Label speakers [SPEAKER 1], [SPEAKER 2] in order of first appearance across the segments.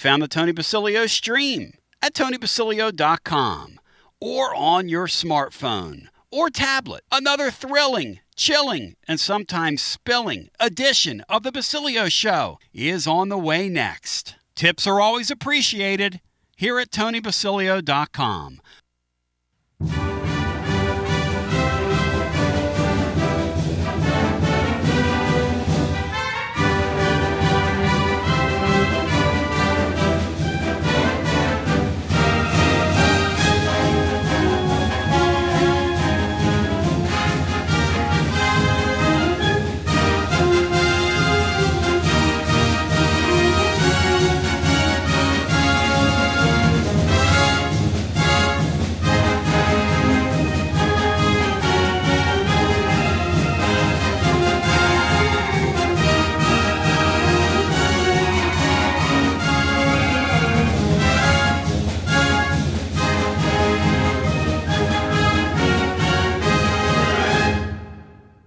[SPEAKER 1] found the Tony Basilio stream at TonyBasilio.com or on your smartphone or tablet. Another thrilling, chilling, and sometimes spilling edition of the Basilio Show is on the way next. Tips are always appreciated here at TonyBasilio.com.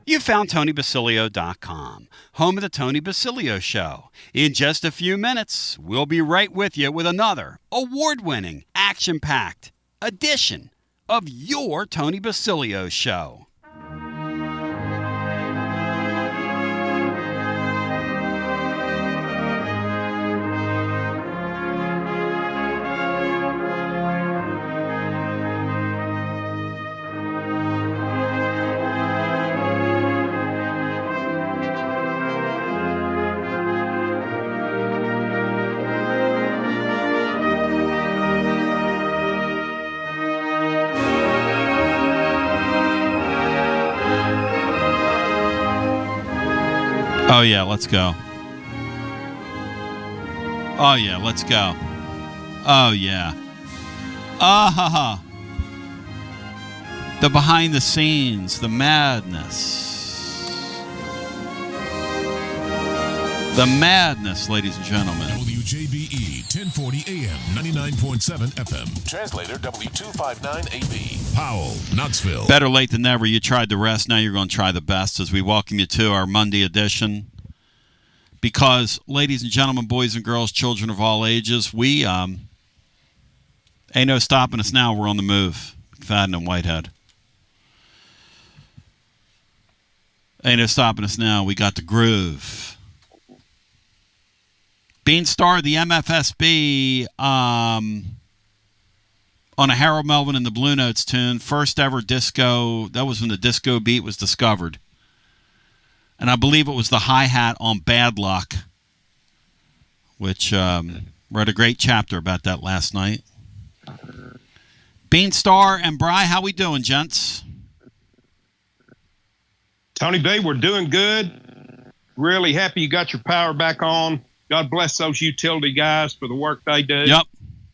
[SPEAKER 1] You found TonyBasilio.com, home of the Tony Basilio Show. In just a few minutes, we'll be right with you with another award-winning, action-packed edition of your Tony Basilio Show. Oh, yeah, let's go. Oh, yeah, let's go. Oh, yeah. Ah-ha-ha. The behind the scenes, the madness. The madness, ladies and gentlemen.
[SPEAKER 2] WJBE, 1040 AM, 99.7 FM. Translator W259AB. Powell, Knoxville.
[SPEAKER 1] Better late than never. You tried the rest. Now you're going to try the best as we welcome you to our Monday edition. Because, ladies and gentlemen, boys and girls, children of all ages, we ain't no stopping us now. We're on the move. McFadden and Whitehead. Ain't no stopping us now. We got the groove. Beanstar, the MFSB, on a Harold Melvin and the Blue Notes tune. First ever disco. That was when the disco beat was discovered. And I believe it was the hi-hat on Bad Luck, which read a great chapter about that last night. Beanstar and Bry, how we doing, gents?
[SPEAKER 3] Tony B, we're doing good. Really happy you got your power back on. God bless those utility guys for the work they do.
[SPEAKER 1] Yep.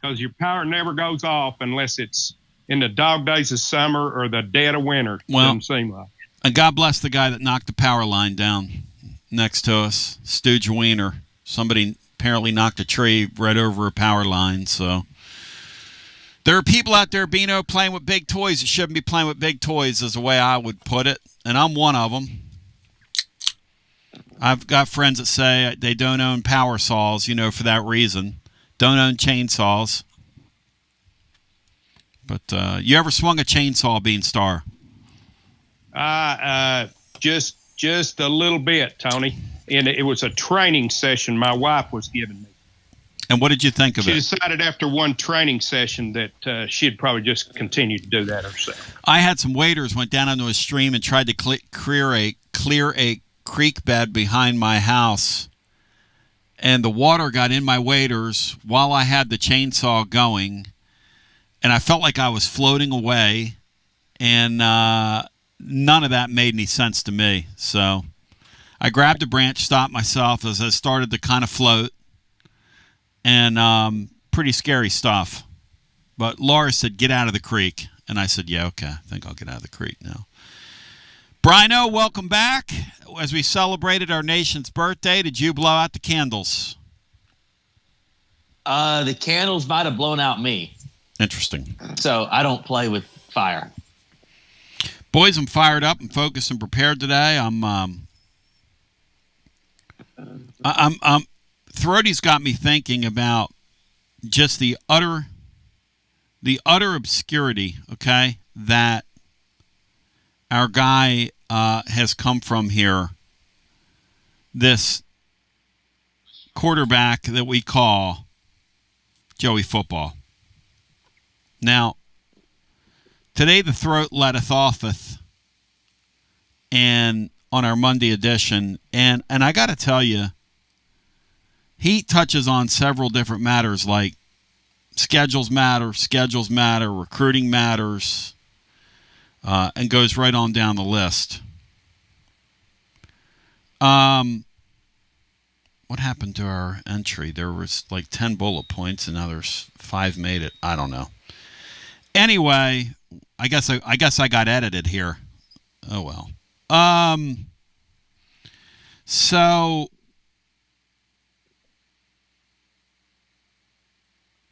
[SPEAKER 3] Because your power never goes off unless it's in the dog days of summer or the dead of winter.
[SPEAKER 1] Well,
[SPEAKER 3] doesn't seem like.
[SPEAKER 1] And God bless the guy that knocked the power line down next to us, Stooge Wiener. Somebody apparently knocked a tree right over a power line. So there are people out there, Bino, playing with big toys that shouldn't be playing with big toys, is the way I would put it. And I'm one of them. I've got friends that say they don't own power saws, for that reason. Don't own chainsaws. But you ever swung a chainsaw, Beanstar?
[SPEAKER 3] Just a little bit, Tony. And it was a training session my wife was giving me.
[SPEAKER 1] And what did you think of it?
[SPEAKER 3] She decided after one training session that she'd probably just continue to do that herself.
[SPEAKER 1] I had some waders went down into a stream and tried to clear a creek bed behind my house. And the water got in my waders while I had the chainsaw going. And I felt like I was floating away. And none of that made any sense to me. So I grabbed a branch, stopped myself as I started to kind of float. And pretty scary stuff. But Laura said, get out of the creek. And I said, yeah, okay, I think I'll get out of the creek now. Brino, welcome back. As we celebrated our nation's birthday, did you blow out the candles?
[SPEAKER 4] The candles might have blown out me.
[SPEAKER 1] Interesting.
[SPEAKER 4] So I don't play with fire.
[SPEAKER 1] Boys, I'm fired up and focused and prepared today. I'm Throaty's got me thinking about just the utter obscurity, okay, that our guy has come from here. This quarterback that we call Joey Football. Now, today the throat letteth offeth, and on our Monday edition, and I got to tell you, he touches on several different matters like schedules matter, recruiting matters, and goes right on down the list. What happened to our entry? There was like 10 bullet points, and now there's 5 made it. I don't know. Anyway, I guess I got edited here. Oh well. So,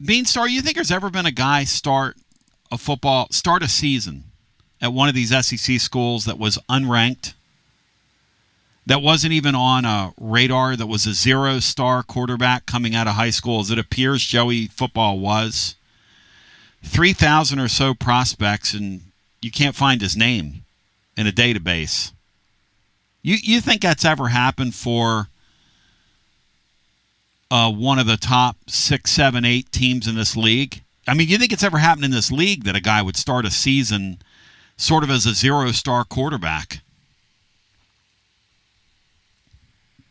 [SPEAKER 1] Beanstar, you think there's ever been a guy start a season at one of these SEC schools that was unranked, that wasn't even on a radar, that was a 0-star quarterback coming out of high school, as it appears Joey Football was? 3,000 or so prospects, and you can't find his name in a database. You think that's ever happened for one of the top 6, 7, 8 teams in this league? I mean, you think it's ever happened in this league that a guy would start a season sort of as a 0-star quarterback?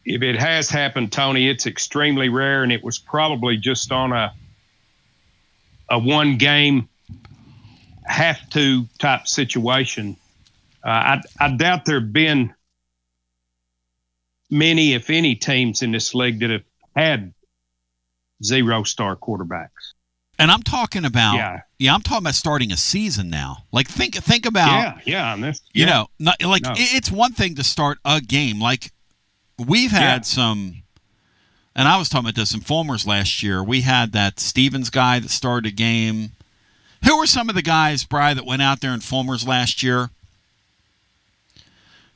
[SPEAKER 3] If it has happened, Tony, it's extremely rare, and it was probably just on a one-game have-to type situation. I doubt there have been many, if any, teams in this league that have had 0-star quarterbacks.
[SPEAKER 1] And I'm talking about, I'm talking about starting a season now. Like, think about, it's one thing to start a game. Like, we've had some, and I was talking about this in Fulmer's last year. We had that Stevens guy that started a game. Who were some of the guys, Bri, that went out there in Fulmer's last year?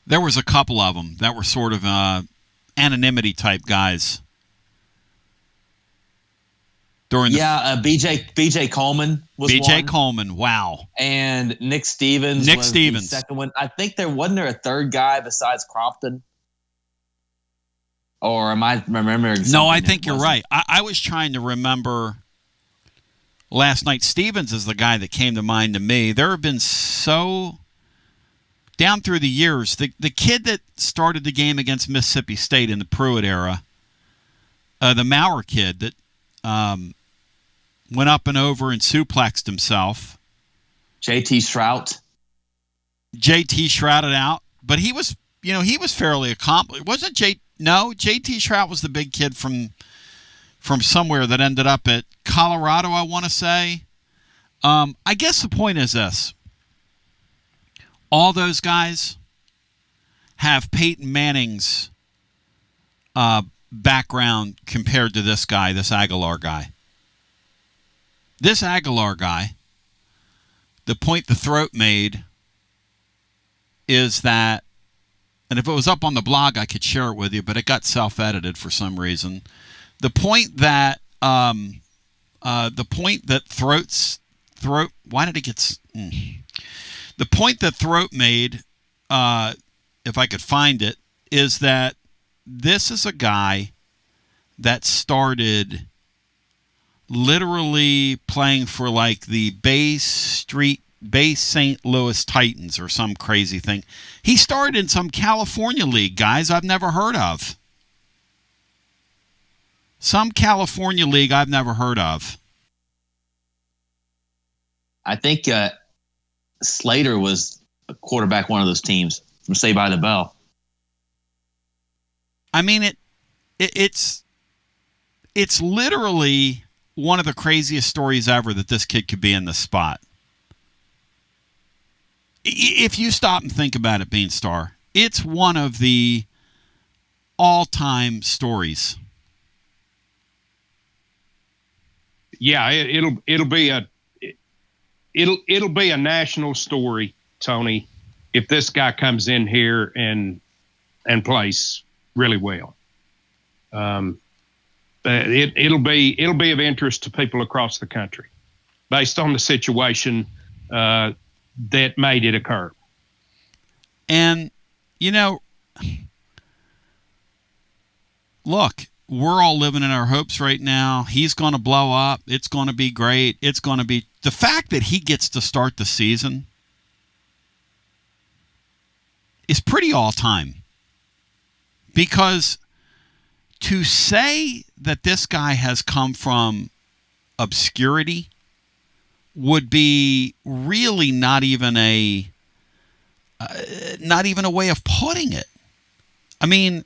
[SPEAKER 1] There was a couple of them that were sort of anonymity type guys.
[SPEAKER 4] BJ Coleman was
[SPEAKER 1] BJ
[SPEAKER 4] one.
[SPEAKER 1] Coleman, wow.
[SPEAKER 4] And Nick Stevens was the second one. I think there wasn't a third guy besides Crompton. Or am I remembering something?
[SPEAKER 1] No, I think you're right. I was trying to remember last night. Stevens is the guy that came to mind to me. There have been down through the years, the kid that started the game against Mississippi State in the Pruitt era, the Maurer kid that went up and over and suplexed himself.
[SPEAKER 4] JT Shrout.
[SPEAKER 1] JT shrouded out, but he was fairly accomplished. Wasn't JT Shrout was the big kid from somewhere that ended up at Colorado, I want to say. I guess the point is this. All those guys have Peyton Manning's background compared to this guy, this Aguilar guy. This Aguilar guy, the point the throat made is that, and if it was up on the blog, I could share it with you, but it got self-edited for some reason. The point that the point that Throat made, if I could find it, is that this is a guy that started literally playing for like the Bay St. Louis Titans or some crazy thing. He started in some California league, guys, I've never heard of. Some California league I've never heard of.
[SPEAKER 4] I think Slater was a quarterback one of those teams from Saved by the Bell.
[SPEAKER 1] I mean, it's literally one of the craziest stories ever that this kid could be in this spot. If you stop and think about it, Beanstar, it's one of the all-time stories.
[SPEAKER 3] Yeah, it'll be a national story, Tony, if this guy comes in here and plays really well. it'll be of interest to people across the country based on the situation that made it occur.
[SPEAKER 1] And, look, we're all living in our hopes right now. He's going to blow up. It's going to be great. It's going to be the fact that he gets to start the season is pretty all-time. Because to say that this guy has come from obscurity would be really not even a way of putting it. I mean,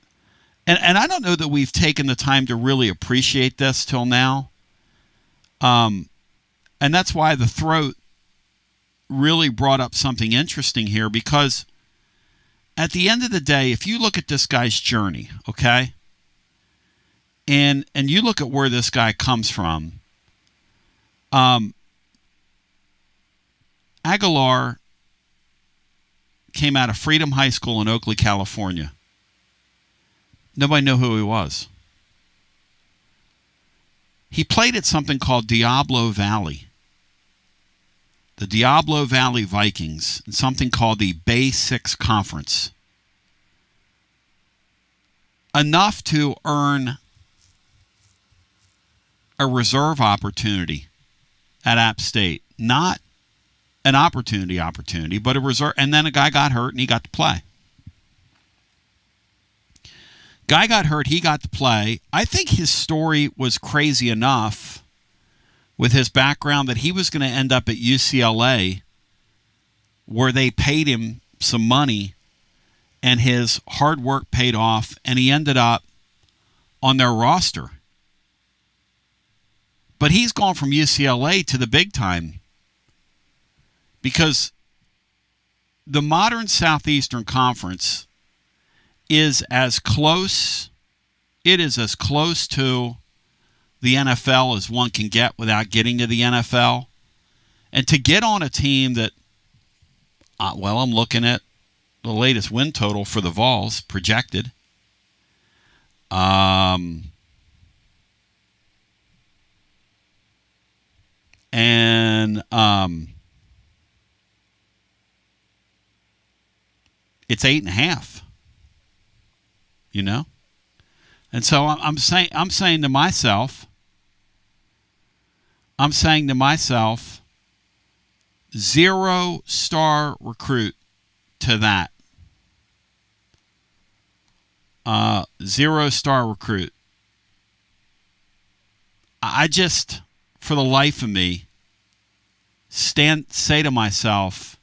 [SPEAKER 1] and I don't know that we've taken the time to really appreciate this till now. And that's why the throat really brought up something interesting here, because at the end of the day, if you look at this guy's journey, okay, and you look at where this guy comes from, Aguilar came out of Freedom High School in Oakley, California. Nobody knew who he was. He played at something called Diablo Valley. The Diablo Valley Vikings, and something called the Bay 6 Conference. Enough to earn a reserve opportunity at App State. Not an opportunity, but a reserve. And then a guy got hurt and he got to play. Guy got hurt, he got to play. I think his story was crazy enough with his background that he was going to end up at UCLA, where they paid him some money and his hard work paid off, and he ended up on their roster. But he's gone from UCLA to the big time because the modern Southeastern Conference is as close to the NFL as one can get without getting to the NFL. And to get on a team that, I'm looking at the latest win total for the Vols projected. It's 8.5. And so I'm saying to myself, 0-star recruit to that. 0-star recruit. I just, for the life of me, say to myself,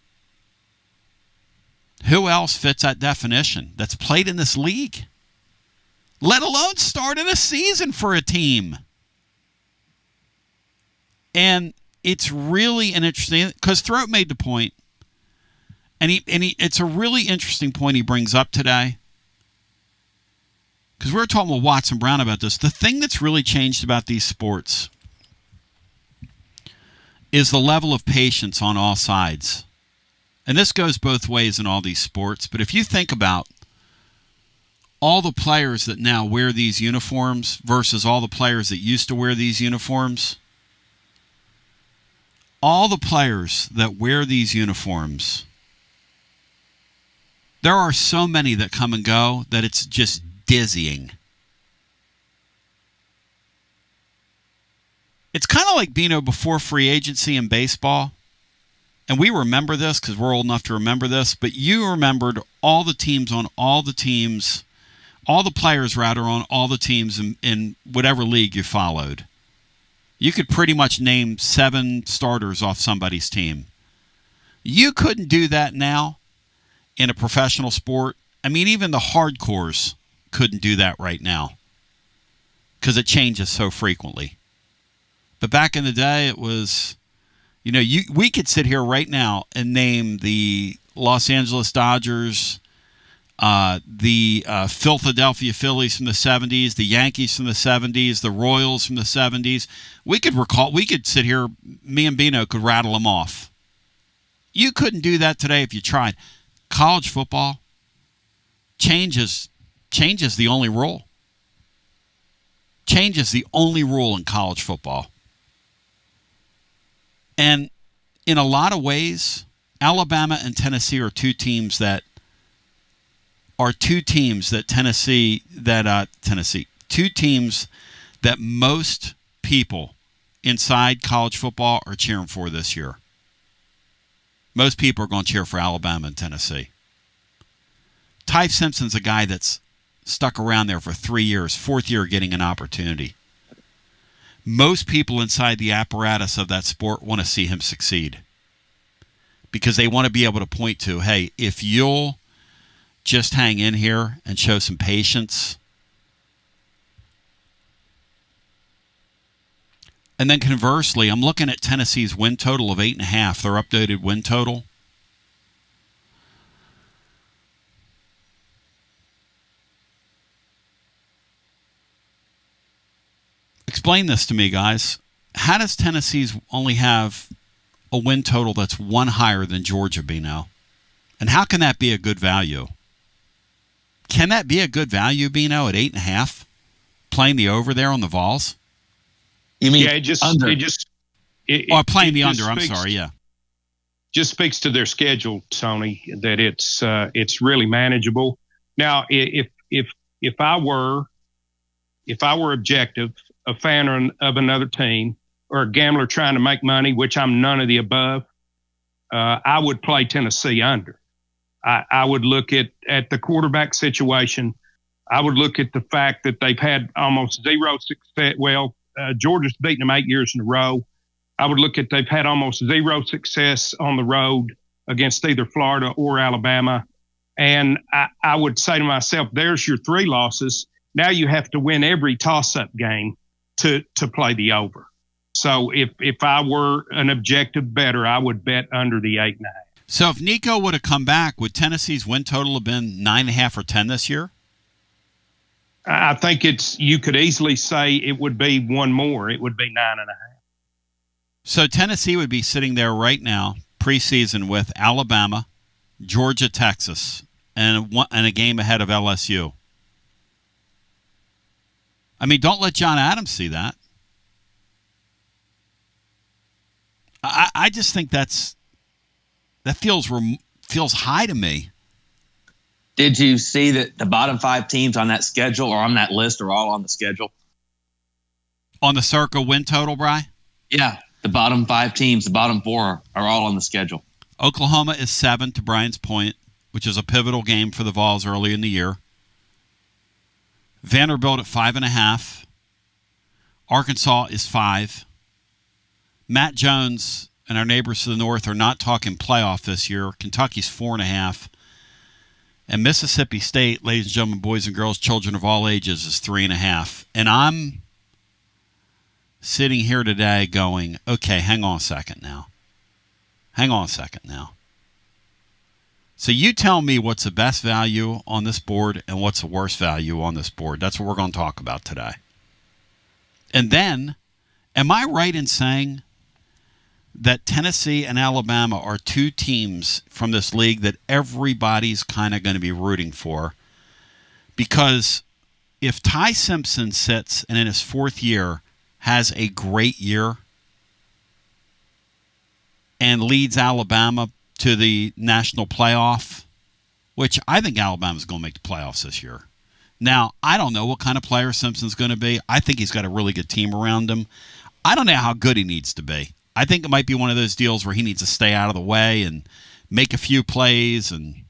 [SPEAKER 1] who else fits that definition that's played in this league? Let alone started a season for a team. And it's really an interesting, because Throat made the point, and it's a really interesting point he brings up today. Because we were talking with Watson Brown about this. The thing that's really changed about these sports is the level of patience on all sides. And this goes both ways in all these sports. But if you think about all the players that now wear these uniforms versus all the players that used to wear these uniforms, all the players that wear these uniforms, there are so many that come and go that it's just dizzying. It's kind of like Bino before free agency in baseball. And we remember this because we're old enough to remember this, but you remembered all the teams on all the teams, all the players rather on all the teams in whatever league you followed. You could pretty much name 7 starters off somebody's team. You couldn't do that now in a professional sport. I mean, even the hardcores couldn't do that right now because it changes so frequently. But back in the day, it was, we could sit here right now and name the Los Angeles Dodgers, the Philadelphia Phillies from the 70s, the Yankees from the 70s, the Royals from the 70s. We could sit here, me and Bino could rattle them off. You couldn't do that today if you tried. College football, change is the only rule. Change is the only rule in college football. And in a lot of ways, Alabama and Tennessee are two teams that most people inside college football are cheering for this year. Most people are going to cheer for Alabama and Tennessee. Ty Simpson's a guy that's stuck around there for 3 years, fourth year getting an opportunity. Most people inside the apparatus of that sport want to see him succeed because they want to be able to point to, hey, if you'll just hang in here and show some patience. And then conversely, I'm looking at Tennessee's win total of 8.5, their updated win total. Explain this to me, guys. How does Tennessee's only have a win total that's one higher than Georgia be now? And how can that be a good value? Can that be a good value, Bino, at 8.5? Playing the over there on the Vols?
[SPEAKER 3] You mean under?
[SPEAKER 1] Playing the under. I'm sorry. Yeah,
[SPEAKER 3] just speaks to their schedule, Tony. That it's really manageable. Now, if I were objective, a fan of another team, or a gambler trying to make money, which I'm none of the above, I would play Tennessee under. I would look at the quarterback situation. I would look at the fact that they've had almost zero success. Well, Georgia's beaten them 8 years in a row. I would look at they've had almost zero success on the road against either Florida or Alabama. And I would say to myself, there's your 3 losses. Now you have to win every toss-up game to play the over. So if I were an objective bettor, I would bet under the 8.5.
[SPEAKER 1] So if Nico would have come back, would Tennessee's win total have been 9.5 or 10 this year?
[SPEAKER 3] I think you could easily say it would be one more. It would be 9.5.
[SPEAKER 1] So Tennessee would be sitting there right now, preseason, with Alabama, Georgia, Texas, and a game ahead of LSU. I mean, don't let John Adams see that. I just think that feels high to me.
[SPEAKER 4] Did you see that the bottom 5 teams on that schedule or on that list are all on the schedule?
[SPEAKER 1] On the Circa win total, Bri?
[SPEAKER 4] Yeah, the bottom 5 teams, the bottom 4 are all on the schedule.
[SPEAKER 1] Oklahoma is 7, to Brian's point, which is a pivotal game for the Vols early in the year. Vanderbilt at 5.5. Arkansas is 5. Matt Jones and our neighbors to the north are not talking playoff this year. Kentucky's 4.5. And Mississippi State, ladies and gentlemen, boys and girls, children of all ages, is 3.5. And I'm sitting here today going, okay, hang on a second now. So you tell me what's the best value on this board and what's the worst value on this board. That's what we're going to talk about today. And then, am I right in saying that Tennessee and Alabama are 2 teams from this league that everybody's kind of going to be rooting for? Because if Ty Simpson sits and in his 4th year has a great year and leads Alabama to the national playoff, which I think Alabama's going to make the playoffs this year. Now, I don't know what kind of player Simpson's going to be. I think he's got a really good team around him. I don't know how good he needs to be. I think it might be one of those deals where he needs to stay out of the way and make a few plays. And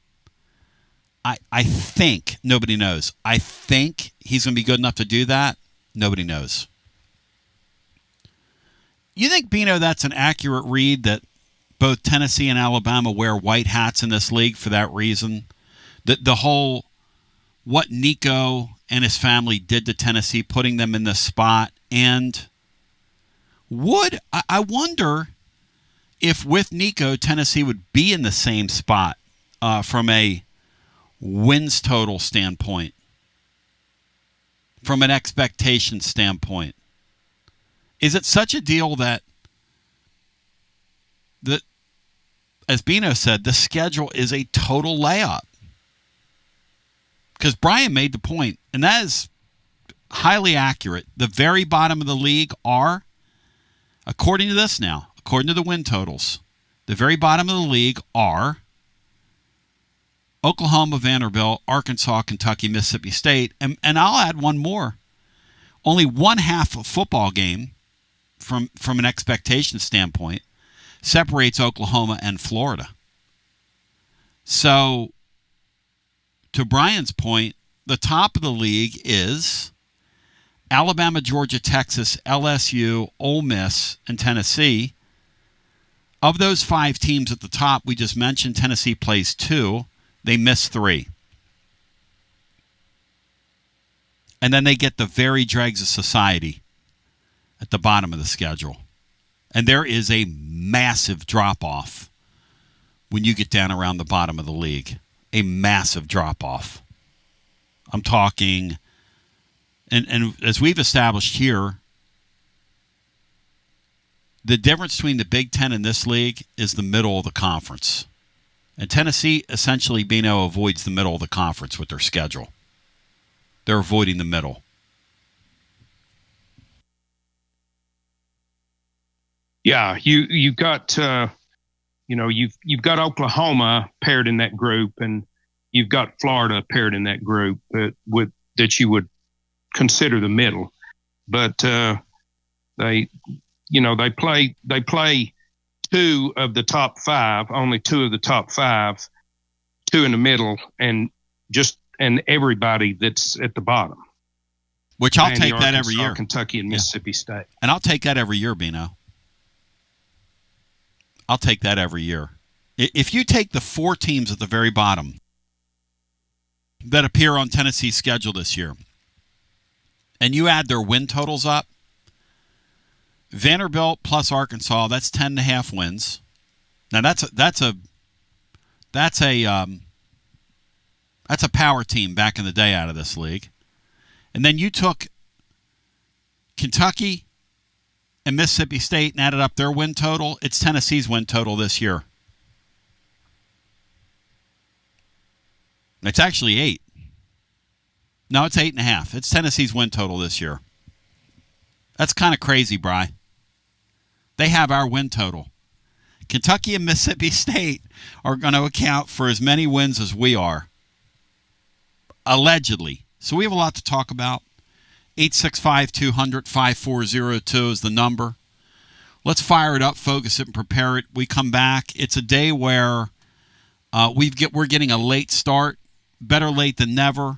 [SPEAKER 1] I think, nobody knows. I think he's going to be good enough to do that. Nobody knows. You think, Bino, that's an accurate read that both Tennessee and Alabama wear white hats in this league for that reason? The whole, what Nico and his family did to Tennessee, putting them in this spot, and I wonder if with Nico, Tennessee would be in the same spot from a wins total standpoint, from an expectation standpoint. Is it such a deal that as Bino said, the schedule is a total layup? Because Brian made the point, and that is, highly accurate. The very bottom of the league are, according to this now, according to the win totals, the very bottom of the league are Oklahoma, Vanderbilt, Arkansas, Kentucky, Mississippi State, and I'll add one more. Only one half of football game from an expectation standpoint separates Oklahoma and Florida. So, to Brian's point, the top of the league is Alabama, Georgia, Texas, LSU, Ole Miss, and Tennessee. Of those 5 teams at the top, we just mentioned Tennessee plays 2. They miss 3. And then they get the very dregs of society at the bottom of the schedule. And there is a massive drop-off when you get down around the bottom of the league. A massive drop-off. I'm talking, and as we've established here, the difference between the Big Ten and this league is the middle of the conference. And Tennessee, essentially, Bino, avoids the middle of the conference with their schedule. They're avoiding the middle.
[SPEAKER 3] Yeah, you've got you've got Oklahoma paired in that group, and you've got Florida paired in that group that you would consider the middle. But they play 2 of the top 5, only 2 of the top 5, 2 in the middle, and everybody that's at the bottom.
[SPEAKER 1] Which I'll take that every year.
[SPEAKER 3] Kentucky and Mississippi State.
[SPEAKER 1] And I'll take that every year, Bino. I'll take that every year. If you take the 4 teams at the very bottom that appear on Tennessee's schedule this year, and you add their win totals up, Vanderbilt plus Arkansas, that's 10.5 wins. Now that's a power team back in the day out of this league. And then you took Kentucky and Mississippi State and added up their win total. It's Tennessee's win total this year. It's actually 8. No, it's 8.5. It's Tennessee's win total this year. That's kind of crazy, Bri. They have our win total. Kentucky and Mississippi State are going to account for as many wins as we are. Allegedly. So we have a lot to talk about. 865-200-5402 is the number. Let's fire it up, focus it, and prepare it. We come back. It's a day where we're getting a late start. Better late than never.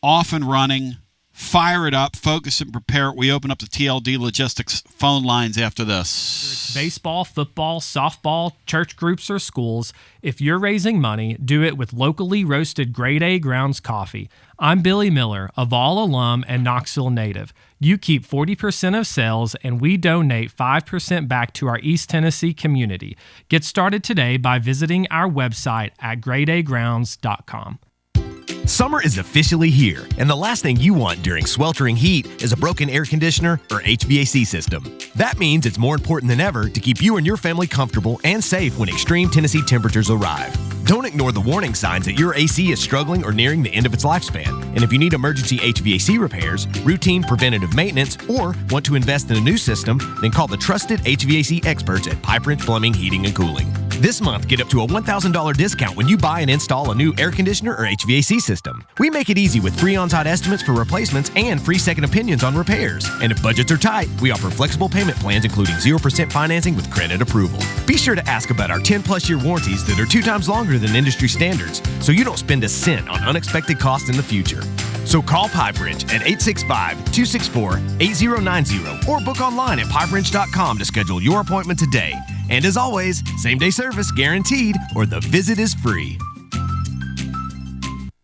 [SPEAKER 1] Off and running. Fire it up, focus it, and prepare it. We open up the TLD Logistics phone lines after this.
[SPEAKER 5] Baseball, football, softball, church groups, or schools, if you're raising money, do it with locally roasted Grade A Grounds coffee. I'm Billy Miller, a Vol alum and Knoxville native. You keep 40% of sales, and we donate 5% back to our East Tennessee community. Get started today by visiting our website at gradeagrounds.com.
[SPEAKER 6] Summer is officially here, and the last thing you want during sweltering heat is a broken air conditioner or HVAC system. That means it's more important than ever to keep you and your family comfortable and safe when extreme Tennessee temperatures arrive. Don't ignore the warning signs that your AC is struggling or nearing the end of its lifespan. And if you need emergency HVAC repairs, routine preventative maintenance, or want to invest in a new system, then call the trusted HVAC experts at Pipe Wrench Plumbing, Heating, and Cooling. This month, get up to a $1,000 discount when you buy and install a new air conditioner or HVAC system. We make it easy with free on-site estimates for replacements and free second opinions on repairs. And if budgets are tight, we offer flexible payment plans including 0% financing with credit approval. Be sure to ask about our 10-plus year warranties that are 2 times longer than industry standards, so you don't spend a cent on unexpected costs in the future. So call Pipe Wrench at 865-264-8090 or book online at pipewrench.com to schedule your appointment today. And as always, same-day service guaranteed or the visit is free.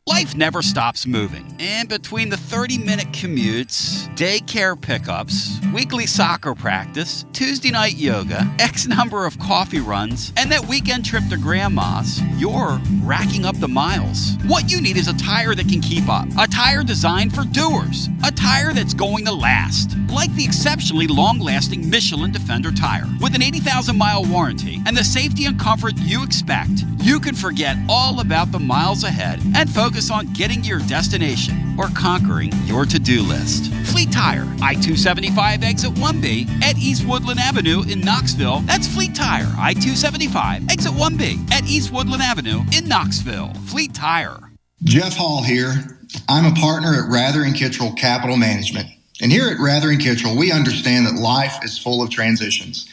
[SPEAKER 1] Life never stops moving. And between the 30-minute commutes, daycare pickups, weekly soccer practice, Tuesday night yoga, X number of coffee runs, and that weekend trip to grandma's, you're racking up the miles. What you need is a tire that can keep up. A tire designed for doers. A tire that's going to last. Like the exceptionally long-lasting Michelin Defender tire. With an 80,000-mile warranty and the safety and comfort you expect, you can forget all about the miles ahead and focus on getting to your destination. or conquering your to-do list. Fleet Tire, I-275 exit 1B at East Woodland Avenue in Knoxville. That's Fleet Tire, I-275 exit 1B at East Woodland Avenue in Knoxville. Fleet Tire.
[SPEAKER 7] Jeff Hall here. I'm a partner at Rather & Kittrell Capital Management. And here at Rather & Kittrell, we understand that life is full of transitions.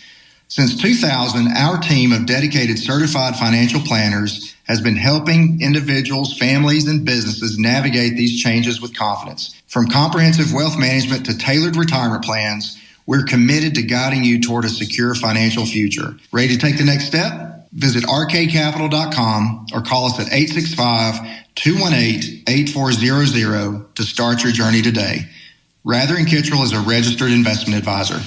[SPEAKER 7] Since 2000, our team of dedicated certified financial planners has been helping individuals, families, and businesses navigate these changes with confidence. From comprehensive wealth management to tailored retirement plans, we're committed to guiding you toward a secure financial future. Ready to take the next step? Visit rkcapital.com or call us at 865-218-8400 to start your journey today. Rather & Kittrell is a registered investment advisor.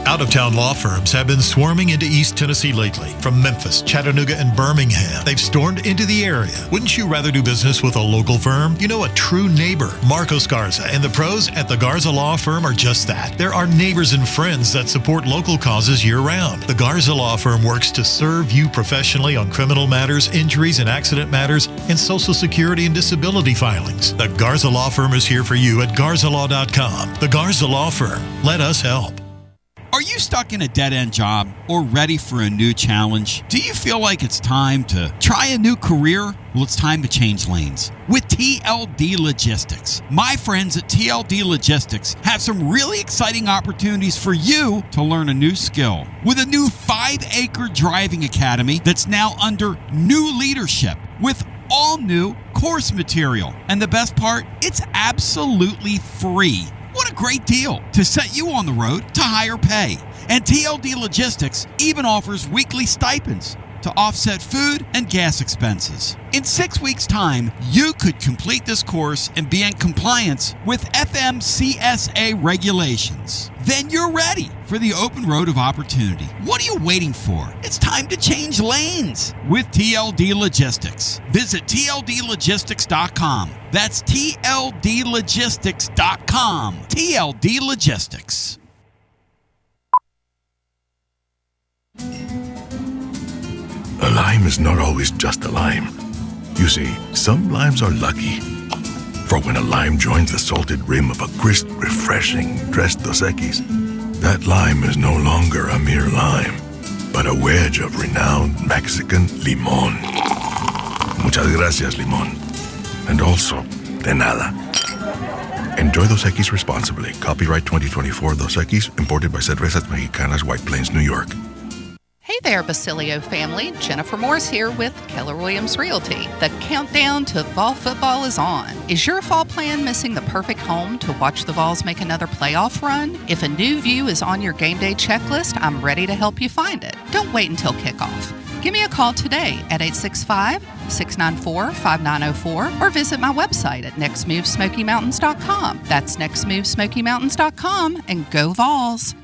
[SPEAKER 8] Out-of-town law firms have been swarming into East Tennessee lately. From Memphis, Chattanooga, and Birmingham, they've stormed into the area. Wouldn't you rather do business with a local firm? You know, a true neighbor. Marco Scarza and the pros at the Garza Law Firm are just that. There are neighbors and friends that support local causes year-round. The Garza Law Firm works to serve you professionally on criminal matters, injuries and accident matters, and Social Security and disability filings. The Garza Law Firm is here for you at garzalaw.com. The Garza Law Firm. Let us help.
[SPEAKER 1] Are you stuck in a dead-end job or ready for a new challenge? Do you feel like it's time to try a new career? Well, it's time to change lanes with TLD Logistics. My friends at TLD Logistics have some really exciting opportunities for you to learn a new skill. With a new 5-acre driving academy that's now under new leadership with all new course material. And the best part, it's absolutely free. What a great deal to set you on the road to higher pay. And TLD Logistics even offers weekly stipends to offset food and gas expenses. In 6 weeks' time, you could complete this course and be in compliance with FMCSA regulations. Then you're ready for the open road of opportunity. What are you waiting for? It's time to change lanes with TLD Logistics. Visit tldlogistics.com. That's tldlogistics.com. TLD Logistics.
[SPEAKER 2] A lime is not always just a lime. You see, some limes are lucky. For when a lime joins the salted rim of a crisp, refreshing Tres Dos Equis, that lime is no longer a mere lime, but a wedge of renowned Mexican limón. Muchas gracias, limón. And also, de nada. Enjoy Dos Equis responsibly. Copyright 2024 Dos Equis, imported by Cervezas Mexicanas, White Plains, New York.
[SPEAKER 9] Hey there, Basilio family. Jennifer Morris here with Keller Williams Realty. The countdown to fall football is on. Is your fall plan missing the perfect home to watch the Vols make another playoff run? If a new view is on your game day checklist, I'm ready to help you find it. Don't wait until kickoff. Give me a call today at 865-694-5904 or visit my website at nextmovesmokymountains.com. That's nextmovesmokymountains.com, and go Vols.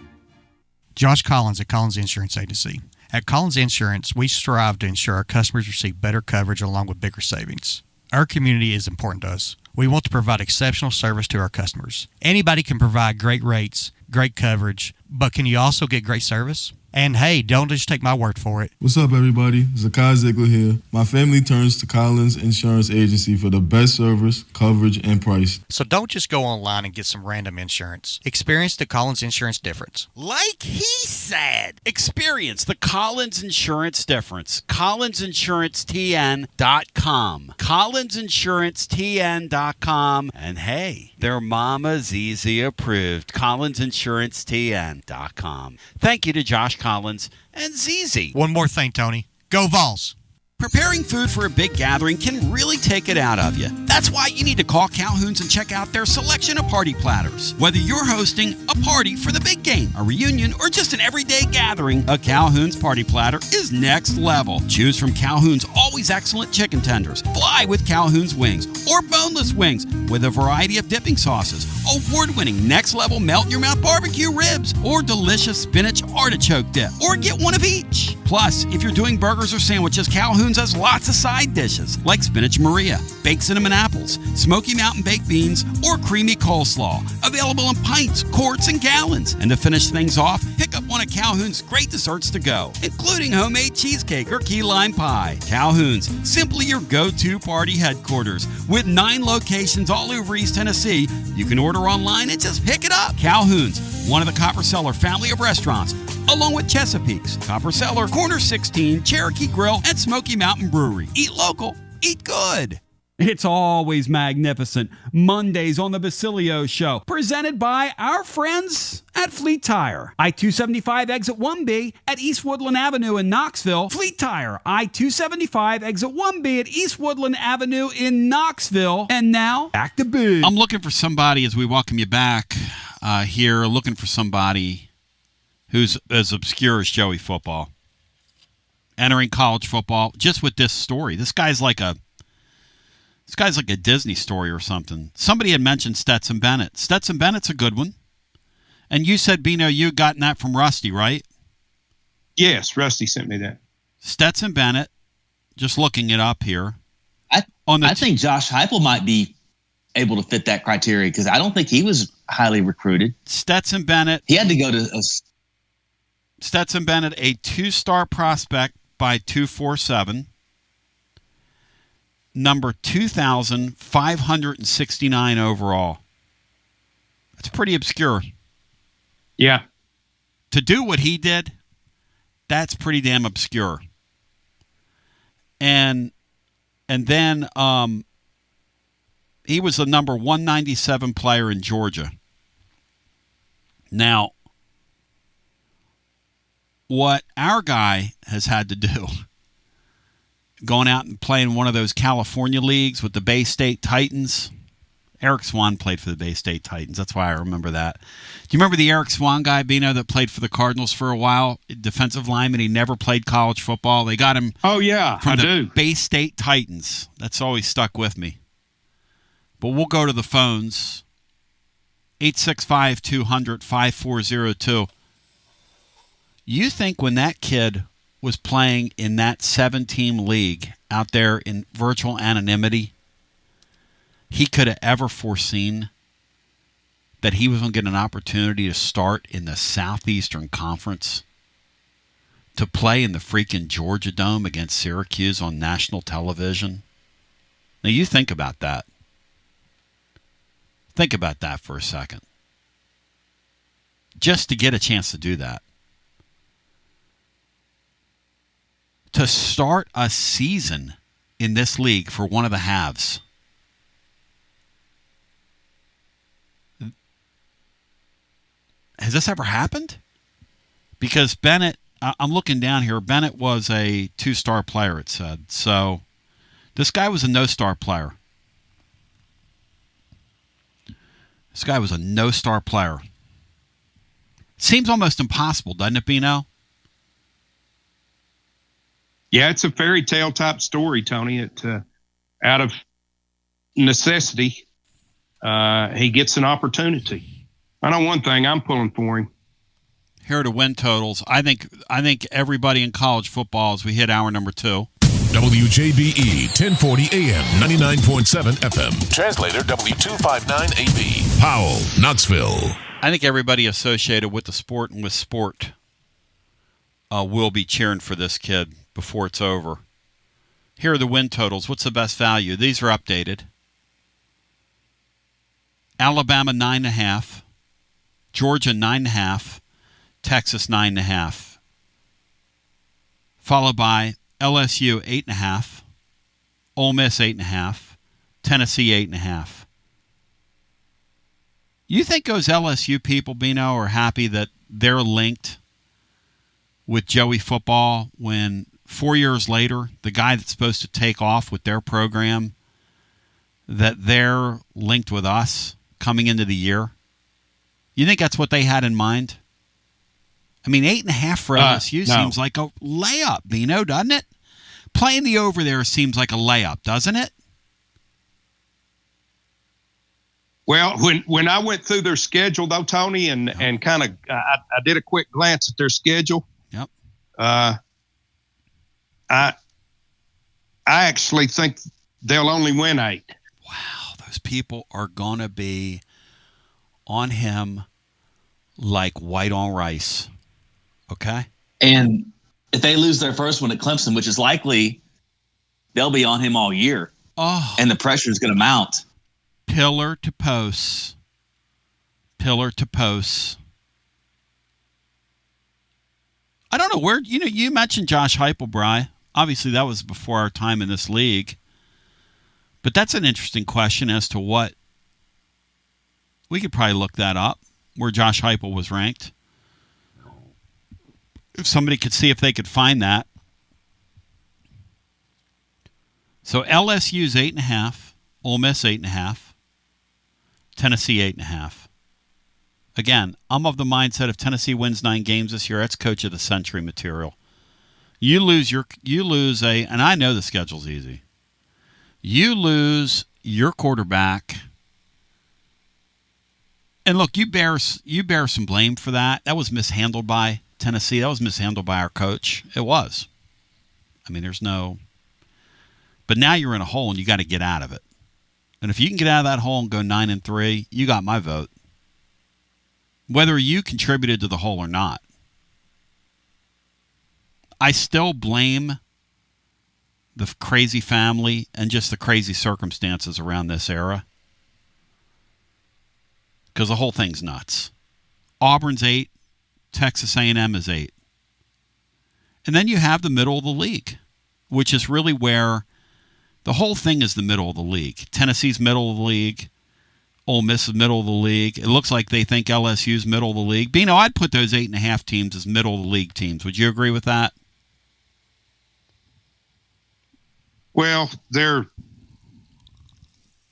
[SPEAKER 10] Josh Collins at Collins Insurance Agency. At Collins Insurance, we strive to ensure our customers receive better coverage along with bigger savings. Our community is important to us. We want to provide exceptional service to our customers. Anybody can provide great rates, great coverage, but can you also get great service? And hey, don't just take my word for it.
[SPEAKER 11] What's up, everybody? Zakai Ziegler here. My family turns to Collins Insurance Agency for the best service, coverage, and price.
[SPEAKER 10] So don't just go online and get some random insurance. Experience the Collins Insurance difference.
[SPEAKER 1] Like he said, experience the Collins Insurance difference. CollinsInsuranceTN.com. CollinsInsuranceTN.com. And hey, their Mama ZZ approved. CollinsInsuranceTN.com. Thank you to Josh Collins and ZZ.
[SPEAKER 10] One more thing, Tony. Go Vols!
[SPEAKER 1] Preparing food for a big gathering can really take it out of you. That's why you need to call Calhoun's and check out their selection of party platters. Whether you're hosting a party for the big game, a reunion, or just an everyday gathering, a Calhoun's party platter is next level. Choose from Calhoun's always excellent chicken tenders, fly with Calhoun's wings, or boneless wings with a variety of dipping sauces, award-winning next level melt-in-your-mouth barbecue ribs, or delicious spinach artichoke dip, or get one of each. Plus, if you're doing burgers or sandwiches, Calhoun's has lots of side dishes like spinach Maria, baked cinnamon apples, Smoky Mountain baked beans, or creamy coleslaw. Available in pints, quarts, and gallons. And to finish things off, pick up one one of Calhoun's great desserts to go, including homemade cheesecake or key lime pie. Calhoun's, simply your go-to party headquarters. With 9 locations all over East Tennessee, you can order online and just pick it up. Calhoun's, one of the Copper Cellar family of restaurants, along with Chesapeake's, Copper Cellar, Corner 16, Cherokee Grill, and Smoky Mountain Brewery. Eat local, eat good. It's always magnificent. Mondays on the Basilio Show, presented by our friends at Fleet Tire. I-275 exit 1B at East Woodland Avenue in Knoxville. Fleet Tire, I-275 exit 1B at East Woodland Avenue in Knoxville. And now, back to B. I'm looking for somebody, as we welcome you back here, looking for somebody who's as obscure as Joey Football. Entering college football, just with this story. This guy's like a Disney story or something. Somebody had mentioned Stetson Bennett. Stetson Bennett's a good one. And you said, Bino, you had gotten that from Rusty, right?
[SPEAKER 3] Yes, Rusty sent me that.
[SPEAKER 1] Stetson Bennett, just looking it up here.
[SPEAKER 4] I think Josh Heupel might be able to fit that criteria because I don't think he was highly recruited.
[SPEAKER 1] Stetson Bennett.
[SPEAKER 4] He had to go to
[SPEAKER 1] Stetson Bennett, a 2-star prospect by 247. Number 2,569 overall. That's pretty obscure.
[SPEAKER 3] Yeah.
[SPEAKER 1] To do what he did, that's pretty damn obscure. And then he was the number 197 player in Georgia. Now, what our guy has had to do, going out and playing one of those California leagues with the Bay State Titans. Eric Swan played for the Bay State Titans. That's why I remember that. Do you remember the Eric Swan guy, Bino, that played for the Cardinals for a while? Defensive lineman. He never played college football. They got him
[SPEAKER 3] from the
[SPEAKER 1] Bay State Titans. That's always stuck with me. But we'll go to the phones. 865-200-5402. You think when that kid was playing in that 7-team league out there in virtual anonymity, he could have ever foreseen that he was going to get an opportunity to start in the Southeastern Conference, to play in the freaking Georgia Dome against Syracuse on national television? Now you think about that. Think about that for a second. Just to get a chance to do that. To start a season in this league for one of the halves. Has this ever happened? Because Bennett, I'm looking down here, Bennett was a 2-star player, it said. So this guy was a no-star player. This guy was a no-star player. Seems almost impossible, doesn't it, Bino?
[SPEAKER 3] Yeah, it's a fairy tale type story, Tony. It out of necessity, he gets an opportunity. I know one thing, I'm pulling for him.
[SPEAKER 1] Here are the win totals. I think everybody in college football, as we hit hour number 2.
[SPEAKER 2] WJBE 1040 AM 99.7 FM. Translator W259AB. Powell, Knoxville.
[SPEAKER 1] I think everybody associated with the sport and with sport will be cheering for this kid before it's over. Here are the win totals. What's the best value? These are updated. Alabama 9.5, Georgia 9.5, Texas 9.5, followed by LSU 8.5, Ole Miss 8.5, Tennessee 8.5. You think those LSU people, Bino, are happy that they're linked with Joey Football when 4 years later, the guy that's supposed to take off with their program, that they're linked with us coming into the year? You think that's what they had in mind? I mean, 8.5 for LSU seems like a layup, Bino, doesn't it? Playing the over there seems like a layup, doesn't it?
[SPEAKER 3] Well, when I went through their schedule, though, Tony, and kind of I did a quick glance at their schedule.
[SPEAKER 1] Yep.
[SPEAKER 3] I actually think they'll only win 8.
[SPEAKER 1] Wow, those people are going to be on him like white on rice. Okay.
[SPEAKER 4] And if they lose their first one at Clemson, which is likely, they'll be on him all year.
[SPEAKER 1] Oh.
[SPEAKER 4] And the pressure is going to mount.
[SPEAKER 1] Pillar to post. Pillar to post. I don't know where, you mentioned Josh Heupel, Bri. Obviously, that was before our time in this league. But that's an interesting question as to what. We could probably look that up, where Josh Heupel was ranked. If somebody could see if they could find that. So LSU's 8.5, Ole Miss 8.5, Tennessee 8.5. Again, I'm of the mindset if Tennessee wins 9 games this year, that's coach of the century material. You lose and I know the schedule's easy. You lose your quarterback, and look, you bear some blame for that. That was mishandled by Tennessee. That was mishandled by our coach. It was. I mean, but now you're in a hole and you got to get out of it. And if you can get out of that hole and go 9-3, you got my vote. Whether you contributed to the hole or not. I still blame the crazy family and just the crazy circumstances around this era. Because the whole thing's nuts. Auburn's 8. Texas A&M is 8. And then you have the middle of the league, which is really where the whole thing is the middle of the league. Tennessee's middle of the league. Ole Miss is middle of the league. It looks like they think LSU's middle of the league. Bino, I'd put those 8.5 teams as middle of the league teams. Would you agree with that?
[SPEAKER 3] Well, they're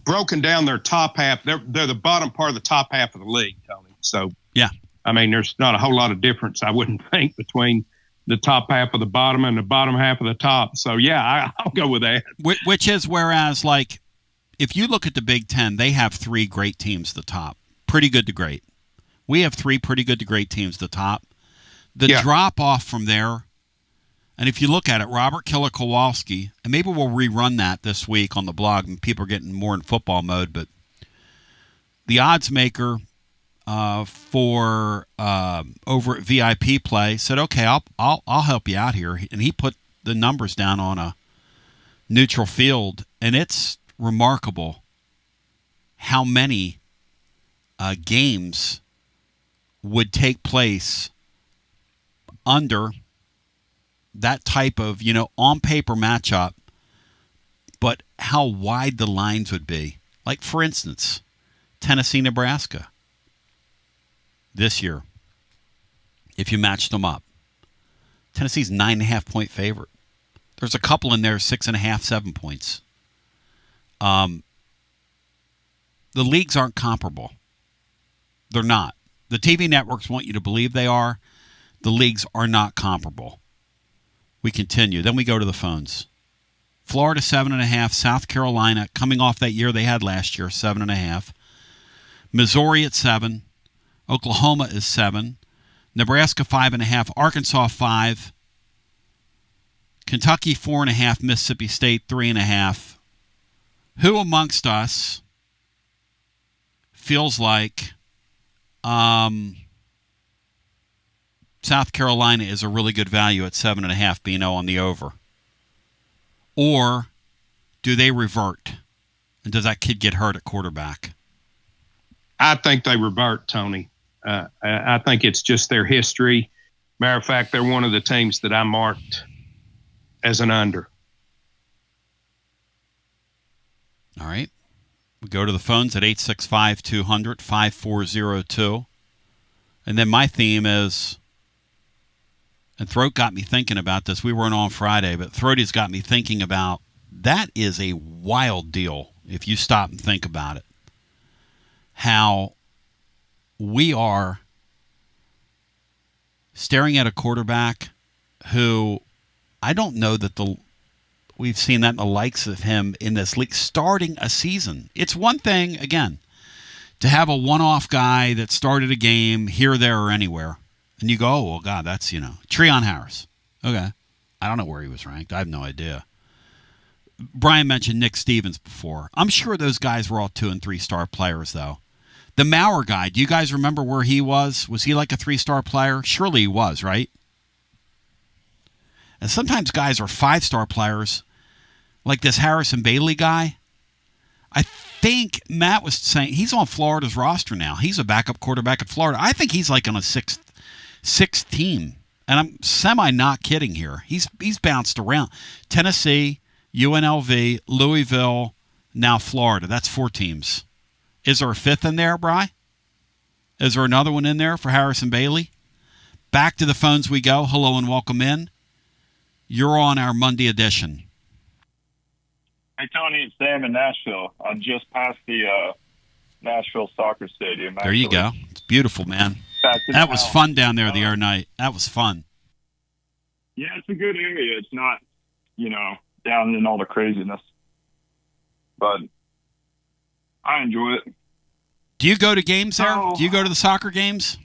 [SPEAKER 3] broken down their top half. They're the bottom part of the top half of the league, Tony. So,
[SPEAKER 1] yeah.
[SPEAKER 3] I mean, there's not a whole lot of difference, I wouldn't think, between the top half of the bottom and the bottom half of the top. So, yeah, I'll go with that.
[SPEAKER 1] Which is whereas, like, if you look at the Big Ten, they have 3 great teams at the top. Pretty good to great. We have 3 pretty good to great teams at the top. The drop-off from there, and if you look at it, Robert Killer Kowalski, and maybe we'll rerun that this week on the blog, and people are getting more in football mode, but the odds maker for over at VIP Play said, okay, I'll help you out here. And he put the numbers down on a neutral field, and it's remarkable how many games would take place under that type of, on paper matchup, but how wide the lines would be. Like, for instance, Tennessee, Nebraska this year, if you match them up. Tennessee's 9.5-point favorite. There's a couple in there, 6.5, 7 points. The leagues aren't comparable. They're not. The TV networks want you to believe they are. The leagues are not comparable. We continue. Then we go to the phones. Florida, 7.5. South Carolina, coming off that year they had last year, 7.5. Missouri at 7. Oklahoma is 7. Nebraska, 5.5. Arkansas, 5. Kentucky, 4.5. Mississippi State, 3.5. Who amongst us feels like South Carolina is a really good value at 7.5, Bino, on the over? Or do they revert? And does that kid get hurt at quarterback?
[SPEAKER 3] I think they revert, Tony. I think it's just their history. Matter of fact, they're one of the teams that I marked as an under.
[SPEAKER 1] All right. We go to the phones at 865-200-5402. And then my theme is, and Throat got me thinking about this. We weren't on Friday, but Throaty's got me thinking about, that is a wild deal if you stop and think about it. How we are staring at a quarterback who, I don't know that we've seen that in the likes of him in this league starting a season. It's one thing, again, to have a one-off guy that started a game here, there, or anywhere. And you go, oh, well, God, that's, Treon Harris. Okay. I don't know where he was ranked. I have no idea. Brian mentioned Nick Stevens before. I'm sure those guys were all 2- and 3-star players, though. The Maurer guy, do you guys remember where he was? Was he like a 3-star player? Surely he was, right? And sometimes guys are 5-star players, like this Harrison Bailey guy. I think Matt was saying he's on Florida's roster now. He's a backup quarterback at Florida. I think he's like on a sixth team. And I'm semi not kidding here. He's bounced around. Tennessee, UNLV, Louisville, now Florida. That's 4 teams. Is there a 5th in there, Bri? Is there another one in there for Harrison Bailey? Back to the phones we go. Hello and welcome in. You're on our Monday edition.
[SPEAKER 12] Hey, Tony, it's Sam in Nashville. I just passed the Nashville soccer stadium.
[SPEAKER 1] There you go. It's beautiful, man. That was fun down there the other night. That was fun.
[SPEAKER 12] Yeah, it's a good area. It's not, down in all the craziness. But I enjoy it.
[SPEAKER 1] Do you go to games there? Do you go to the soccer games?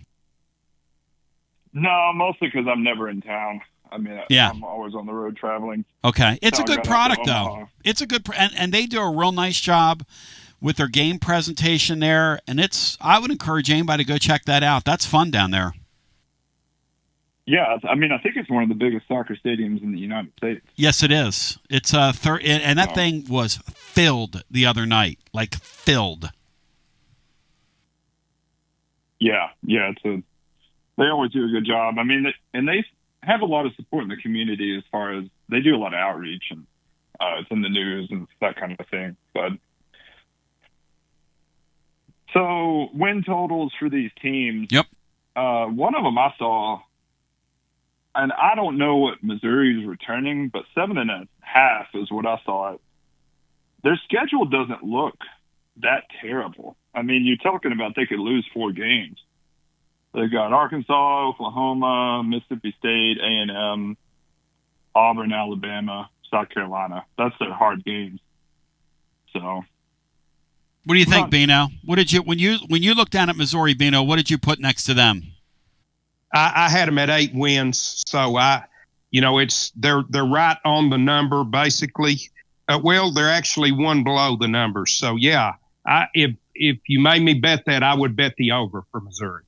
[SPEAKER 12] No, mostly because I'm never in town. I mean,
[SPEAKER 1] yeah.
[SPEAKER 12] I'm always on the road traveling.
[SPEAKER 1] Okay. It's a good product, though. It's a good and they do a real nice job with their game presentation there. And I would encourage anybody to go check that out. That's fun down there.
[SPEAKER 12] Yeah. I mean, I think it's one of the biggest soccer stadiums in the United States.
[SPEAKER 1] Yes, it is. It's and that thing was filled the other night. Like, filled.
[SPEAKER 12] Yeah. Yeah. They always do a good job. I mean, they have a lot of support in the community as far as they do a lot of outreach and it's in the news and that kind of thing. But so win totals for these teams.
[SPEAKER 1] Yep.
[SPEAKER 12] One of them I saw, and I don't know what Missouri is returning, but 7.5 is what I saw. Their schedule doesn't look that terrible. I mean, you're talking about they could lose 4 games. They've got Arkansas, Oklahoma, Mississippi State, A&M, Auburn, Alabama, South Carolina. That's their hard games. So,
[SPEAKER 1] what do you think, Bino? What did you when you looked down at Missouri, Bino? What did you put next to them?
[SPEAKER 3] I had them at 8 wins, so they're right on the number basically. They're actually one below the number. So yeah, if you made me bet that, I would bet the over for Missouri.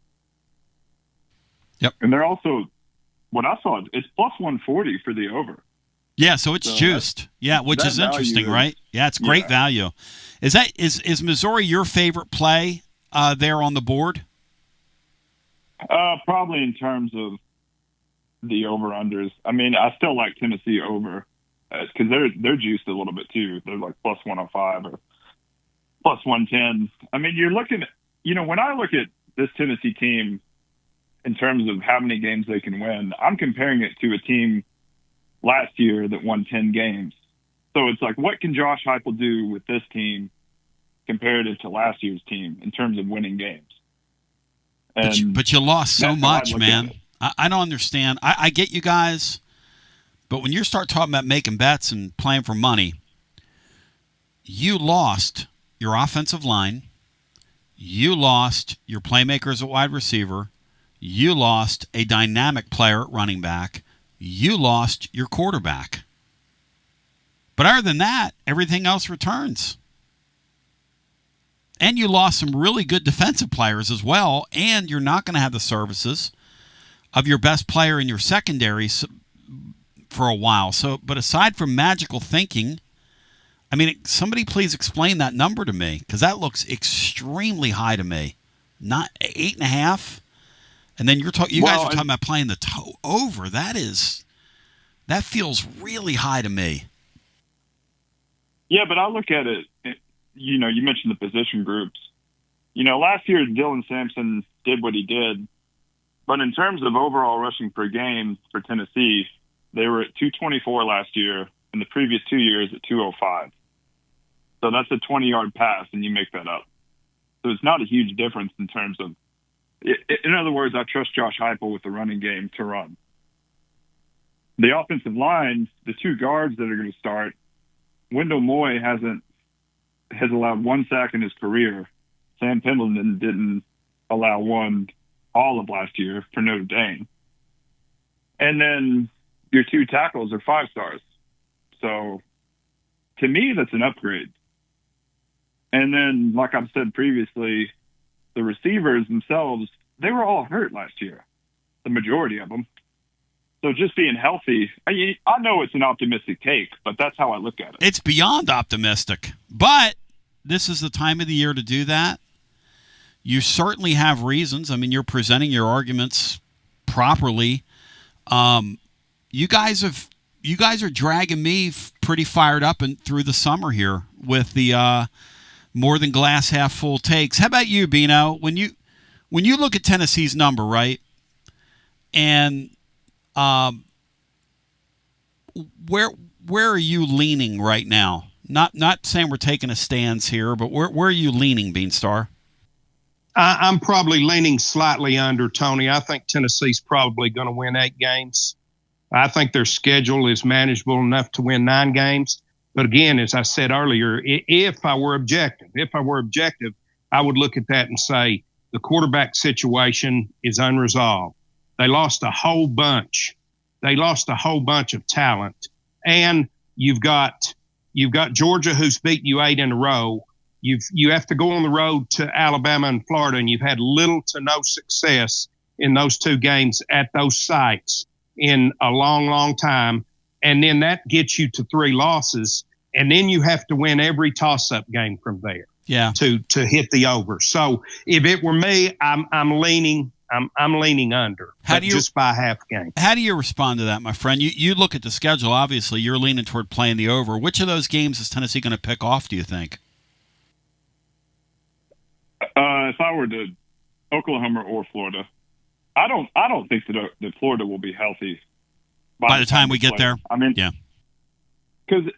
[SPEAKER 1] Yep.
[SPEAKER 12] And they're also, what I saw, it's plus 140 for the over.
[SPEAKER 1] Yeah, so it's juiced. Yeah, which is interesting, right? Yeah, it's great value. Is Missouri your favorite play there on the board?
[SPEAKER 12] Probably in terms of the over-unders. I mean, I still like Tennessee over because they're juiced a little bit too. They're like plus 105 or plus 110. I mean, you're looking at, when I look at this Tennessee team, in terms of how many games they can win, I'm comparing it to a team last year that won 10 games. So it's like, what can Josh Heupel do with this team comparative to last year's team in terms of winning games?
[SPEAKER 1] But you lost so much, man. I don't understand. I get you guys, but when you start talking about making bets and playing for money, you lost your offensive line. You lost your playmakers at wide receiver. You lost a dynamic player at running back. You lost your quarterback. But other than that, everything else returns. And you lost some really good defensive players as well, and you're not going to have the services of your best player in your secondary for a while. So, but aside from magical thinking, I mean, somebody please explain that number to me, because that looks extremely high to me. Not 8.5. And then you guys are talking about playing the over. That feels really high to me.
[SPEAKER 12] Yeah, but I look at it, you mentioned the position groups. Last year Dylan Sampson did what he did, but in terms of overall rushing per game for Tennessee, they were at 224 last year, and the previous 2 years at 205. So that's a 20-yard pass, and you make that up. So it's not a huge difference in terms of, in other words, I trust Josh Heupel with the running game to run. The offensive line, the 2 guards that are going to start, Wendell Moy has allowed 1 sack in his career. Sam Pendleton didn't allow one all of last year for Notre Dame. And then your 2 tackles are 5 stars. So to me, that's an upgrade. And then, like I've said previously, the receivers themselves, they were all hurt last year, the majority of them. So just being healthy, I know it's an optimistic take, but that's how I look at it.
[SPEAKER 1] It's beyond optimistic. But this is the time of the year to do that. You certainly have reasons. I mean, you're presenting your arguments properly. You guys are dragging me pretty fired up and through the summer here with the more than glass half full takes. How about you, Bino? When you look at Tennessee's number, right? And where are you leaning right now? Not saying we're taking a stance here, but where are you leaning, Beanstar?
[SPEAKER 3] I'm probably leaning slightly under, Tony. I think Tennessee's probably going to win 8 games. I think their schedule is manageable enough to win 9 games. But again, as I said earlier, if I were objective, I would look at that and say the quarterback situation is unresolved. They lost a whole bunch. They lost a whole bunch of talent. And you've got Georgia, who's beaten you 8 in a row. You have to go on the road to Alabama and Florida, and you've had little to no success in those 2 games at those sites in a long, long time. And then that gets you to 3 losses, and then you have to win every toss-up game from there.
[SPEAKER 1] Yeah.
[SPEAKER 3] To hit the over. So if it were me, I'm leaning under. Just by half game.
[SPEAKER 1] How do you respond to that, my friend? You look at the schedule. Obviously, you're leaning toward playing the over. Which of those games is Tennessee going to pick off, do you think?
[SPEAKER 12] If I were to Oklahoma or Florida, I don't think that Florida will be healthy
[SPEAKER 1] by the time we get there.
[SPEAKER 12] I mean,
[SPEAKER 1] yeah,
[SPEAKER 12] because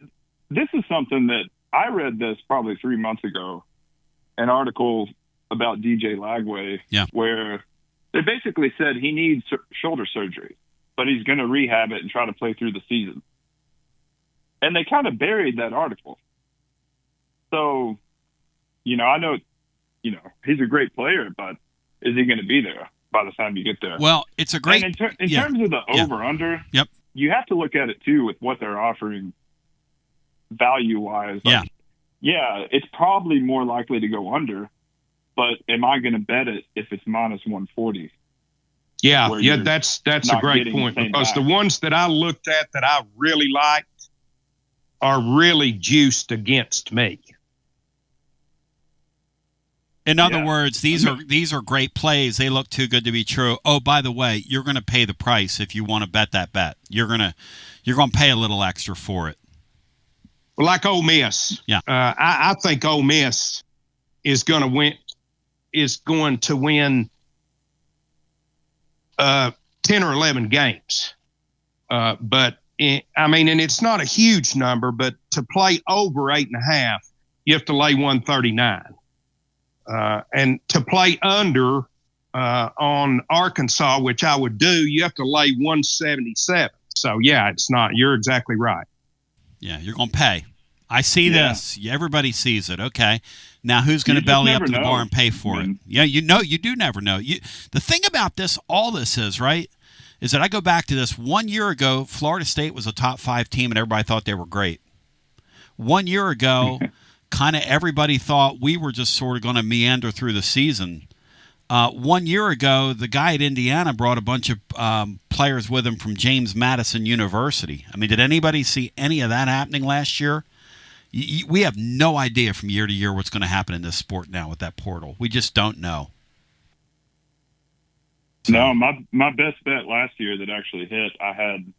[SPEAKER 12] this is something that I read this probably 3 months ago, an article about DJ Lagway, where they basically said he needs shoulder surgery, but he's going to rehab it and try to play through the season. And they kind of buried that article. So, I know, he's a great player, but is he going to be there by the time you get there?
[SPEAKER 1] Well, it's a great...
[SPEAKER 12] And in terms of the over-under, you have to look at it, too, with what they're offering value-wise. It's probably more likely to go under, but am I going to bet it if it's minus 140?
[SPEAKER 3] Yeah, that's a great point, because the ones that I looked at that I really liked are really juiced against me.
[SPEAKER 1] In other words, these are great plays. They look too good to be true. Oh, by the way, you're going to pay the price if you want to bet that bet. You're going to pay a little extra for it.
[SPEAKER 3] Well, like Ole Miss.
[SPEAKER 1] Yeah.
[SPEAKER 3] I think Ole Miss is going to win 10 or 11 games. And it's not a huge number, but to play over 8.5, you have to lay 139. And to play under on Arkansas, which I would do, you have to lay 177. So, it's not. You're exactly right.
[SPEAKER 1] Yeah, you're going to pay. I see this. Everybody sees it. Okay. Now, who's going to belly up to the bar and pay for it? Yeah, you do never know. The thing about all this is, right, is that I go back to this. 1 year ago, Florida State was a top 5 team, and everybody thought they were great. 1 year ago, kind of everybody thought we were just sort of going to meander through the season. 1 year ago, the guy at Indiana brought a bunch of players with him from James Madison University. I mean, did anybody see any of that happening last year? We have no idea from year to year what's going to happen in this sport now with that portal. We just don't know.
[SPEAKER 12] So. No, my best bet last year that actually hit, I had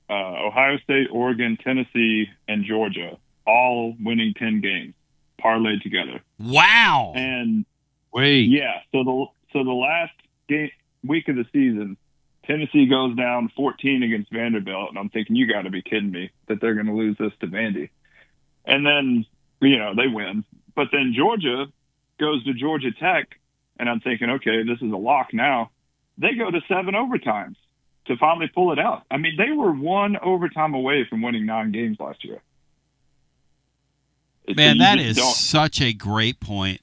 [SPEAKER 12] Ohio State, Oregon, Tennessee, and Georgia all winning 10 games, parlayed together.
[SPEAKER 1] Wow!
[SPEAKER 12] And so the last week of the season, Tennessee goes down 14 against Vanderbilt, and I'm thinking, you got to be kidding me that they're going to lose this to Vandy. And then, they win. But then Georgia goes to Georgia Tech, and I'm thinking, okay, this is a lock now. They go to 7 overtimes to finally pull it out. I mean, they were 1 overtime away from winning 9 games last year.
[SPEAKER 1] Man, that is such a great point.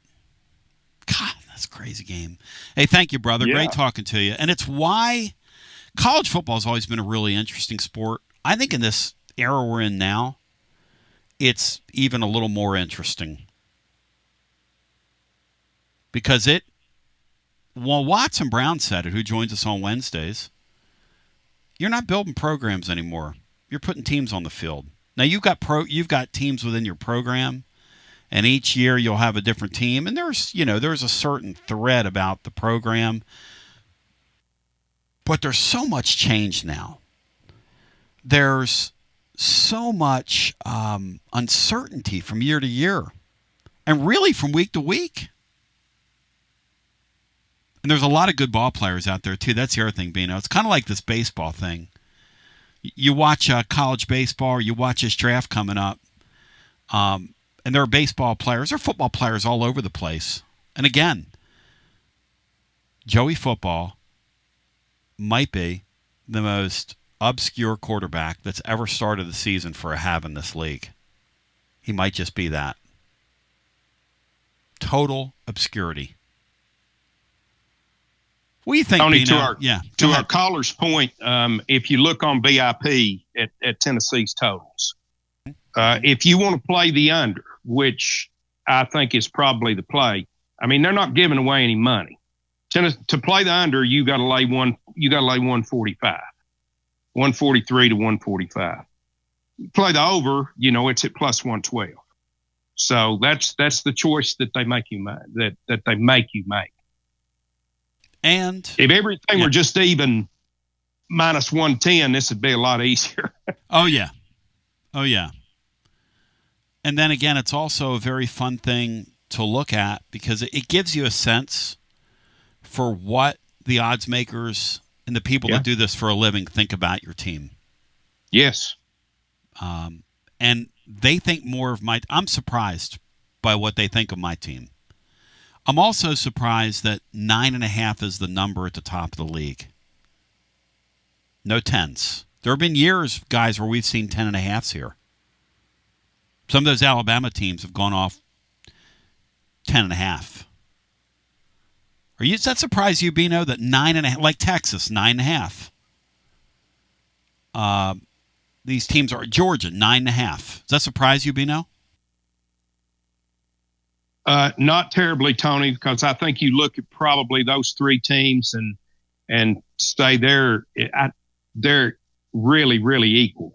[SPEAKER 1] God, that's a crazy game. Hey, thank you, brother. Great talking to you. And it's why college football has always been a really interesting sport. I think in this era we're in now, it's even a little more interesting. Because Watson Brown said it, who joins us on Wednesdays. you're not building programs anymore. You're putting teams on the field. Now you've got teams within your program, and each year you'll have a different team, and there's a certain thread about the program. But there's so much change now. There's so much uncertainty from year to year, and really from week to week. And there's a lot of good ball players out there, too. That's the other thing, Bino. It's kind of like this baseball thing. You watch college baseball, or you watch this draft coming up, and there are baseball players, there are football players all over the place. And again, Joey Football might be the most obscure quarterback that's ever started the season for a half in this league. He might just be that. Total obscurity. What do you think,
[SPEAKER 3] Tony,
[SPEAKER 1] Bino?
[SPEAKER 3] to our caller's point, if you look on BIP at Tennessee's totals, if you want to play the under, which I think is probably the play, I mean, they're not giving away any money. To play the under, you got to lay 145, 143 to 145. Play the over, it's at plus 112. So that's the choice that they make you make, that they make you make.
[SPEAKER 1] And
[SPEAKER 3] if everything were just even minus 110, this would be a lot easier.
[SPEAKER 1] Oh yeah. And then again, it's also a very fun thing to look at because it gives you a sense for what the odds makers and the people that do this for a living think about your team.
[SPEAKER 3] Yes.
[SPEAKER 1] And they think more of I'm surprised by what they think of my team. I'm also surprised that 9.5 is the number at the top of the league. No 10s. There have been years, guys, where we've seen 10.5s here. Some of those Alabama teams have gone off 10.5. Does that surprise you, Bino, that 9.5, like Texas, 9.5? These teams are Georgia, 9.5. Does that surprise you, Bino?
[SPEAKER 3] Not terribly, Tony, because I think you look at probably those three teams and stay there. They're really, really equal.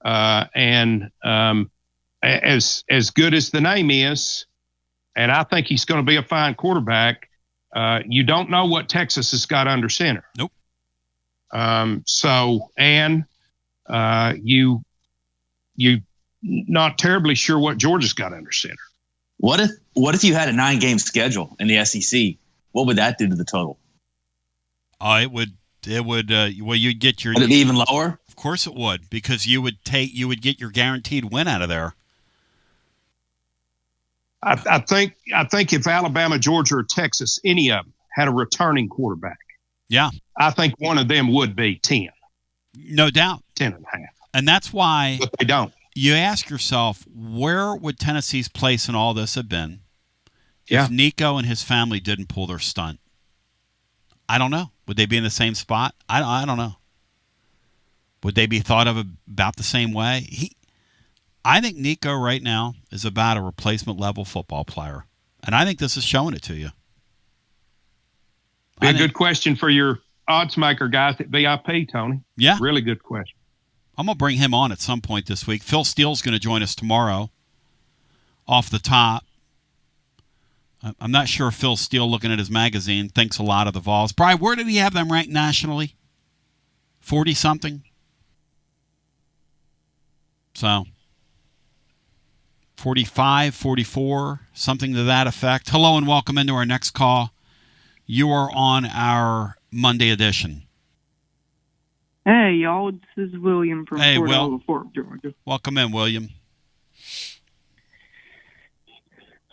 [SPEAKER 3] And as good as the name is, and I think he's going to be a fine quarterback, you don't know what Texas has got under center.
[SPEAKER 1] Nope.
[SPEAKER 3] You not terribly sure what Georgia's got under center.
[SPEAKER 4] What if you had a 9-game schedule in the SEC? What would that do to the total?
[SPEAKER 1] It would. Well, you'd get your.
[SPEAKER 4] Would it be even lower?
[SPEAKER 1] Of course it would, because you would get your guaranteed win out of there.
[SPEAKER 3] I think if Alabama, Georgia, or Texas, any of them had a returning quarterback, I think one of them would be 10.
[SPEAKER 1] No doubt.
[SPEAKER 3] 10.5.
[SPEAKER 1] And that's why.
[SPEAKER 3] But they don't.
[SPEAKER 1] You ask yourself, where would Tennessee's place in all this have been if Nico and his family didn't pull their stunt? I don't know. Would they be in the same spot? I don't know. Would they be thought of about the same way? I think Nico right now is about a replacement level football player. And I think this is showing it to you.
[SPEAKER 3] Be a good question for your odds maker guys at VIP, Tony.
[SPEAKER 1] Yeah.
[SPEAKER 3] Really good question.
[SPEAKER 1] I'm going to bring him on at some point this week. Phil Steele's going to join us tomorrow off the top. I'm not sure if Phil Steele, looking at his magazine, thinks a lot of the Vols. Brian, where did he have them ranked nationally? 40-something? So, 45, 44, something to that effect. Hello and welcome into our next call. You are on our Monday edition.
[SPEAKER 13] Hey, y'all. This is William from Fort Georgia.
[SPEAKER 1] Welcome in, William.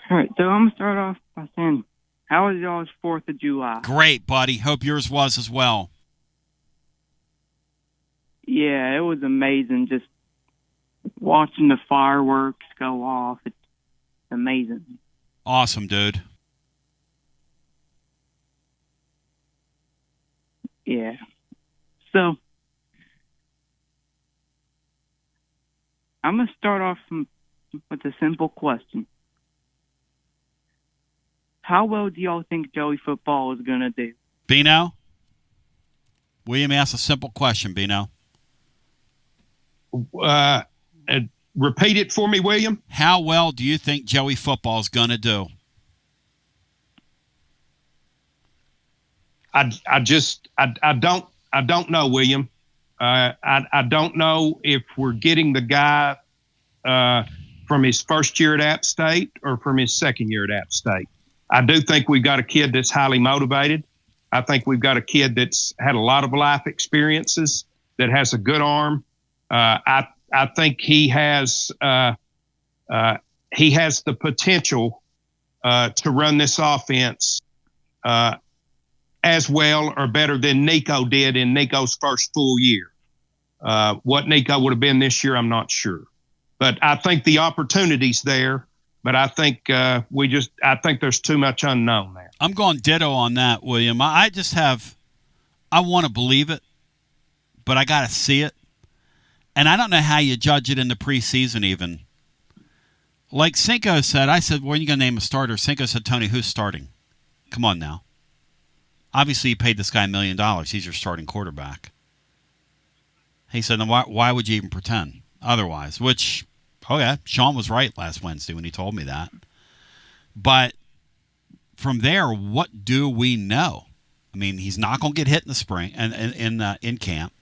[SPEAKER 13] All right, so I'm going to start off by saying, how was y'all's 4th of July?
[SPEAKER 1] Great, buddy. Hope yours was as well.
[SPEAKER 13] Yeah, it was amazing just watching the fireworks go off. It's amazing.
[SPEAKER 1] Awesome, dude.
[SPEAKER 13] Yeah. So, I'm going to start off with a simple question. How well do y'all think Joey Football is going to do?
[SPEAKER 1] Bino, William asked a simple question, Bino.
[SPEAKER 3] Repeat it for me, William.
[SPEAKER 1] How well do you think Joey football is going to do?
[SPEAKER 3] I don't know, William. I don't know if we're getting the guy from his first year at App State or from his second year at App State. I do think we've got a kid that's highly motivated. I think we've got a kid that's had a lot of life experiences, that has a good arm. I think he has the potential to run this offense as well or better than Nico did in Nico's first full year. What Nico would have been this year, I'm not sure. But I think the opportunity's there. But I think I think there's too much unknown there.
[SPEAKER 1] I'm going ditto on that, William. I want to believe it, but I got to see it. And I don't know how you judge it in the preseason even. Like Cinco said, I said, when are you going to name a starter? Cinco said, Tony, who's starting? Come on now. Obviously, you paid this guy $1 million. He's your starting quarterback. He said, then why would you even pretend otherwise? Which, okay, Sean was right last Wednesday when he told me that. But from there, what do we know? I mean, he's not going to get hit in the spring and in camp.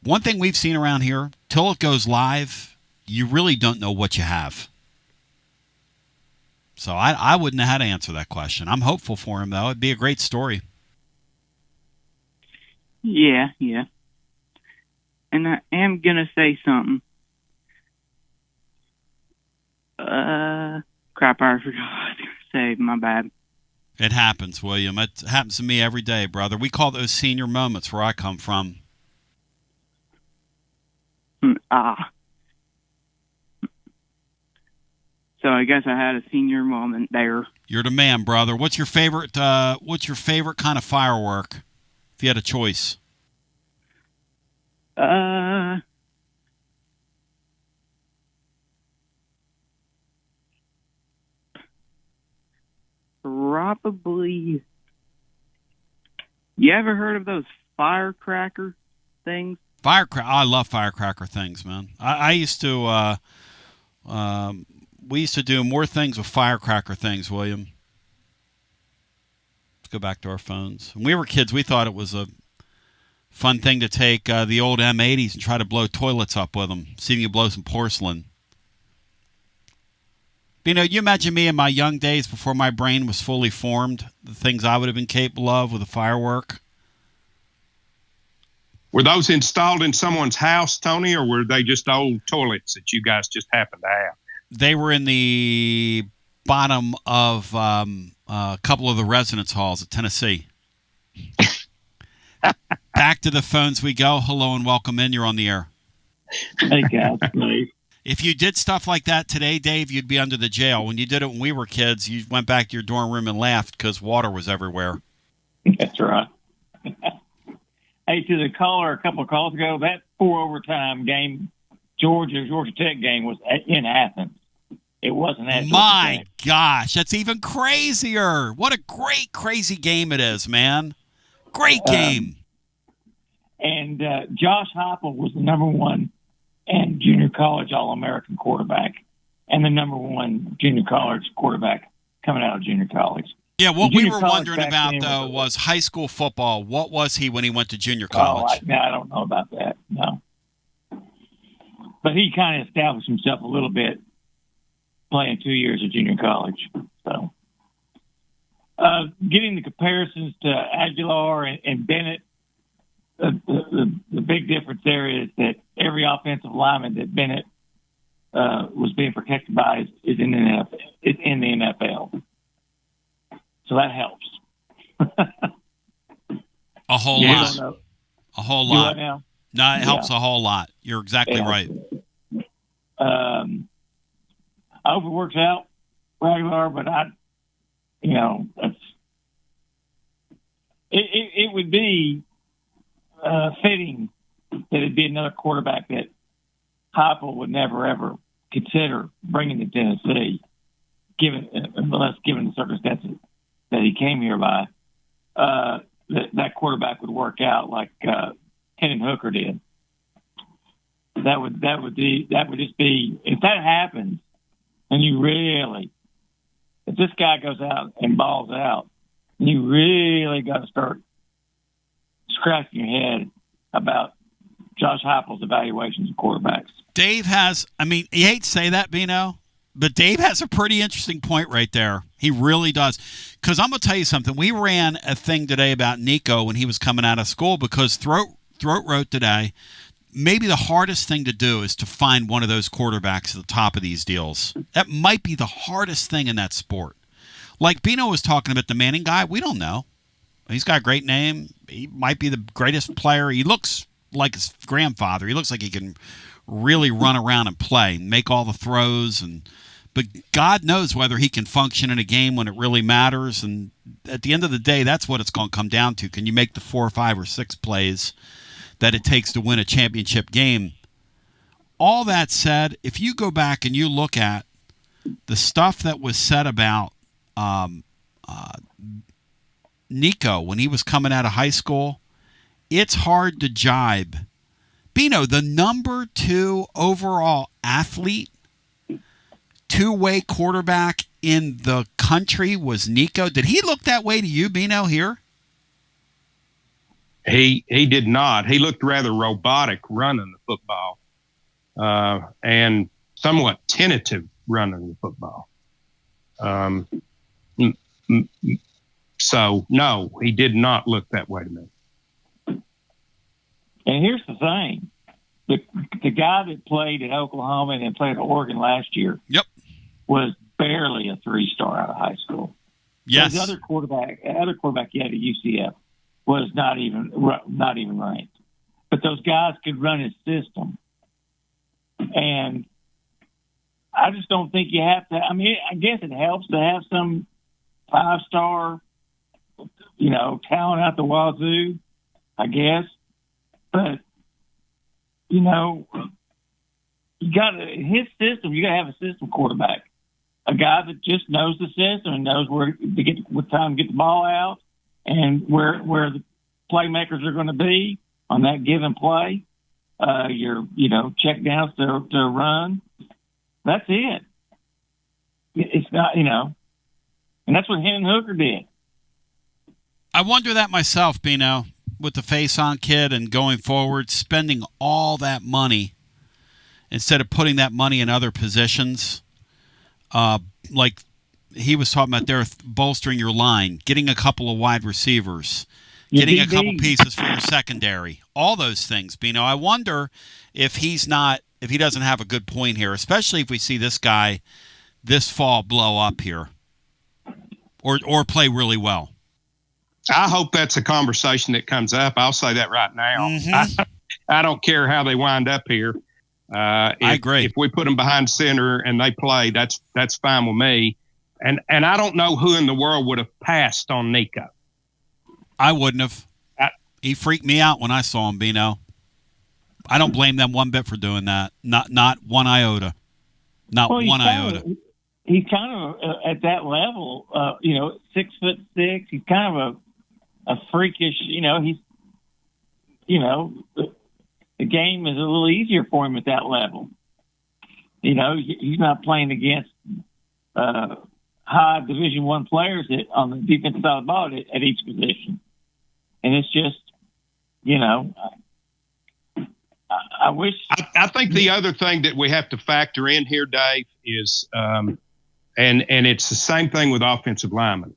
[SPEAKER 1] One thing we've seen around here, till it goes live, you really don't know what you have. So I wouldn't know how to answer that question. I'm hopeful for him, though. It'd be a great story.
[SPEAKER 13] Yeah. And I am going to say something. Crap, I forgot what I was going to say. My bad.
[SPEAKER 1] It happens, William. It happens to me every day, brother. We call those senior moments where I come from.
[SPEAKER 13] So I guess I had a senior moment there.
[SPEAKER 1] You're the man, brother. What's your favorite kind of firework, if you had a choice?
[SPEAKER 13] Probably. You ever heard of those firecracker things?
[SPEAKER 1] I love firecracker things, man. I used to. We used to do more things with firecracker things, William. Let's go back to our phones. When we were kids, we thought it was a fun thing to take the old M80s and try to blow toilets up with them. See if you blow some porcelain. But, you imagine me in my young days before my brain was fully formed, the things I would have been capable of with a firework.
[SPEAKER 3] Were those installed in someone's house, Tony, or were they just old toilets that you guys just happened to have?
[SPEAKER 1] They were in the bottom of a couple of the residence halls at Tennessee. Back to the phones we go. Hello and welcome in. You're on the air.
[SPEAKER 14] Hey, guys, please.
[SPEAKER 1] If you did stuff like that today, Dave, you'd be under the jail. When you did it when we were kids, you went back to your dorm room and laughed because water was everywhere.
[SPEAKER 14] That's right. Hey, to the caller a couple of calls ago, that 4 overtime game, Georgia Tech game was in Athens. It wasn't at
[SPEAKER 1] My gosh, that's even crazier. What a great, crazy game it is, man. Great game.
[SPEAKER 14] And Josh Heupel was the number one and junior college All-American quarterback and the number one junior college quarterback coming out of junior college.
[SPEAKER 1] Yeah, what we were wondering about, though, was high school football. What was he when he went to junior college?
[SPEAKER 14] I don't know about that, no. But he kind of established himself a little bit playing 2 years of junior college. So, getting the comparisons to Aguilar and Bennett, the big difference there is that every offensive lineman that Bennett was being protected by is in the NFL. It's in the NFL. So that helps.
[SPEAKER 1] A whole lot. A whole lot.
[SPEAKER 14] Now?
[SPEAKER 1] No, it helps a whole lot. You're exactly right.
[SPEAKER 14] I hope it works out regular, but it would be fitting that it'd be another quarterback that Heupel would never ever consider bringing to Tennessee, unless given the circumstances that he came here by. that quarterback would work out like Hendon Hooker did. That would just be, if that happens, and if this guy goes out and balls out, you really got to start scratching your head about Josh Heupel's evaluations of quarterbacks.
[SPEAKER 1] Dave has, you hate to say that, Bino, but Dave has a pretty interesting point right there. He really does. Because I'm going to tell you something. We ran a thing today about Nico when he was coming out of school, because Throat wrote today, maybe the hardest thing to do is to find one of those quarterbacks at the top of these deals. That might be the hardest thing in that sport. Like Bino was talking about the Manning guy, we don't know. He's got a great name. He might be the greatest player. He looks like his grandfather. He looks like he can really run around and play, make all the throws, but God knows whether he can function in a game when it really matters. And at the end of the day, that's what it's going to come down to. Can you make the 4 or 5 or 6 plays that it takes to win a championship game? All that said, if you go back and you look at the stuff that was said about Nico when he was coming out of high school, it's hard to jibe. Bino, the number 2 overall athlete, two-way quarterback in the country was Nico. Did he look that way to you, Bino, here?
[SPEAKER 3] He did not. He looked rather robotic running the football, and somewhat tentative running the football. So, no, he did not look that way to me.
[SPEAKER 14] And here's the thing. The guy that played at Oklahoma and played at Oregon last year was barely a 3-star out of high school.
[SPEAKER 1] Yes.
[SPEAKER 14] The other quarterback he had at UCF was not even ranked. But those guys could run his system. And I just don't think you have to. I guess it helps to have some 5-star, talent out the wazoo, I guess. But, you got his system, you got to have a system quarterback. A guy that just knows the system and knows what time to get the ball out and where the playmakers are going to be on that given play. Your check downs to run. That's it. It's not, and that's what Hendon Hooker did.
[SPEAKER 1] I wonder that myself, Bino, with the face-on kid and going forward, spending all that money instead of putting that money in other positions. Like he was talking about there, bolstering your line, getting a couple of wide receivers, getting a couple pieces for your secondary, all those things. Bino, I wonder if he doesn't have a good point here, especially if we see this guy this fall blow up here or play really well.
[SPEAKER 3] I hope that's a conversation that comes up. I'll say that right now. Mm-hmm. I don't care how they wind up here. I agree. If we put them behind center and they play, that's fine with me. And I don't know who in the world would have passed on Nico.
[SPEAKER 1] I wouldn't have. He freaked me out when I saw him, Bino. I don't blame them one bit for doing that. Not one iota. Not one iota.
[SPEAKER 14] He's kind of at that level, 6'6". He's kind of a freakish, he's, the game is a little easier for him at that level. He's not playing against high Division I players on the defensive side of the ball at each position. And it's just, I wish.
[SPEAKER 3] I think the other thing that we have to factor in here, Dave, is, and it's the same thing with offensive linemen.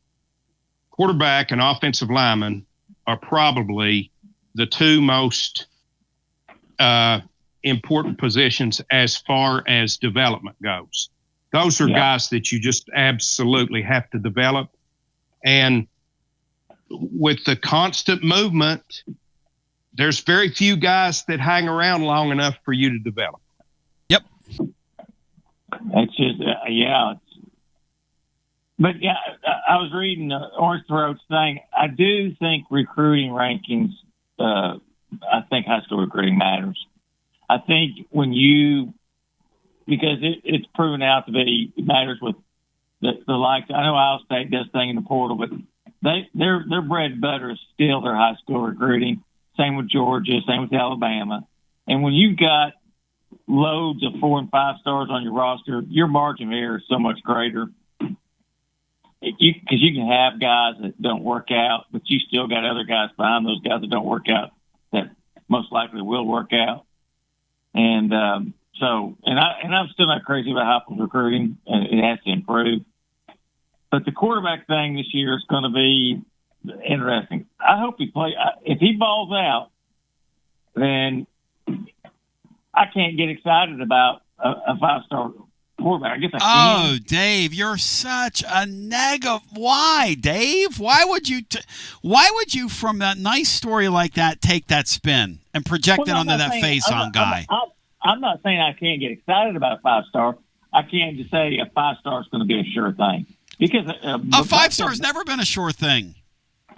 [SPEAKER 3] Quarterback and offensive lineman are probably the two most important positions as far as development goes. Those are guys that you just absolutely have to develop. And with the constant movement, there's very few guys that hang around long enough for you to develop.
[SPEAKER 1] Yep.
[SPEAKER 14] That's just, But, I was reading Orange Throat's thing. I do think recruiting rankings, I think high school recruiting matters. I think because it's proven out to be, it matters with the likes. I know Ohio State does thing in the portal, but their bread and butter is still their high school recruiting. Same with Georgia, same with Alabama. And when you've got loads of 4 and 5 stars on your roster, your margin of error is so much greater. Because you can have guys that don't work out, but you still got other guys behind those guys that don't work out that most likely will work out. And I'm still not crazy about Heupel's recruiting, and it has to improve. But the quarterback thing this year is going to be interesting. I hope he plays. If he balls out, then I can't get excited about a 5-star quarterback. I guess I can.
[SPEAKER 1] Oh, Dave, you're such a negative. Why, Dave? Why would you from a nice story like that take that spin and project it onto that face-on guy?
[SPEAKER 14] I'm not saying I can't get excited about a 5-star. I can't just say a 5-star is going to be a sure thing. Because
[SPEAKER 1] a 5-star has never been a sure thing.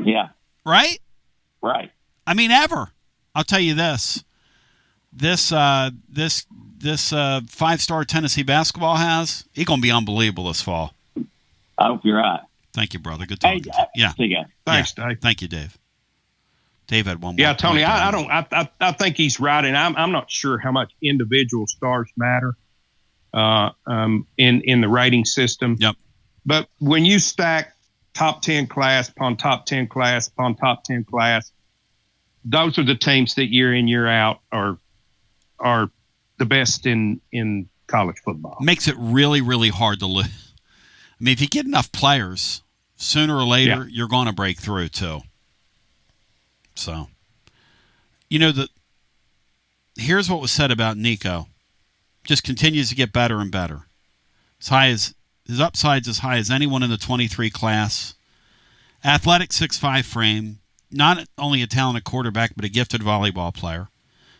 [SPEAKER 14] Yeah.
[SPEAKER 1] Right?
[SPEAKER 14] Right.
[SPEAKER 1] I mean, ever. I'll tell you this. This 5-star Tennessee basketball he's going to be unbelievable this fall.
[SPEAKER 14] I hope you're right.
[SPEAKER 1] Thank you, brother. Good talking. Yeah.
[SPEAKER 14] See you guys.
[SPEAKER 3] Thanks, Dave.
[SPEAKER 1] Thank you, Dave. Dave had one more.
[SPEAKER 3] Yeah, Tony,
[SPEAKER 1] point
[SPEAKER 3] I think he's right, and I'm not sure how much individual stars matter in the rating system.
[SPEAKER 1] Yep.
[SPEAKER 3] But when you stack top 10 class upon top 10 class upon top 10 class, those are the teams that year in, year out are the best in college football.
[SPEAKER 1] Makes it really, really hard to live. I mean, if you get enough players, sooner or later, you're going to break through too. So, here's what was said about Nico. Just continues to get better and better. His upside's as high as anyone in the 23 class. Athletic 6'5" frame. Not only a talented quarterback, but a gifted volleyball player.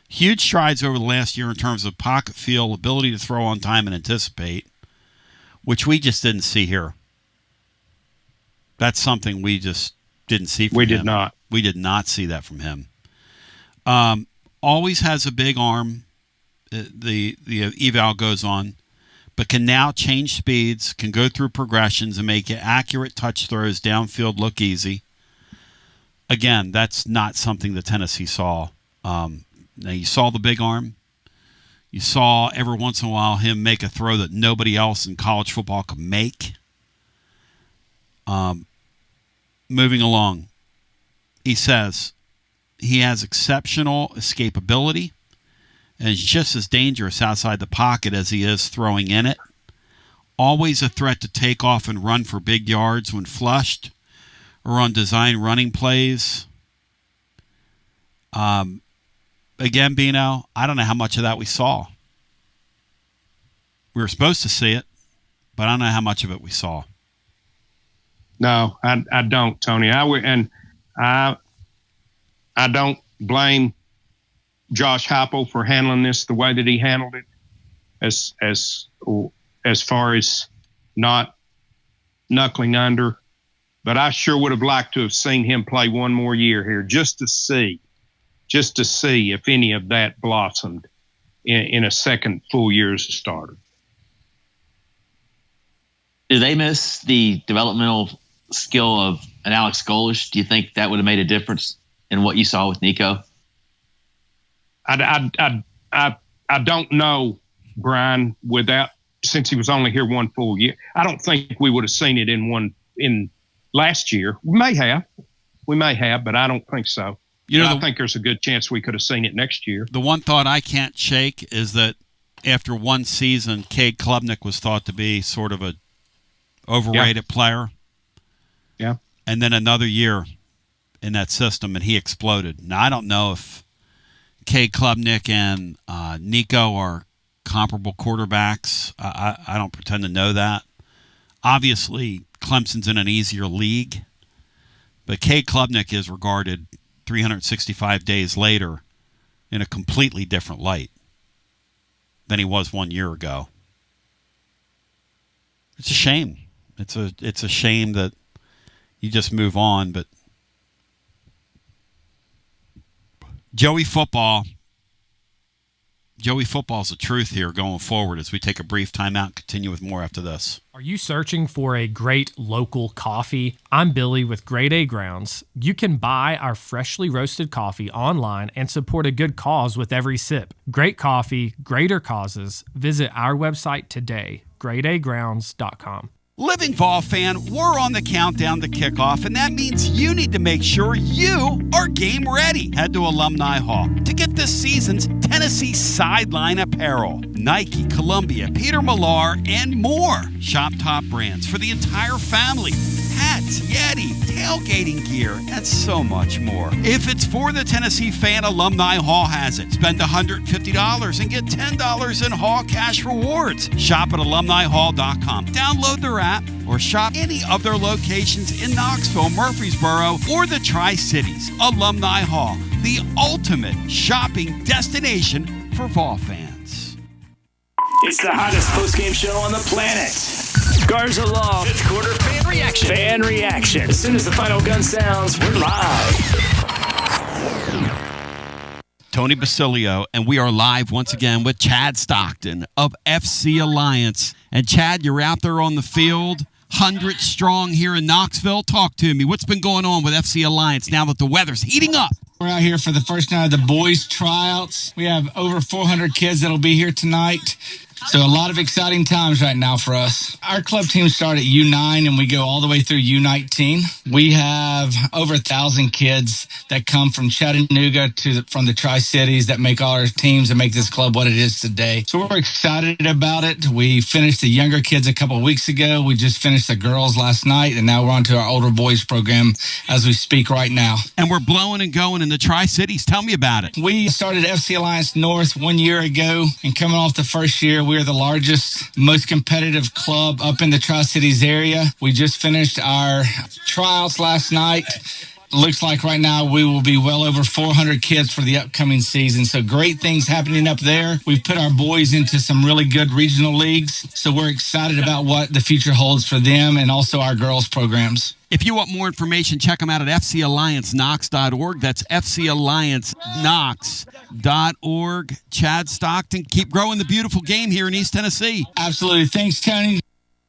[SPEAKER 1] Huge strides over the last year in terms of pocket feel, ability to throw on time and anticipate, which we just didn't see here. That's something we just didn't see from him.
[SPEAKER 3] We did not.
[SPEAKER 1] We did not see that from him. Always has a big arm. The eval goes on, but can now change speeds, can go through progressions and make accurate touch throws downfield look easy. Again, that's not something that Tennessee saw. Now, you saw the big arm. You saw every once in a while him make a throw that nobody else in college football could make. Moving along, he says he has exceptional escapability and is just as dangerous outside the pocket as he is throwing in it. Always a threat to take off and run for big yards when flushed or on design running plays. Again, Bino, I don't know how much of that we saw. We were supposed to see it, but I don't know how much of it we saw.
[SPEAKER 3] No, I don't, Tony. I don't blame Josh Heupel for handling this the way that he handled it, as far as not knuckling under. But I sure would have liked to have seen him play one more year here, just to see if any of that blossomed in a second full year as a starter.
[SPEAKER 4] Do they miss the developmental skill of an Alex Golish? Do you think that would have made a difference in what you saw with Nico?
[SPEAKER 3] I don't know, Brian, since he was only here one full year. I don't think we would have seen it in last year. We may have, but I don't think so. I think there's a good chance we could have seen it next year.
[SPEAKER 1] The one thought I can't shake is that after one season, Cade Klubnik was thought to be sort of a overrated player.
[SPEAKER 3] Yeah.
[SPEAKER 1] And then another year in that system, and he exploded. Now, I don't know if Cade Klubnik and Nico are comparable quarterbacks. I don't pretend to know that. Obviously, Clemson's in an easier league, but Cade Klubnik is regarded 365 days later in a completely different light than he was 1 year ago. It's a shame. It's a shame that you just move on, but Joey Football's the truth here going forward as we take a brief timeout and continue with more after this.
[SPEAKER 5] Are you searching for a great local coffee? I'm Billy with Grade A Grounds. You can buy our freshly roasted coffee online and support a good cause with every sip. Great coffee, greater causes. Visit our website today, gradeagrounds.com.
[SPEAKER 1] Living Vol fan, we're on the countdown to kickoff, and that means you need to make sure you are game ready. Head to Alumni Hall to get this season's Tennessee sideline apparel. Nike, Columbia, Peter Millar, and more. Shop top brands for the entire family. Hats, Yeti, tailgating gear, and so much more. If it's for the Tennessee fan, Alumni Hall has it. Spend $150 and get $10 in Hall cash rewards. Shop at alumnihall.com. Download their app or shop any of their locations in Knoxville, Murfreesboro, or the Tri-Cities. Alumni Hall, the ultimate shopping destination for Vol fans.
[SPEAKER 15] It's the hottest post-game show on the planet. Garza Law, fifth quarter fan reaction. Fan reaction. As soon as the final gun sounds, we're live.
[SPEAKER 1] Tony Basilio, and we are live once again with Chad Stockton of FC Alliance. And Chad, you're out there on the field, 100 strong here in Knoxville. Talk to me. What's been going on with FC Alliance now that the weather's heating up?
[SPEAKER 16] We're out here for the first night of the boys' tryouts. We have over 400 kids that'll be here tonight. So a lot of exciting times right now for us. Our club team started at U9 and we go all the way through U19. We have over 1,000 kids that come from Chattanooga from the Tri-Cities that make all our teams and make this club what it is today. So we're excited about it. We finished the younger kids a couple of weeks ago. We just finished the girls last night, and now we're on to our older boys program as we speak right now.
[SPEAKER 1] And we're blowing and going in the Tri-Cities. Tell me about it.
[SPEAKER 16] We started FC Alliance North 1 year ago, and coming off the first year, we are the largest, most competitive club up in the Tri-Cities area. We just finished our tryouts last night. Looks like right now we will be well over 400 kids for the upcoming season. So great things happening up there. We've put our boys into some really good regional leagues. So we're excited about what the future holds for them and also our girls programs.
[SPEAKER 1] If you want more information, check them out at fcallianceknox.org. That's fcallianceknox.org. Chad Stockton, keep growing the beautiful game here in East Tennessee.
[SPEAKER 16] Absolutely. Thanks, Tony.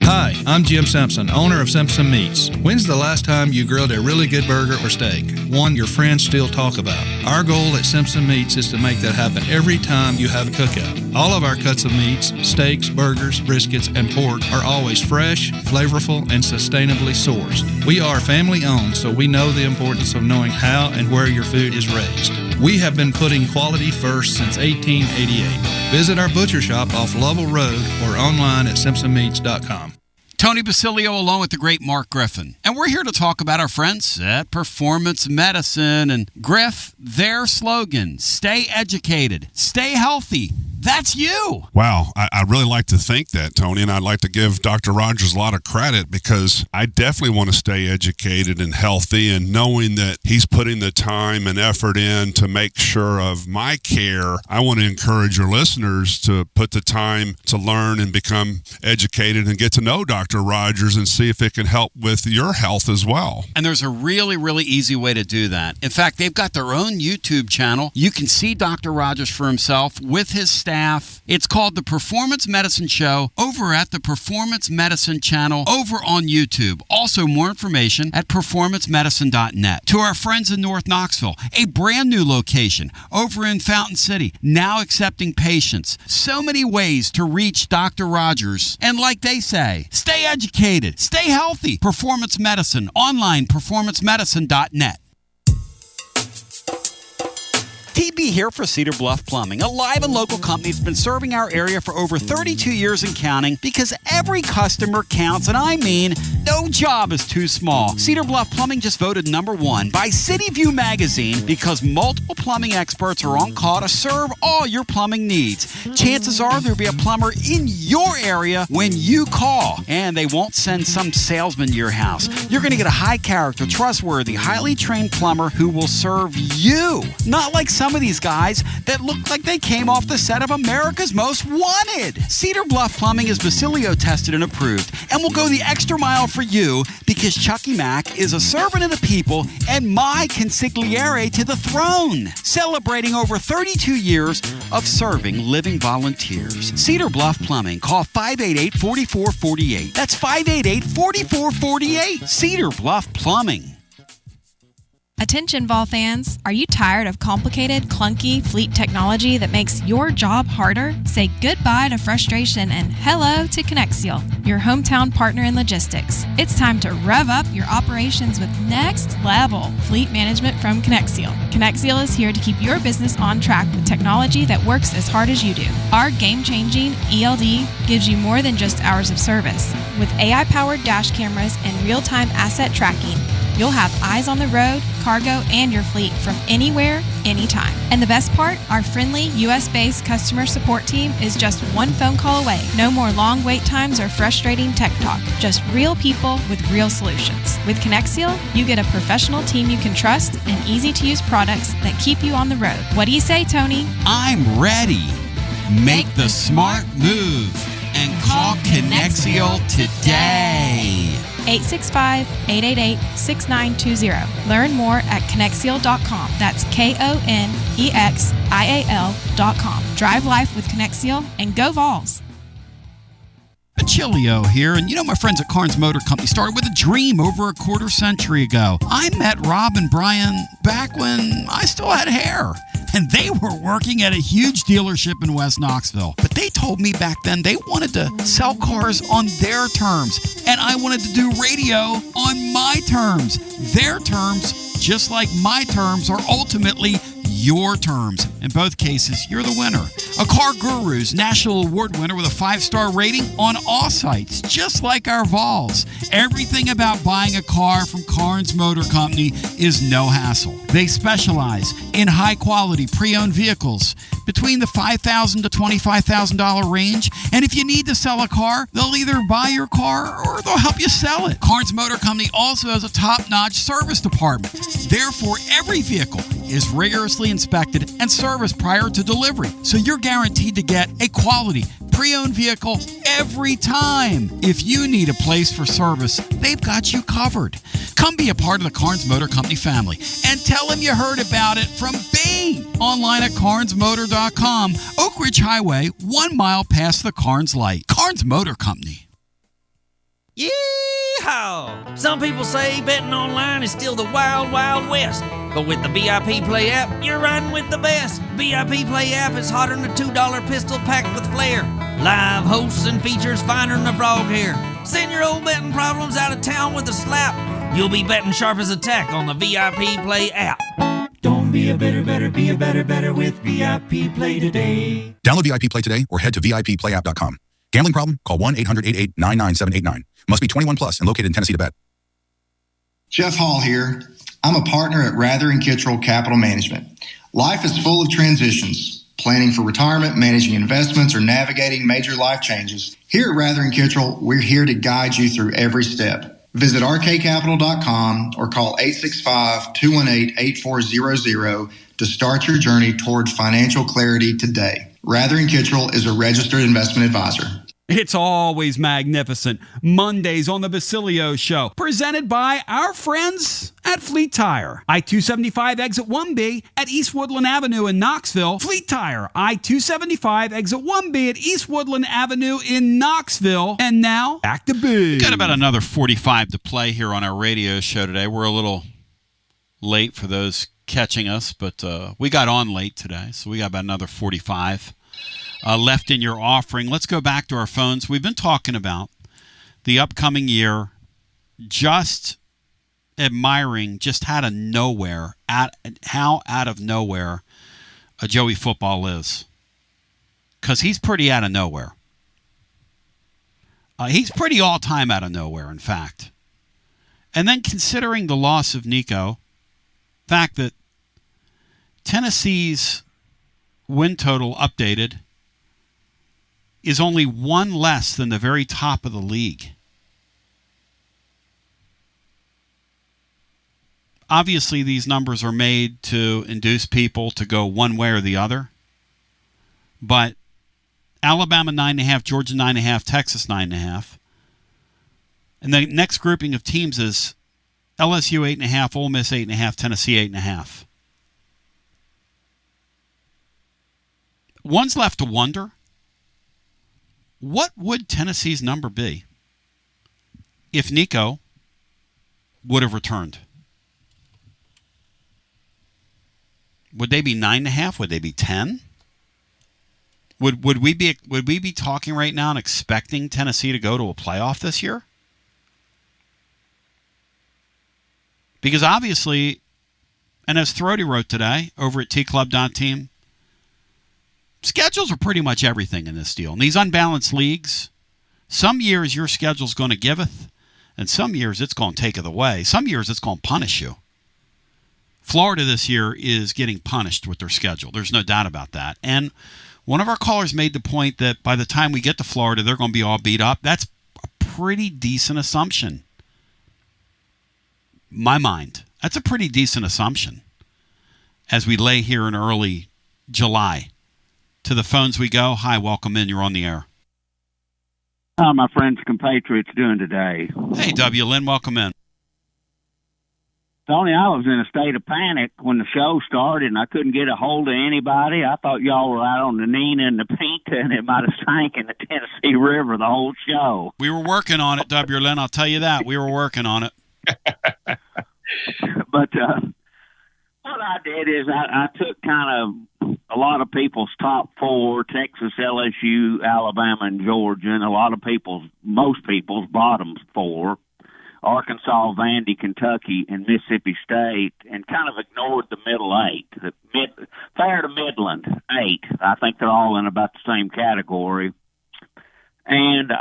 [SPEAKER 17] Hi, I'm Jim Simpson, owner of Simpson Meats. When's the last time you grilled a really good burger or steak? One your friends still talk about. Our goal at Simpson Meats is to make that happen every time you have a cookout. All of our cuts of meats, steaks, burgers, briskets, and pork are always fresh, flavorful, and sustainably sourced. We are family owned, so we know the importance of knowing how and where your food is raised. We have been putting quality first since 1888. Visit our butcher shop off Lovell Road or online at simpsonmeats.com.
[SPEAKER 1] Tony Basilio along with the great Mark Griffin. And we're here to talk about our friends at Performance Medicine. And Griff, their slogan, stay educated, stay healthy. That's you.
[SPEAKER 18] Wow. I really like to think that, Tony, and I'd like to give Dr. Rogers a lot of credit because I definitely want to stay educated and healthy, and knowing that he's putting the time and effort in to make sure of my care, I want to encourage your listeners to put the time to learn and become educated and get to know Dr. Rogers and see if it can help with your health as well.
[SPEAKER 1] And there's a really, really easy way to do that. In fact, they've got their own YouTube channel. You can see Dr. Rogers for himself with his staff. It's called The Performance Medicine Show over at the Performance Medicine channel over on YouTube. Also, more information at performancemedicine.net. To our friends in North Knoxville, a brand new location over in Fountain City, now accepting patients. So many ways to reach Dr. Rogers. And like they say, stay educated, stay healthy. Performance Medicine, online, performancemedicine.net. TB here for Cedar Bluff Plumbing, a live and local company that's been serving our area for over 32 years and counting, because every customer counts, and I mean no job is too small. Cedar Bluff Plumbing just voted #1 by City View magazine because multiple plumbing experts are on call to serve all your plumbing needs. Chances are there'll be a plumber in your area when you call, and they won't send some salesman to your house. You're going to get a high character, trustworthy, highly trained plumber who will serve you. Not like some of the
[SPEAKER 19] these guys that look like they came off the set of America's Most Wanted. Cedar Bluff Plumbing is Basilio tested and approved and will go the extra mile for you because Chucky Mack is a servant of the people and my consigliere to the throne, celebrating over 32 years of serving living volunteers. Cedar Bluff Plumbing. Call 588-4448. That's 588-4448. Cedar Bluff Plumbing.
[SPEAKER 20] Attention Vol fans, are you tired of complicated, clunky fleet technology that makes your job harder? Say goodbye to frustration and hello to Connexial, your hometown partner in logistics. It's time to rev up your operations with next level fleet management from Connexial. Connexial is here to keep your business on track with technology that works as hard as you do. Our game-changing ELD gives you more than just hours of service. With AI-powered dash cameras and real-time asset tracking, you'll have eyes on the road, cargo, and your fleet from anywhere, anytime. And the best part, our friendly US-based customer support team is just one phone call away. No more long wait times or frustrating tech talk. Just real people with real solutions. With Connexial, you get a professional team you can trust and easy-to-use products that keep you on the road. What do you say, Tony?
[SPEAKER 19] I'm ready. Make the smart move and call Connexial today.
[SPEAKER 20] 865-888-6920. Learn more at Connexial.com. That's Konexial.com. Drive life with Connexial and go Vols.
[SPEAKER 19] Basilio here, and you know my friends at Carnes Motor Company started with a dream over a quarter century ago. I met Rob and Brian back when I still had hair, and they were working at a huge dealership in West Knoxville. But they told me back then they wanted to sell cars on their terms, and I wanted to do radio on my terms. Their terms, just like my terms, are ultimately your terms. In both cases, you're the winner. A Car Guru's National Award winner with a 5-star rating on all sites, just like our Vols. Everything about buying a car from Carnes Motor Company is no hassle. They specialize in high-quality pre-owned vehicles between the $5,000 to $25,000 range. And if you need to sell a car, they'll either buy your car or they'll help you sell it. Carnes Motor Company also has a top-notch service department. Therefore, every vehicle is rigorously inspected and serviced prior to delivery. So you're guaranteed to get a quality pre-owned vehicle every time. If you need a place for service, they've got you covered. Come be a part of the Carnes Motor Company family and tell them you heard about it from me. Online at carnesmotor.com, Oak Ridge Highway, 1 mile past the Carnes light. Carnes Motor Company.
[SPEAKER 21] Yeehaw! Some people say betting online is still the wild, wild west. But with the VIP Play app, you're riding with the best. VIP Play app is hotter than a $2 pistol packed with flair. Live hosts and features finer than a frog hair. Send your old betting problems out of town with a slap. You'll be betting sharp as a tack on the VIP Play app.
[SPEAKER 22] Don't be a better, be a better with VIP Play today.
[SPEAKER 23] Download VIP Play today or head to VIPPlayApp.com. Gambling problem? Call 1-800-88-99789. Must be 21 plus and located in Tennessee to bet.
[SPEAKER 7] Jeff Hall here. I'm a partner at Rather & Kittrell Capital Management. Life is full of transitions. Planning for retirement, managing investments, or navigating major life changes. Here at Rather & Kittrell, we're here to guide you through every step. Visit rkcapital.com or call 865-218-8400 to start your journey toward financial clarity today. Rather & Kittrell is a registered investment advisor.
[SPEAKER 19] It's always magnificent. Mondays on the Basilio Show, presented by our friends at Fleet Tire. I-275 exit 1B at East Woodland Avenue in Knoxville. Fleet Tire, I-275 exit 1B at East Woodland Avenue in Knoxville. And now, back to Boo. Got about another 45 to play here on our radio show today. We're a little late for those catching us, but we got on late today, so we got about another 45. Left in your offering. Let's go back to our phones. We've been talking about the upcoming year, just admiring just how out of nowhere Joey Football is. Because he's pretty out of nowhere. He's pretty all-time out of nowhere, in fact. And then considering the loss of Nico, fact that Tennessee's win total updated is only one less than the very top of the league.
[SPEAKER 1] obviously these numbers are made to induce people to go one way or the other. But Alabama 9.5, Georgia 9.5, Texas 9.5. And the next grouping of teams is LSU 8.5, Ole Miss 8.5, Tennessee 8.5. One's left to wonder, what would Tennessee's number be if Nico would have returned? Would they be 9.5? Would they be 10? Would we be talking right now and expecting Tennessee to go to a playoff this year? Because obviously, and as Throaty wrote today over at tclub.team, schedules are pretty much everything in this deal. In these unbalanced leagues, some years your schedule's going to giveth, and some years it's going to taketh away. Some years it's going to punish you. Florida this year is getting punished with their schedule. There's no doubt about that. And one of our callers made the point that by the time we get to Florida, they're going to be all beat up. That's a pretty decent assumption. My mind. That's a pretty decent assumption as we lay here in early July. To the phones we go. Hi, welcome in. You're on the air.
[SPEAKER 6] How are my friends compatriots doing today?
[SPEAKER 1] Hey, W. Lynn, welcome in.
[SPEAKER 6] Tony, I was in a state of panic when the show started, and I couldn't get a hold of anybody. I thought y'all were out on the Nina and the Pinta, and it might have sank in the Tennessee River the whole show.
[SPEAKER 1] We were working on it, W. Lynn. I'll tell you that. We were working on it.
[SPEAKER 6] But what I did is I took kind of a lot of people's top four, Texas, LSU, Alabama, and Georgia, and most people's bottom four, Arkansas, Vandy, Kentucky, and Mississippi State, and kind of ignored the middle eight, fair to Midland 8. I think they're all in about the same category. And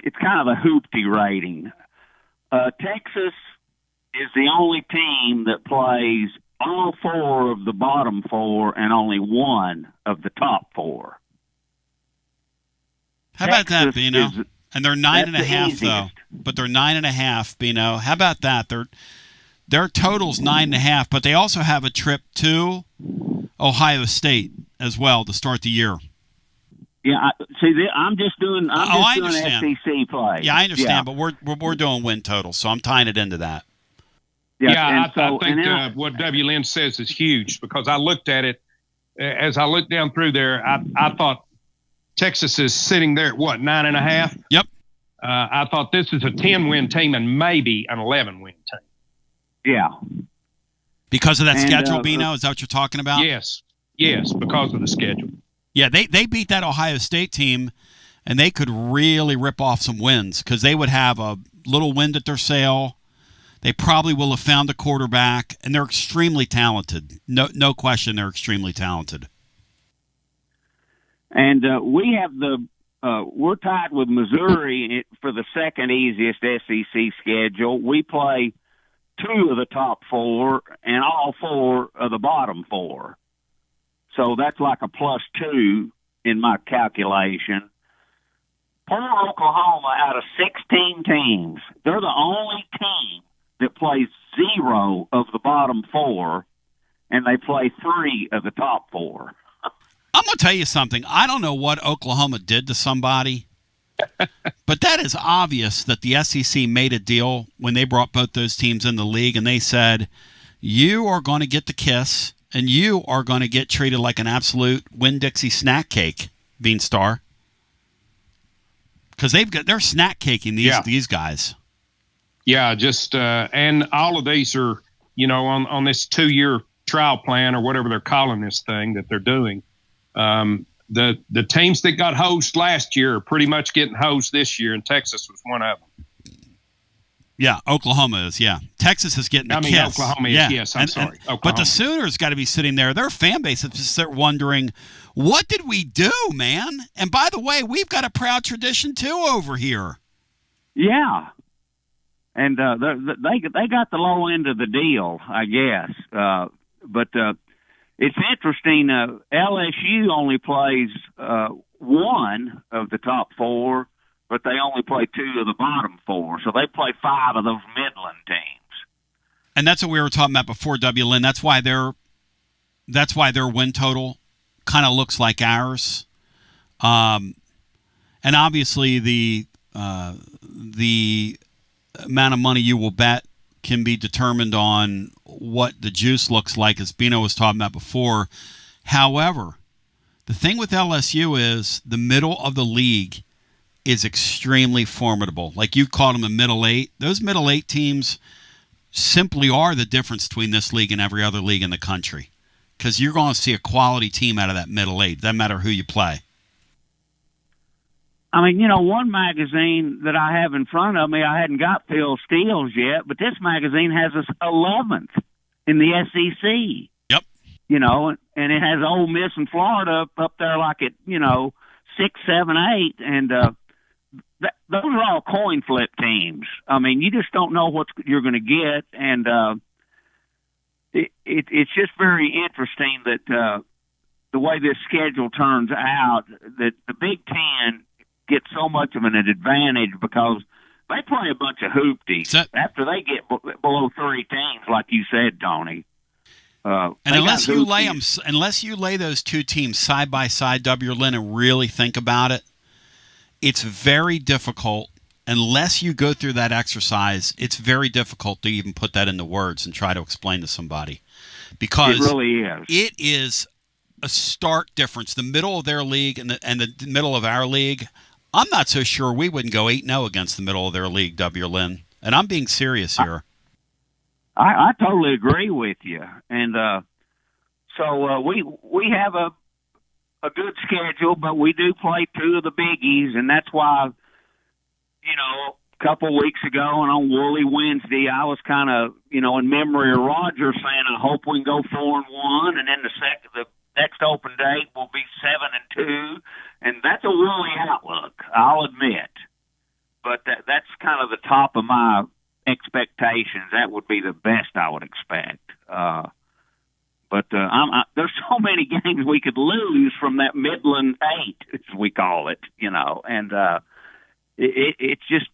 [SPEAKER 6] it's kind of a hoopty rating. Texas is the only team that plays all four of the bottom four and only one of the top four.
[SPEAKER 1] How about that, Bino? And they're 9.5 though. But they're 9.5, Bino. How about that? Their total's 9.5, but they also have a trip to Ohio State as well to start the year.
[SPEAKER 6] Yeah, I'm just doing SEC play.
[SPEAKER 1] Yeah, I understand, but we're doing win totals, so I'm tying it into that.
[SPEAKER 3] Yeah, I think what W. Lynn says is huge because I looked at it as I looked down through there. I thought Texas is sitting there at what, 9.5?
[SPEAKER 1] Yep.
[SPEAKER 3] I thought this is a 10-win team and maybe an 11-win team.
[SPEAKER 6] Yeah.
[SPEAKER 1] Because of that schedule, Bino? Is that what you're talking about?
[SPEAKER 3] Yes, because of the schedule.
[SPEAKER 1] Yeah, they beat that Ohio State team, and they could really rip off some wins because they would have a little wind at their sail. They probably will have found a quarterback, and they're extremely talented. No question, they're extremely talented.
[SPEAKER 6] And we have we're tied with Missouri for the second easiest SEC schedule. We play 2 of the top 4 and all 4 of the bottom 4. So that's like a +2 in my calculation. Poor Oklahoma, out of 16 teams, they're the only team that plays 0 of the bottom 4, and they play 3 of the top 4.
[SPEAKER 1] I'm going to tell you something. I don't know what Oklahoma did to somebody, but that is obvious that the SEC made a deal when they brought both those teams in the league, and they said, you are going to get the kiss, and you are going to get treated like an absolute Winn-Dixie snack cake, Beanstar. Because they're snack caking these guys.
[SPEAKER 3] Yeah, just and all of these are, on this 2-year trial plan or whatever they're calling this thing that they're doing. The teams that got hosed last year are pretty much getting hosed this year, and Texas was one of them.
[SPEAKER 1] Yeah, Oklahoma is, yeah. Texas is getting a kiss.
[SPEAKER 3] Oklahoma is, yes, I'm sorry.
[SPEAKER 1] But the Sooners got to be sitting there. Their fan base is just wondering, what did we do, man? And by the way, we've got a proud tradition, too, over here.
[SPEAKER 6] Yeah. And they got the low end of the deal, I guess. But it's interesting. LSU only plays 1 of the top 4, but they only play 2 of the bottom 4. So they play 5 of those Midland teams.
[SPEAKER 1] And that's what we were talking about before, W. Lynn. That's why their win total kind of looks like ours. And obviously the amount of money you will bet can be determined on what the juice looks like, as Bino was talking about before. However, the thing with LSU is the middle of the league is extremely formidable. Like you called them a middle eight. Those middle eight teams simply are the difference between this league and every other league in the country, because you're going to see a quality team out of that middle eight. Doesn't matter who you play.
[SPEAKER 6] I mean, one magazine that I have in front of me, I hadn't got Phil Steele's yet, but this magazine has us 11th in the SEC.
[SPEAKER 1] Yep.
[SPEAKER 6] And it has Ole Miss and Florida up there like at, 6, 7, 8, and those are all coin flip teams. I mean, you just don't know what you're going to get, and it's just very interesting that the way this schedule turns out, that the Big Ten get so much of an advantage because they play a bunch of hoopties after they get below 3 teams, like you said, Tony.
[SPEAKER 1] And unless you lay those two teams side by side, W. Lynn, and really think about it, it's very difficult. Unless you go through that exercise, it's very difficult to even put that into words and try to explain to somebody, because
[SPEAKER 6] it really is.
[SPEAKER 1] It is a stark difference. The middle of their league and the middle of our league. I'm not so sure we wouldn't go 8-0 against the middle of their league, W. Lynn. And I'm being serious here.
[SPEAKER 6] I totally agree with you. And so we have a good schedule, but we do play 2 of the biggies, and that's why, a couple weeks ago and on Woolly Wednesday, I was kind of, in memory of Roger saying, I hope we can go 4-1, and then the next open date will be 7-2. And that's a woolly outlook, I'll admit. But that's kind of the top of my expectations. That would be the best I would expect. But there's so many games we could lose from that Midland 8, as we call it, And it's just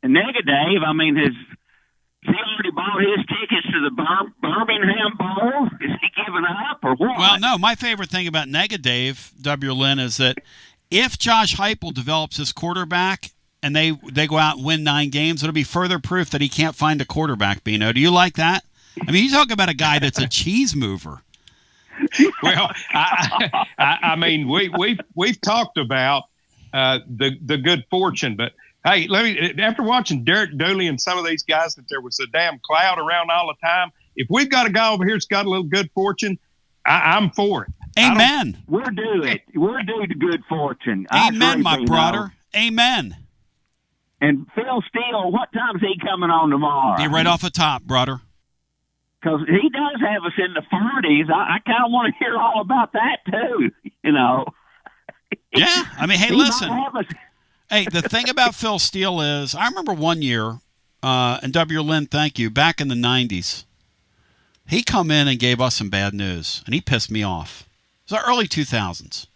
[SPEAKER 6] Negative. I mean, has he already bought his tickets to the Birmingham Bowl? Is he giving up or what?
[SPEAKER 1] Well, no. My favorite thing about Negative, W. Lynn, is that if Josh Heupel develops his quarterback and they go out and win 9 games, it'll be further proof that he can't find a quarterback, Bino. Do you like that? I mean, you talk about a guy that's a cheese mover.
[SPEAKER 3] Well, I mean, we've talked about the good fortune, but hey, after watching Derek Dooley and some of these guys, that there was a damn cloud around all the time. If we've got a guy over here that's got a little good fortune, I'm for it.
[SPEAKER 1] Amen.
[SPEAKER 6] We're due it. We're due to good fortune.
[SPEAKER 1] Amen, my brother. Amen.
[SPEAKER 6] And Phil Steele, what time is he coming on tomorrow?
[SPEAKER 1] Be right off the top, brother.
[SPEAKER 6] Because he does have us in the 40s. I kind of want to hear all about that, too,
[SPEAKER 1] Yeah. I mean, hey, listen. Hey, the thing about Phil Steele is, I remember one year, and W. Lynn, thank you, back in the 90s, he come in and gave us some bad news, and he pissed me off. It was the early 2000s.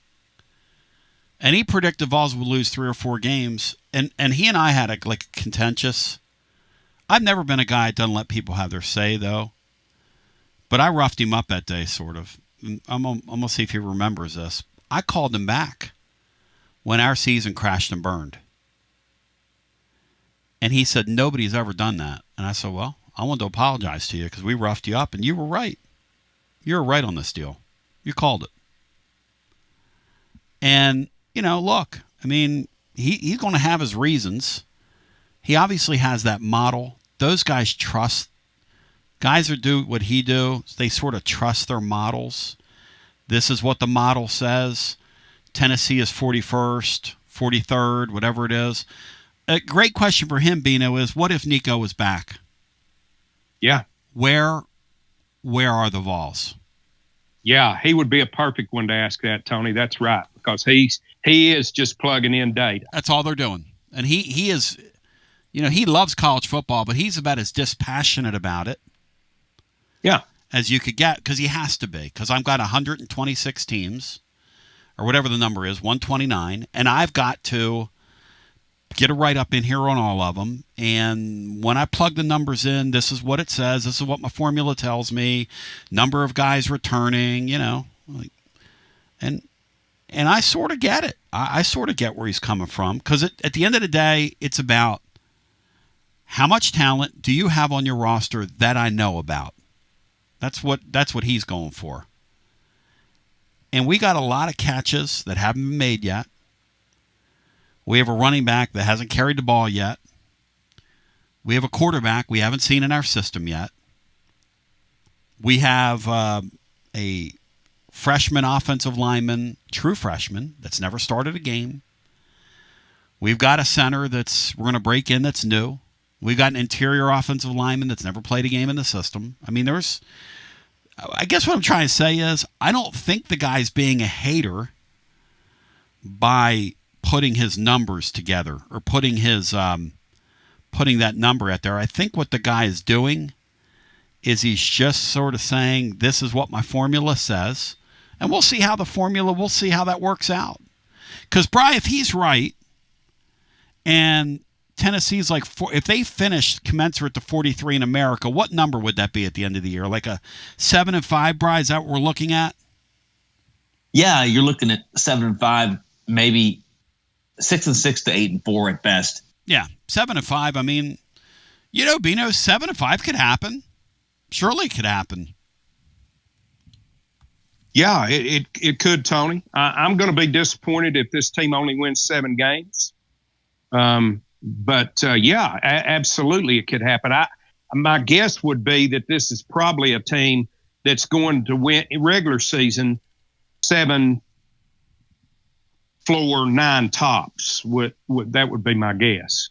[SPEAKER 1] And he predicted Vols would lose 3 or 4 games, and he and I had a contentious. I've never been a guy that doesn't let people have their say, though. But I roughed him up that day, sort of. I'm going to see if he remembers this. I called him back when our season crashed and burned. And he said, nobody's ever done that. And I said, well, I wanted to apologize to you because we roughed you up, and you were right. You were right on this deal. You called it. And, look, I mean, he's going to have his reasons. He obviously has that model. Those guys trust. Guys who do what he do, they sort of trust their models. This is what the model says. Tennessee is 41st, 43rd, whatever it is. A great question for him, Bino, is what if Nico was back?
[SPEAKER 3] Yeah.
[SPEAKER 1] Where are the Vols?
[SPEAKER 3] Yeah, he would be a perfect one to ask that, Tony. That's right, because he is just plugging in data.
[SPEAKER 1] That's all they're doing. And he is, he loves college football, but he's about as dispassionate about it.
[SPEAKER 3] Yeah.
[SPEAKER 1] As you could get, because he has to be. Because I've got 126 teams, or whatever the number is, 129, and I've got to get a write-up in here on all of them. And when I plug the numbers in, this is what it says. This is what my formula tells me. Number of guys returning, and I sort of get it. I sort of get where he's coming from, because at the end of the day, it's about how much talent do you have on your roster that I know about. That's what he's going for. And we got a lot of catches that haven't been made yet. We have a running back that hasn't carried the ball yet. We have a quarterback we haven't seen in our system yet. We have a freshman offensive lineman, true freshman, that's never started a game. We've got a center we're going to break in that's new. We've got an interior offensive lineman that's never played a game in the system. I mean, I guess what I'm trying to say is, I don't think the guy's being a hater by putting his numbers together or putting that number out there. I think what the guy is doing is he's just sort of saying, this is what my formula says, and we'll see how that works out. Because, Bri, if he's right, and Tennessee's like, if they finish commensurate to 43 in America, what number would that be at the end of the year? Like a 7-5, Bri? Is that what we're looking at?
[SPEAKER 4] Yeah, you're looking at 7-5, maybe 6-6 to 8-4 at best.
[SPEAKER 1] Yeah, 7-5. I mean, Bino, 7-5 could happen. Surely it could happen.
[SPEAKER 3] Yeah, it could, Tony. I'm going to be disappointed if this team only wins 7 games. But absolutely it could happen. My guess would be that this is probably a team that's going to win regular season 7 floor 9 tops. That would be my guess.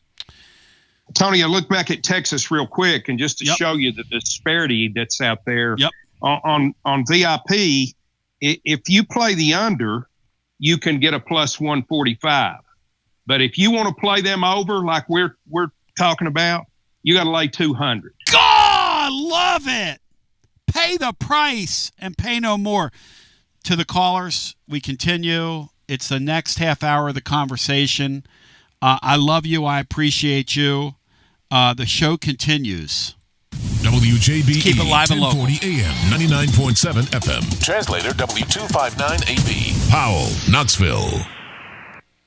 [SPEAKER 3] Tony, I look back at Texas real quick, and just to show you the disparity that's out there on VIP, if you play the under, you can get a plus 145. But if you want to play them over like we're talking about, you got to lay 200.
[SPEAKER 1] God, love it. Pay the price and pay no more. To the callers, we continue. It's the next half hour of the conversation. I love you. I appreciate you. The show continues.
[SPEAKER 2] WJBE,
[SPEAKER 1] keep it live and local.
[SPEAKER 2] 1040 AM, 99.7 FM.
[SPEAKER 8] Translator W259AB.
[SPEAKER 2] Powell, Knoxville.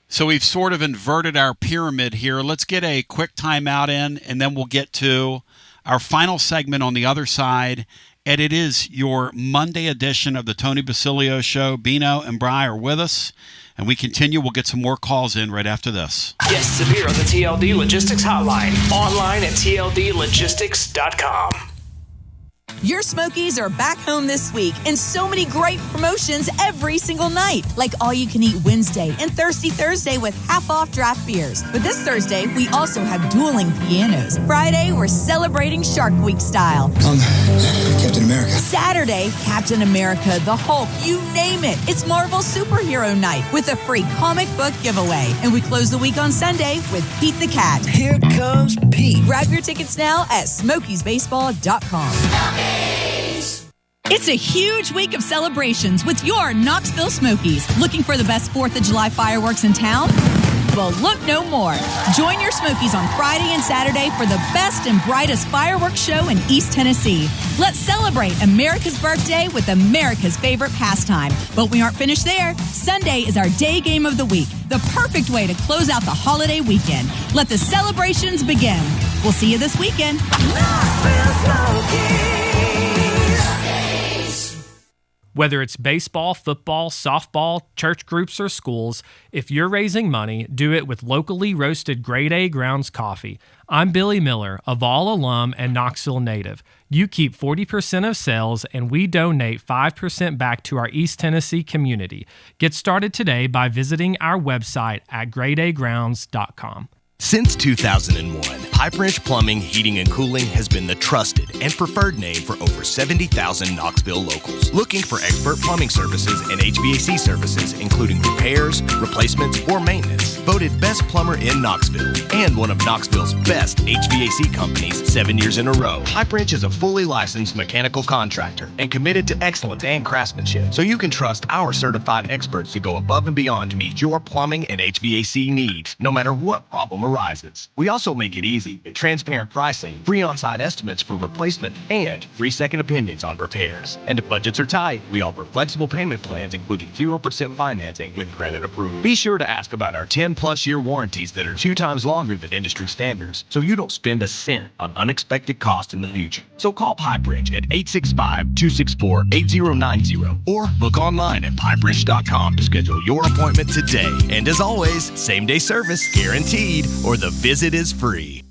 [SPEAKER 1] So we've sort of inverted our pyramid here. Let's get a quick timeout in, and then we'll get to our final segment on the other side. And it is your Monday edition of the Tony Basilio Show. Bino and Bri are with us, and we continue. We'll get some more calls in right after this.
[SPEAKER 15] Guests appear on the TLD Logistics Hotline. Online at tldlogistics.com.
[SPEAKER 9] Your Smokies are back home this week, and so many great promotions every single night, like all-you-can-eat Wednesday and Thirsty Thursday with half-off draft beers. But this Thursday, we also have dueling pianos. Friday, we're celebrating Shark Week style.
[SPEAKER 11] Captain America.
[SPEAKER 9] Saturday, Captain America, the Hulk, you name it. It's Marvel Superhero Night with a free comic book giveaway. And we close the week on Sunday with Pete the Cat.
[SPEAKER 11] Here comes Pete.
[SPEAKER 9] Grab your tickets now at SmokiesBaseball.com. It's a huge week of celebrations with your Knoxville Smokies. Looking for the best 4th of July fireworks in town? Well, look no more. Join your Smokies on Friday and Saturday for the best and brightest fireworks show in East Tennessee. Let's celebrate America's birthday with America's favorite pastime. But we aren't finished there. Sunday is our day game of the week, the perfect way to close out the holiday weekend. Let the celebrations begin. We'll see you this weekend.
[SPEAKER 5] Whether it's baseball, football, softball, church groups, or schools, if you're raising money, do it with locally roasted grade A grounds coffee. I'm Billy Miller, a Vol alum and Knoxville native. You keep 40% of sales, and we donate 5% back to our East Tennessee community. Get started today by visiting our website at gradeagrounds.com.
[SPEAKER 24] Since 2001,
[SPEAKER 10] Pipe Wrench Plumbing, Heating, and Cooling has been the trusted and preferred name for over 70,000 Knoxville locals. Looking for expert plumbing services and HVAC services, including repairs, replacements, or maintenance. Voted Best Plumber in Knoxville and one of Knoxville's best HVAC companies 7 years in a row. Pipe Wrench is a fully licensed mechanical contractor and committed to excellence and craftsmanship, so you can trust our certified experts to go above and beyond to meet your plumbing and HVAC needs, no matter what problem arises. We also make it easy with transparent pricing, free on-site estimates for replacement, and free second opinions on repairs. And if budgets are tight, we offer flexible payment plans including 0% financing with credit approved. Be sure to ask about our 10-plus year warranties that are 2 times longer than industry standards, so you don't spend a cent on unexpected costs in the future. So call Pipe Wrench at 865-264-8090 or look online at pipewrench.com to schedule your appointment today. And as always, same-day service guaranteed, or the visit is free.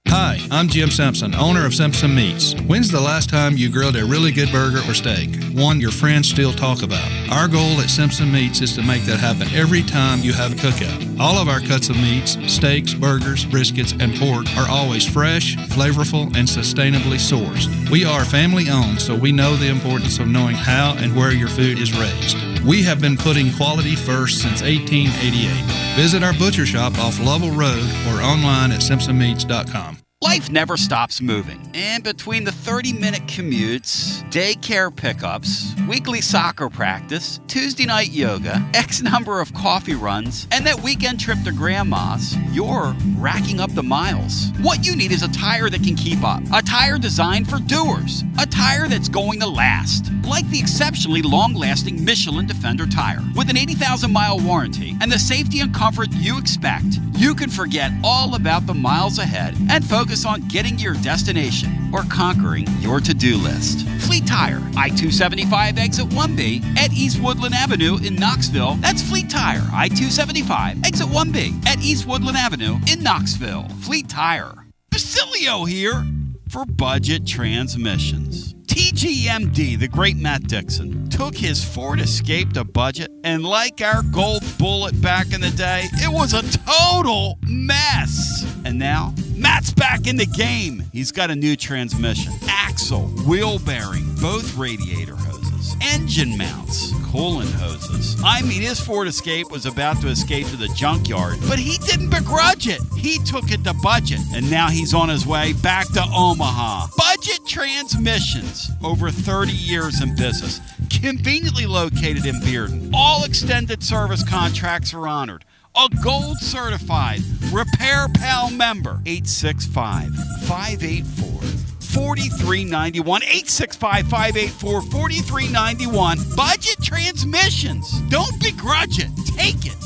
[SPEAKER 17] Hi, I'm Jim Simpson, owner of Simpson Meats. When's the last time you grilled a really good burger or steak? One your friends still talk about. Our goal at Simpson Meats is to make that happen every time you have a cookout. All of our cuts of meats, steaks, burgers, briskets, and pork are always fresh, flavorful, and sustainably sourced. We are family owned, so we know the importance of knowing how and where your food is raised. We have been putting quality first since 1888. Visit our butcher shop off Lovell Road or online at simpsonmeats.com.
[SPEAKER 19] Life never stops moving. And between the 30-minute commutes, daycare pickups, weekly soccer practice, Tuesday night yoga, X number of coffee runs, and that weekend trip to Grandma's, you're racking up the miles. What you need is a tire that can keep up. A tire designed for doers. A tire that's going to last. Like the exceptionally long-lasting Michelin Defender tire. With an 80,000-mile warranty and the safety and comfort you expect, you can forget all about the miles ahead and focus on getting to your destination or conquering your to-do list. Fleet Tire, I-275 exit 1B at East Woodland Avenue in Knoxville. That's Fleet Tire, I-275 exit 1B at East Woodland Avenue in Knoxville. Fleet Tire. Basilio here for Budget Transmissions. TGMD, the great Matt Dixon, took his Ford Escape to budget, and like our Gold Bullet back in the day, it was a total mess. And now, Matt's back in the game. He's got a new transmission, axle, wheel bearing, both radiator hoses, engine mounts, coolant hoses. I mean, his Ford Escape was about to escape to the junkyard, but he didn't begrudge it. He took it to budget, and now he's on his way back to Omaha. Budget Transmissions, over 30 years in business, conveniently located in Bearden. All extended service contracts are honored. A gold certified Repair Pal member. 865-584-4391. 865-584-4391. Budget Transmissions. Don't begrudge it. Take it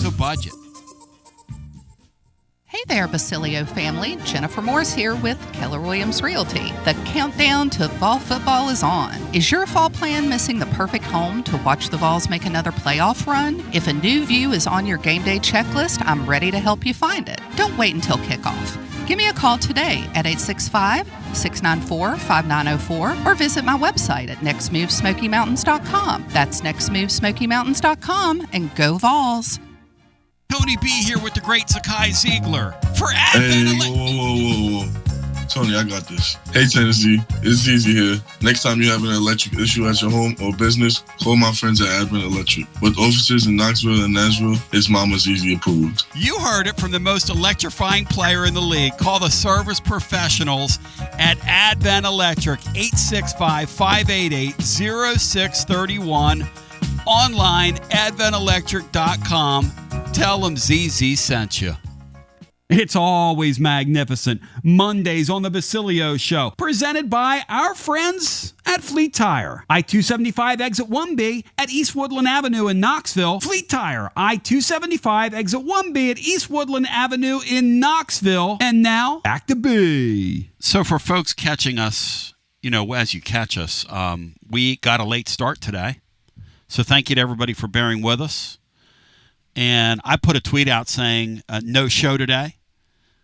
[SPEAKER 19] to budget.
[SPEAKER 12] Hey there, Basilio family. Jennifer Morris here with Keller Williams Realty. The countdown to fall football is on. Is your fall plan missing the perfect home to watch the Vols make another playoff run? If a new view is on your game day checklist, I'm ready to help you find it. Don't wait until kickoff. Give me a call today at 865-694-5904 or visit my website at nextmovesmokymountains.com. That's nextmovesmokymountains.com, and go Vols.
[SPEAKER 1] Tony B here with the great Zakai Ziegler for
[SPEAKER 13] Advent. Hey, whoa. Tony, I got this. Hey, Tennessee, it's Easy here. Next time you have an electric issue at your home or business, call my friends at Advent Electric. With offices in Knoxville and Nashville, it's Mama's Easy approved.
[SPEAKER 1] You heard it from the most electrifying player in the league. Call the service professionals at Advent Electric, 865-588-0631. Online, adventelectric.com. Tell them ZZ sent you. It's always magnificent. Mondays on the Basilio Show, presented by our friends at Fleet Tire. I-275 exit 1B at East Woodland Avenue in Knoxville. Fleet Tire, I-275 exit 1B at East Woodland Avenue in Knoxville. And now, back to B. So for folks catching us, as you catch us, we got a late start today. So thank you to everybody for bearing with us. And I put a tweet out saying no show today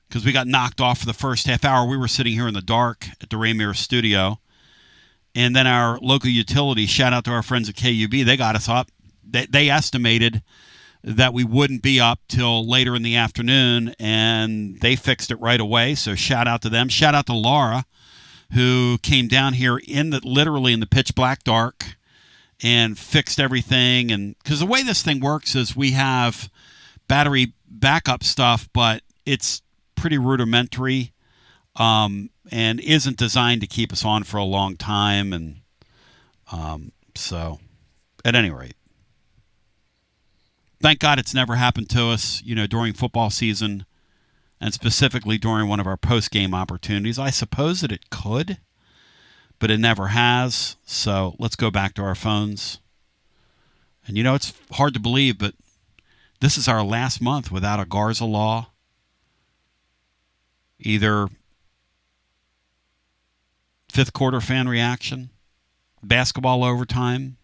[SPEAKER 1] because we got knocked off for the first half hour. We were sitting here in the dark at the Mears studio. And then our local utility, shout out to our friends at KUB, they got us up. They estimated that we wouldn't be up till later in the afternoon, and they fixed it right away. So shout out to them. Shout out to Laura, who came down here literally in the pitch black dark and fixed everything. And because the way this thing works is we have battery backup stuff, but it's pretty rudimentary, and isn't designed to keep us on for a long time. And so at any rate, thank God it's never happened to us, during football season, and specifically during one of our post-game opportunities. I suppose that it could, but it never has. So let's go back to our phones. And it's hard to believe, but this is our last month without a Garza law, either fifth quarter fan reaction, basketball overtime,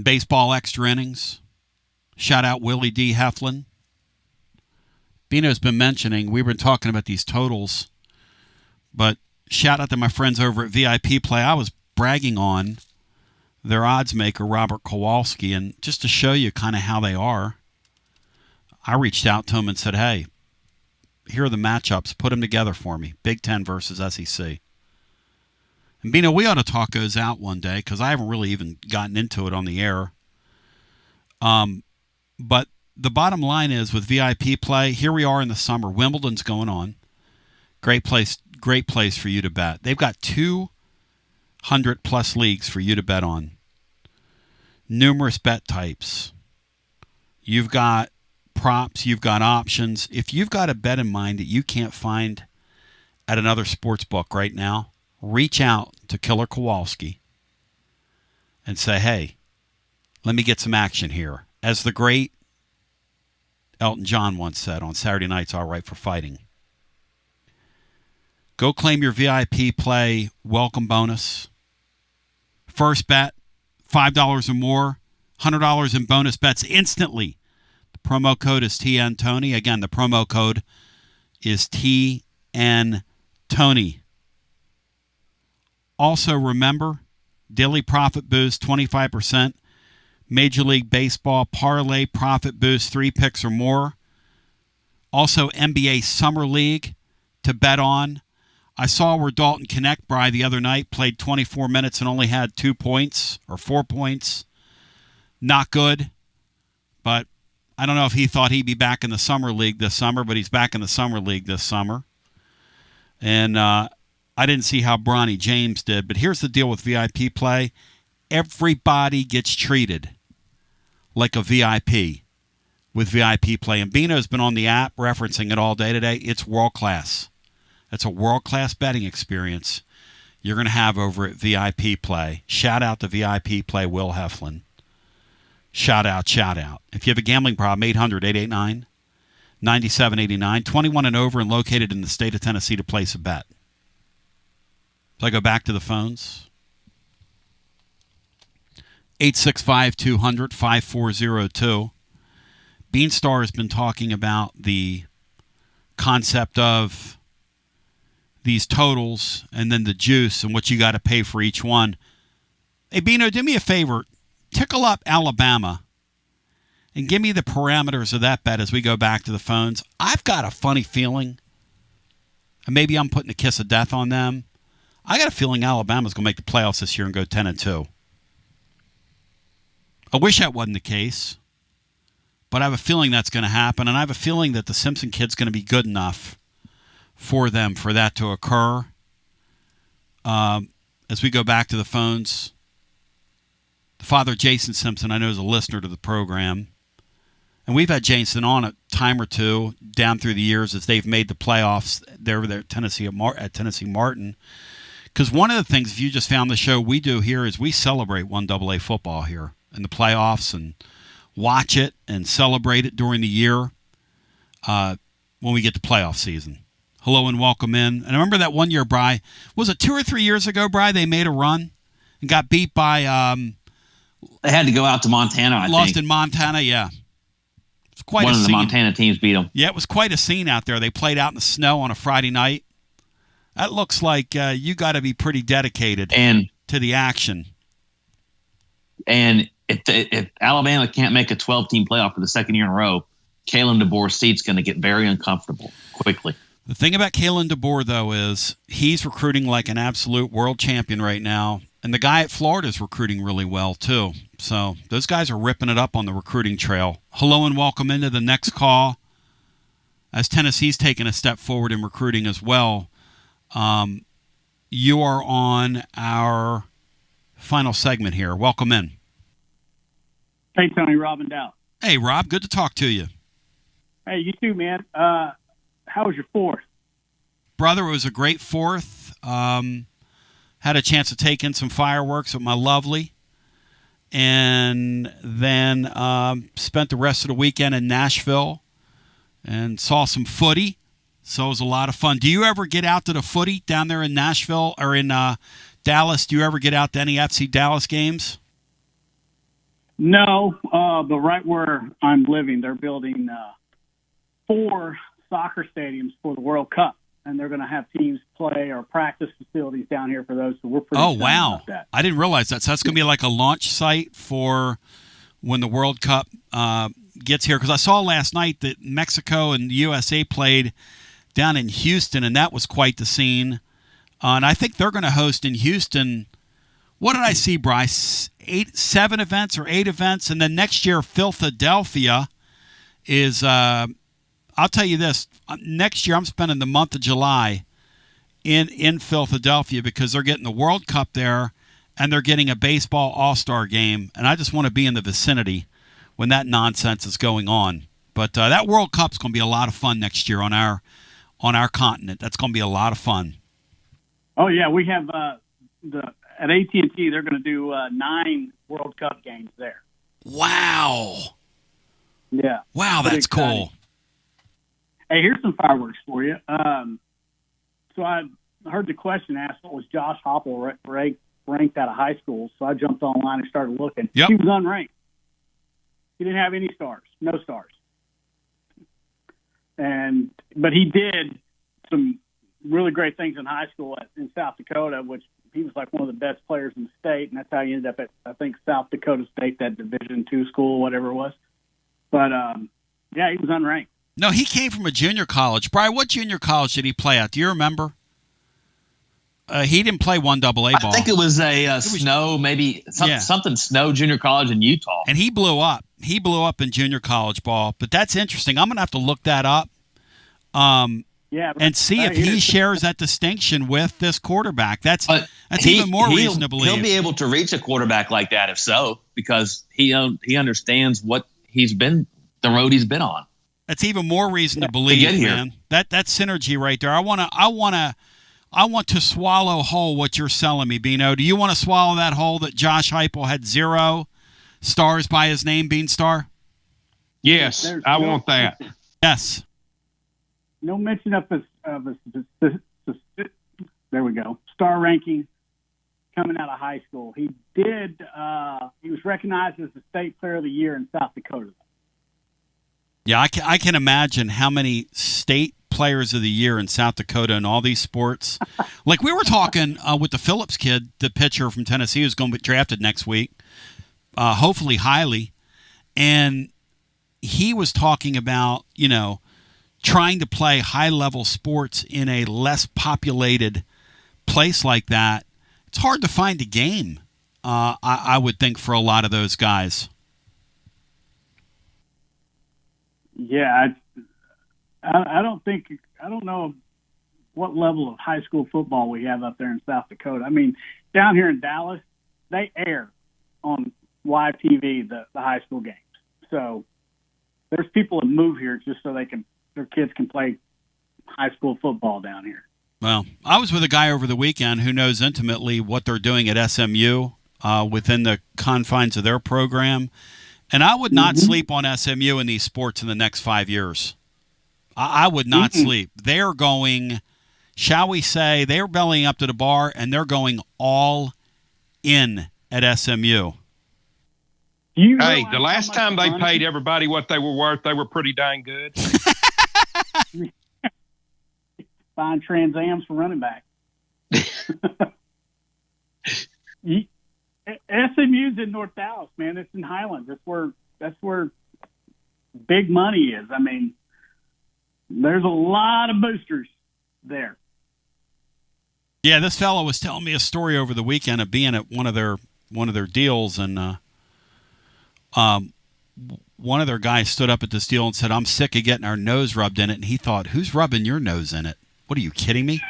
[SPEAKER 1] baseball extra innings. Shout out Willie D. Heflin. Bino's been mentioning, we've been talking about these totals, but shout out to my friends over at VIP Play. I was bragging on their odds maker, Robert Kowalski, and just to show you kind of how they are, I reached out to him and said, hey, here are the matchups. Put them together for me. Big Ten versus SEC. And Bino, we ought to talk those out one day because I haven't really even gotten into it on the air. But the bottom line is with VIP Play, here we are in the summer. Wimbledon's going on. Great place for you to bet. They've got 200-plus leagues for you to bet on. Numerous bet types. You've got props. You've got options. If you've got a bet in mind that you can't find at another sports book right now, reach out to Killer Kowalski and say, hey, let me get some action here. As the great Elton John once said, on Saturday night's all right for fighting. Go claim your VIP Play welcome bonus. First bet, $5 or more, $100 in bonus bets instantly. The promo code is TN Tony. Again, the promo code is TN Tony. Also, remember, daily profit boost, 25%. Major League Baseball parlay profit boost, 3 picks or more. Also, NBA Summer League to bet on. I saw where Dalton Connect the other night played 24 minutes and only had 2 points or 4 points. Not good, but I don't know if he thought he'd be back in the Summer League this summer, but he's back in the Summer League this summer. And I didn't see how Bronny James did, but here's the deal with VIP Play. Everybody gets treated like a VIP with VIP Play. And Bino's been on the app referencing it all day today. It's world-class. That's a world-class betting experience you're going to have over at VIP Play. Shout out to VIP Play, Will Heflin. Shout out. If you have a gambling problem, 800-889-9789, 21 and over and located in the state of Tennessee to place a bet. So I go back to the phones. 865-200-5402. Beanstar has been talking about the concept of these totals and then the juice and what you got to pay for each one. Hey, Bino, do me a favor. Tickle up Alabama and give me the parameters of that bet as we go back to the phones. I've got a funny feeling, and maybe I'm putting a kiss of death on them. I got a feeling Alabama's going to make the playoffs this year and go 10-2. I wish that wasn't the case, but I have a feeling that's going to happen, and I have a feeling that the Simpson kid's going to be good enough for them for that to occur. As we go back to the phones, the father, Jason Simpson, I know is a listener to the program, and we've had Jason on a time or two down through the years as they've made the playoffs there at Tennessee Martin. Because one of the things, if you just found the show, we do here is we celebrate 1AA football here in the playoffs and watch it and celebrate it during the year when we get to playoff season. Hello and welcome in. And I remember that one year, Bri, was it 2 or 3 years ago, Bri, they made a run and got beat by
[SPEAKER 4] they had to go out to Montana, I think.
[SPEAKER 1] Lost in Montana, yeah. It's quite
[SPEAKER 4] one
[SPEAKER 1] a
[SPEAKER 4] of the
[SPEAKER 1] scene.
[SPEAKER 4] Montana teams beat them.
[SPEAKER 1] Yeah, it was quite a scene out there. They played out in the snow on a Friday night. That looks like you got to be pretty dedicated to the action.
[SPEAKER 4] And if Alabama can't make a 12-team playoff for the second year in a row, Kalen DeBoer's seat's going to get very uncomfortable quickly.
[SPEAKER 1] The thing about Kalen DeBoer, though, is he's recruiting like an absolute world champion right now. And the guy at Florida is recruiting really well, too. So those guys are ripping it up on the recruiting trail. Hello and welcome into the next call. As Tennessee's taken a step forward in recruiting as well. You are on our final segment here. Welcome in.
[SPEAKER 14] Hey, Tony, Rob, and Dallas.
[SPEAKER 1] Hey, Rob. Good to talk to you.
[SPEAKER 14] Hey, you too, man. How was your fourth?
[SPEAKER 1] Brother, it was a great fourth. Had a chance to take in some fireworks with my lovely. And then spent the rest of the weekend in Nashville and saw some footy. So it was a lot of fun. Do you ever get out to the footy down there in Nashville or in Dallas? Do you ever get out to any FC Dallas games?
[SPEAKER 14] No, but right where I'm living, they're building 4 soccer stadiums for the World Cup, and they're going to have teams play or practice facilities down here for those. So we're pretty excited about that.
[SPEAKER 1] I didn't realize that. So that's going to be like a launch site for when the World Cup gets here. Because I saw last night that Mexico and the USA played down in Houston, and that was quite the scene. And I think they're going to host in Houston. What did I see, Bryce? 7 events or 8 events, and then next year Philadelphia is. I'll tell you this: next year I'm spending the month of July in Philadelphia because they're getting the World Cup there, and they're getting a baseball All-Star game, and I just want to be in the vicinity when that nonsense is going on. But that World Cup's going to be a lot of fun next year on our continent. That's going to be a lot of fun.
[SPEAKER 14] Oh yeah, we have at AT&T. They're going to do 9 World Cup games there.
[SPEAKER 1] Wow.
[SPEAKER 14] Yeah.
[SPEAKER 1] Wow, that's cool.
[SPEAKER 14] Hey, here's some fireworks for you. So I heard the question asked, what was Josh Hoppel ranked out of high school? So I jumped online and started looking.
[SPEAKER 1] Yep.
[SPEAKER 14] He was unranked. He didn't have any stars, no stars. But he did some really great things in high school in South Dakota, which he was like one of the best players in the state, and that's how he ended up at, I think, South Dakota State, that Division II school, whatever it was. But, yeah, he was unranked.
[SPEAKER 1] No, he came from a junior college. Brian, what junior college did he play at? Do you remember? He didn't play 1AA ball.
[SPEAKER 4] I think it was something Snow Junior College in Utah.
[SPEAKER 1] And he blew up. He blew up in junior college ball. But that's interesting. I'm going to have to look that up and see if he shares that distinction with this quarterback. That's even more reason to believe.
[SPEAKER 4] He'll be able to reach a quarterback like that if so, because he understands what the road he's been on.
[SPEAKER 1] That's even more reason to believe, man. That's synergy right there. I want to swallow whole what you're selling me, Bino. Do you want to swallow that whole that Josh Heupel had 0 stars by his name, Beanstar?
[SPEAKER 3] Yes, I want that.
[SPEAKER 1] Yes.
[SPEAKER 14] No mention of there we go, star ranking coming out of high school. He did. He was recognized as the state player of the year in South Dakota.
[SPEAKER 1] Yeah, I can imagine how many state players of the year in South Dakota in all these sports. Like we were talking with the Phillips kid, the pitcher from Tennessee, who's going to be drafted next week, hopefully highly. And he was talking about, trying to play high-level sports in a less populated place like that. It's hard to find a game, I would think, for a lot of those guys.
[SPEAKER 14] Yeah, I don't know what level of high school football we have up there in South Dakota. I mean, down here in Dallas, they air on live TV the high school games. So there's people that move here just so their kids can play high school football down here.
[SPEAKER 1] Well, I was with a guy over the weekend who knows intimately what they're doing at SMU within the confines of their program. And I would not sleep on SMU in these sports in the next 5 years. I would not sleep. They're going, shall we say, they're bellying up to the bar, and they're going all in at SMU.
[SPEAKER 3] Hey, the last time they paid everybody what they were worth, they were pretty dang good.
[SPEAKER 14] Buying Trans Ams for running back. SMU's in North Dallas, man. It's in Highlands. That's where big money is. I mean, there's a lot of boosters there.
[SPEAKER 1] Yeah, this fellow was telling me a story over the weekend of being at one of their deals, and one of their guys stood up at this deal and said, "I'm sick of getting our nose rubbed in it." And he thought, "Who's rubbing your nose in it? What are you kidding me?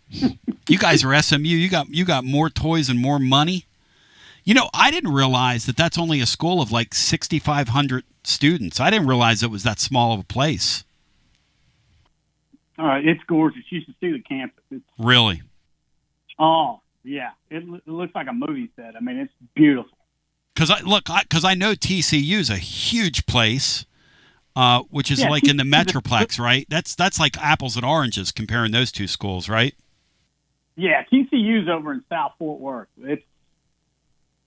[SPEAKER 1] You guys are SMU. You got more toys and more money." You know, I didn't realize that that's only a school of like 6,500 students. I didn't realize it was that small of a place.
[SPEAKER 14] All right, it's gorgeous. You should see the campus.
[SPEAKER 1] Really?
[SPEAKER 14] Oh, yeah. It looks like a movie set. I mean, it's beautiful.
[SPEAKER 1] Because I know TCU is a huge place, which is like in the Metroplex, right? That's like apples and oranges comparing those two schools, right?
[SPEAKER 14] Yeah, TCU's over in South Fort Worth.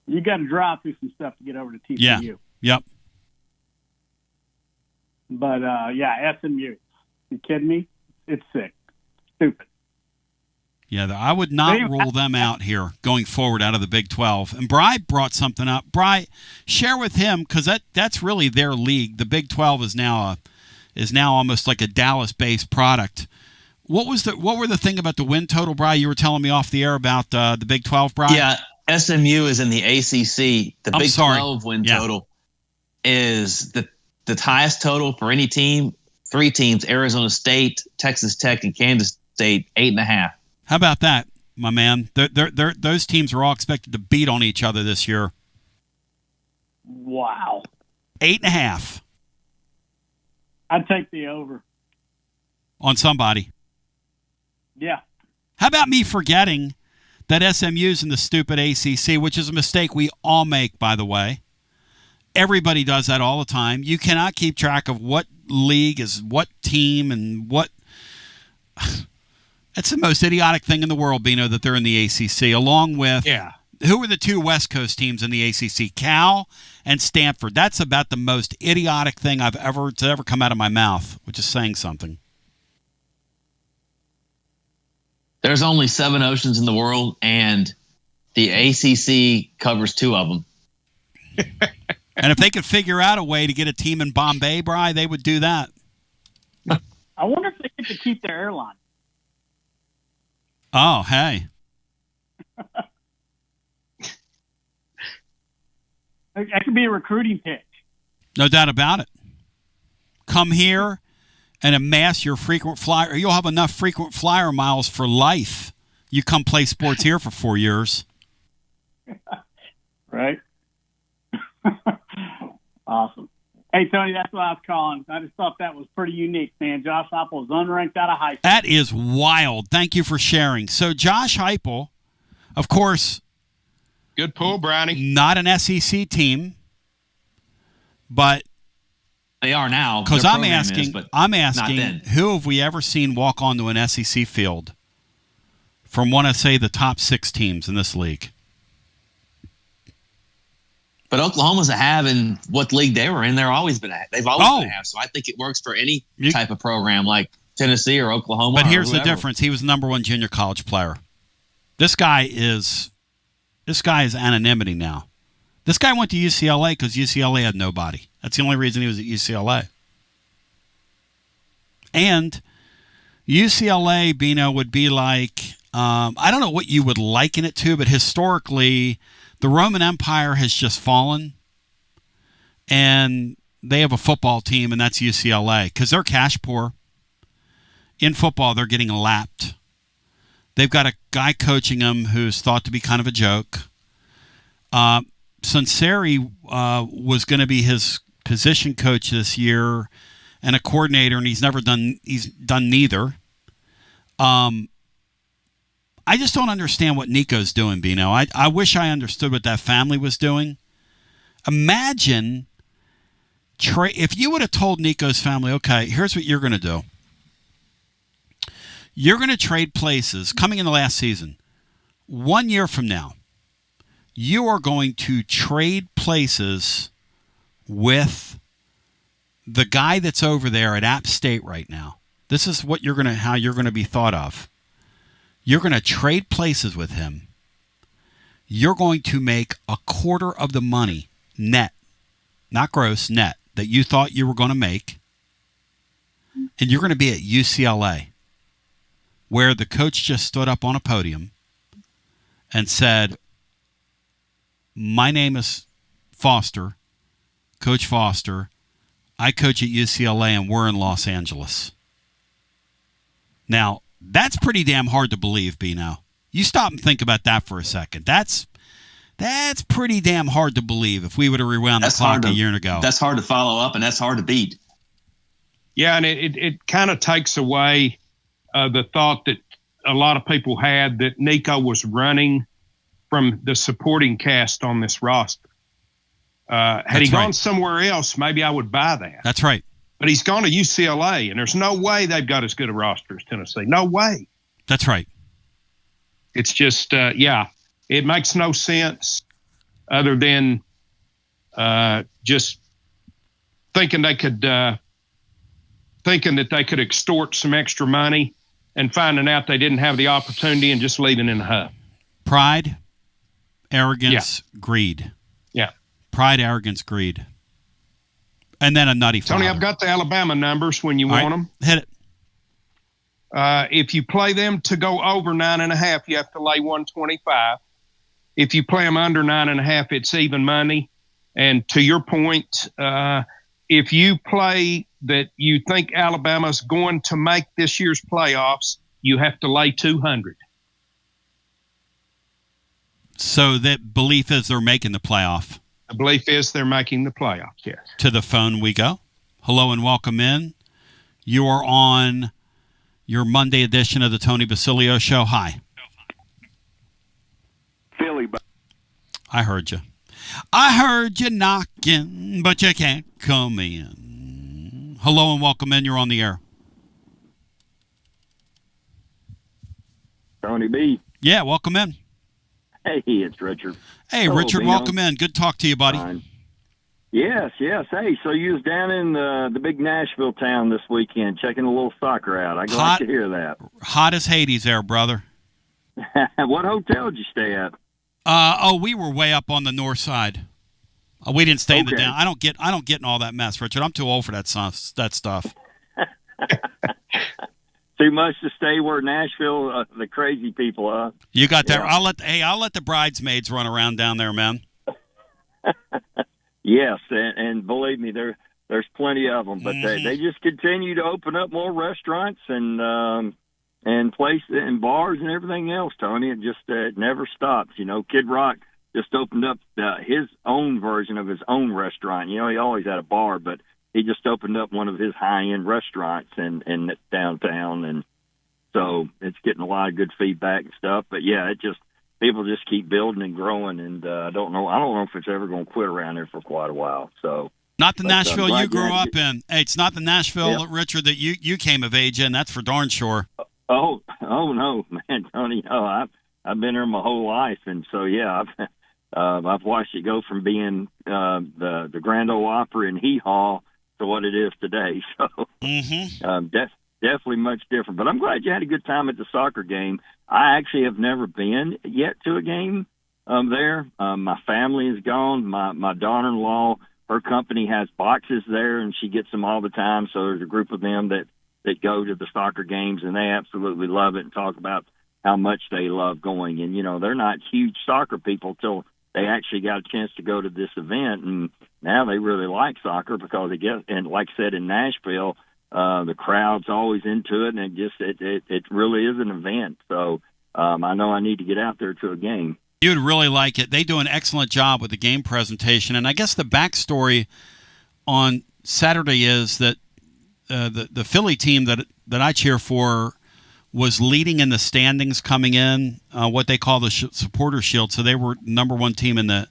[SPEAKER 14] You got to drive through some stuff to get over to TCU.
[SPEAKER 1] Yeah. Yep.
[SPEAKER 14] But SMU. You kidding me? It's sick. Stupid.
[SPEAKER 1] Yeah, I would not rule them out here going forward out of the Big 12. And Bry brought something up. Bry, share with him, because that's really their league. The Big 12 is now almost like a Dallas-based product. What were the thing about the win total, Bry? You were telling me off the air about the Big 12, Bry?
[SPEAKER 4] Yeah, SMU is in the ACC. The Big 12 win total is the highest total for any team. 3 teams: Arizona State, Texas Tech, and Kansas State, 8.5.
[SPEAKER 1] How about that, my man? Those teams are all expected to beat on each other this year.
[SPEAKER 14] Wow.
[SPEAKER 1] 8.5.
[SPEAKER 14] I'd take the over.
[SPEAKER 1] On somebody.
[SPEAKER 14] Yeah.
[SPEAKER 1] How about me forgetting that SMU's in the stupid ACC, which is a mistake we all make, by the way. Everybody does that all the time. You cannot keep track of what league is what team and what. It's the most idiotic thing in the world, Bino, that they're in the ACC, along with who are the 2 West Coast teams in the ACC? Cal and Stanford. That's about the most idiotic thing I've ever come out of my mouth, which is saying something.
[SPEAKER 4] There's only 7 oceans in the world, and the ACC covers 2 of them.
[SPEAKER 1] And if they could figure out a way to get a team in Bombay, Bry, they would do that.
[SPEAKER 14] I wonder if they get to keep their airline.
[SPEAKER 1] Oh, hey.
[SPEAKER 14] That could be a recruiting pitch.
[SPEAKER 1] No doubt about it. Come here and amass your frequent flyer. You'll have enough frequent flyer miles for life. You come play sports here for 4 years.
[SPEAKER 14] Right? Awesome. Hey, Tony, that's what I was calling. I just thought that was pretty unique, man. Josh Heupel is unranked out of high school.
[SPEAKER 1] That is wild. Thank you for sharing. So Josh Heupel, of course.
[SPEAKER 3] Good pull, Brownie.
[SPEAKER 1] Not an SEC team, but.
[SPEAKER 4] They are now.
[SPEAKER 1] Because I'm asking, who have we ever seen walk onto an SEC field from one of, say, the top 6 teams in this league?
[SPEAKER 4] But Oklahoma's a have in what league they were in. They've always been a have. So I think it works for any type of program like Tennessee or Oklahoma.
[SPEAKER 1] But here's the difference. He was the #1 junior college player. This guy is anonymity now. This guy went to UCLA because UCLA had nobody. That's the only reason he was at UCLA. And UCLA, Bino, would be like, I don't know what you would liken it to, but historically, the Roman Empire has just fallen, and they have a football team, and that's UCLA, because they're cash poor. In football, they're getting lapped. They've got a guy coaching them who's thought to be kind of a joke. Sunseri was going to be his position coach this year and a coordinator, and he's done neither. I just don't understand what Nico's doing, Bino. I wish I understood what that family was doing. Imagine if you would have told Nico's family, okay, here's what you're going to do. You're going to trade places coming in the last season. 1 year from now, you are going to trade places with the guy that's over there at App State right now. This is what how you're going to be thought of. You're going to trade places with him. you're going to make a quarter of the money net, not gross, net, that you thought you were going to make. And you're going to be at UCLA, where the coach just stood up on a podium and said, my name is Foster, Coach Foster. I coach at UCLA, and we're in Los Angeles. Now, that's pretty damn hard to believe, Bino. You stop and think about that for a second. That's pretty damn hard to believe if we would have rewound the clock a year ago.
[SPEAKER 4] That's hard to follow up, and that's hard to beat.
[SPEAKER 3] Yeah, and it kind of takes away the thought that a lot of people had that Nico was running from the supporting cast on this roster. Had he gone somewhere else, maybe I would buy that.
[SPEAKER 1] That's right.
[SPEAKER 3] But he's gone to UCLA, and there's no way they've got as good a roster as Tennessee. No way.
[SPEAKER 1] That's right.
[SPEAKER 3] It's just, it makes no sense other than just thinking that they could extort some extra money and finding out they didn't have the opportunity and just leaving in the hub.
[SPEAKER 1] Pride, arrogance, greed.
[SPEAKER 3] Yeah.
[SPEAKER 1] Pride, arrogance, greed. And then a nutty father.
[SPEAKER 3] Tony, I've got the Alabama numbers when you want them.
[SPEAKER 1] Hit it.
[SPEAKER 3] If you play them to go over 9.5, you have to lay 125. If you play them under 9.5, it's even money. And to your point, if you play that you think Alabama's going to make this year's playoffs, you have to lay 200.
[SPEAKER 1] So that belief is they're making the playoff.
[SPEAKER 3] The belief is they're making the playoffs, yes.
[SPEAKER 1] To the phone we go. Hello and welcome in. You are on your Monday edition of the Tony Basilio Show. Hi.
[SPEAKER 16] Philly.
[SPEAKER 1] I heard you. I heard you knocking, but you can't come in. Hello and welcome in. You're on the air.
[SPEAKER 16] Tony B.
[SPEAKER 1] Yeah, welcome in.
[SPEAKER 16] Hey, it's Richard.
[SPEAKER 1] Hey, Richard, welcome in. Good to talk to you, buddy.
[SPEAKER 16] Fine. Yes. Hey, so you was down in the big Nashville town this weekend checking a little soccer out. I glad to hear that.
[SPEAKER 1] Hot as Hades there, brother.
[SPEAKER 16] What hotel did you stay at?
[SPEAKER 1] We were way up on the north side. We didn't stay in the down. I don't get in all that mess, Richard. I'm too old for that stuff.
[SPEAKER 16] Too much to stay where Nashville, the crazy people are.
[SPEAKER 1] You got that? Yeah. I'll let the bridesmaids run around down there, man.
[SPEAKER 16] Yes, and believe me, there's plenty of them, but they just continue to open up more restaurants and places and bars and everything else, Tony. It just it never stops. You know, Kid Rock just opened up his own version of his own restaurant. You know, he always had a bar, but he just opened up one of his high-end restaurants in downtown, and so it's getting a lot of good feedback and stuff. But yeah, people just keep building and growing, and I don't know if it's ever going to quit around there for quite a while. So
[SPEAKER 1] not the Nashville you grew up in. Hey, it's not the Nashville, Richard, that you came of age in. That's for darn sure.
[SPEAKER 16] Oh no, man, Tony. Oh, I've been there my whole life, and so yeah, I've watched it go from being the Grand Ole Opry and Hee Haw to what it is today. So definitely much different. But I'm glad you had a good time at the soccer game. I actually have never been yet to a game there. My family is gone. My daughter-in-law, her company has boxes there, and she gets them all the time. So there's a group of them that go to the soccer games, and they absolutely love it and talk about how much they love going. And, you know, they're not huge soccer people till they actually got a chance to go to this event, and now they really like soccer because and like I said, in Nashville, the crowd's always into it, and it really is an event. So I know I need to get out there to a game.
[SPEAKER 1] You'd really like it. They do an excellent job with the game presentation, and I guess the backstory on Saturday is that the Philly team that I cheer for was leading in the standings coming in, what they call the supporter shield. So they were number one team in the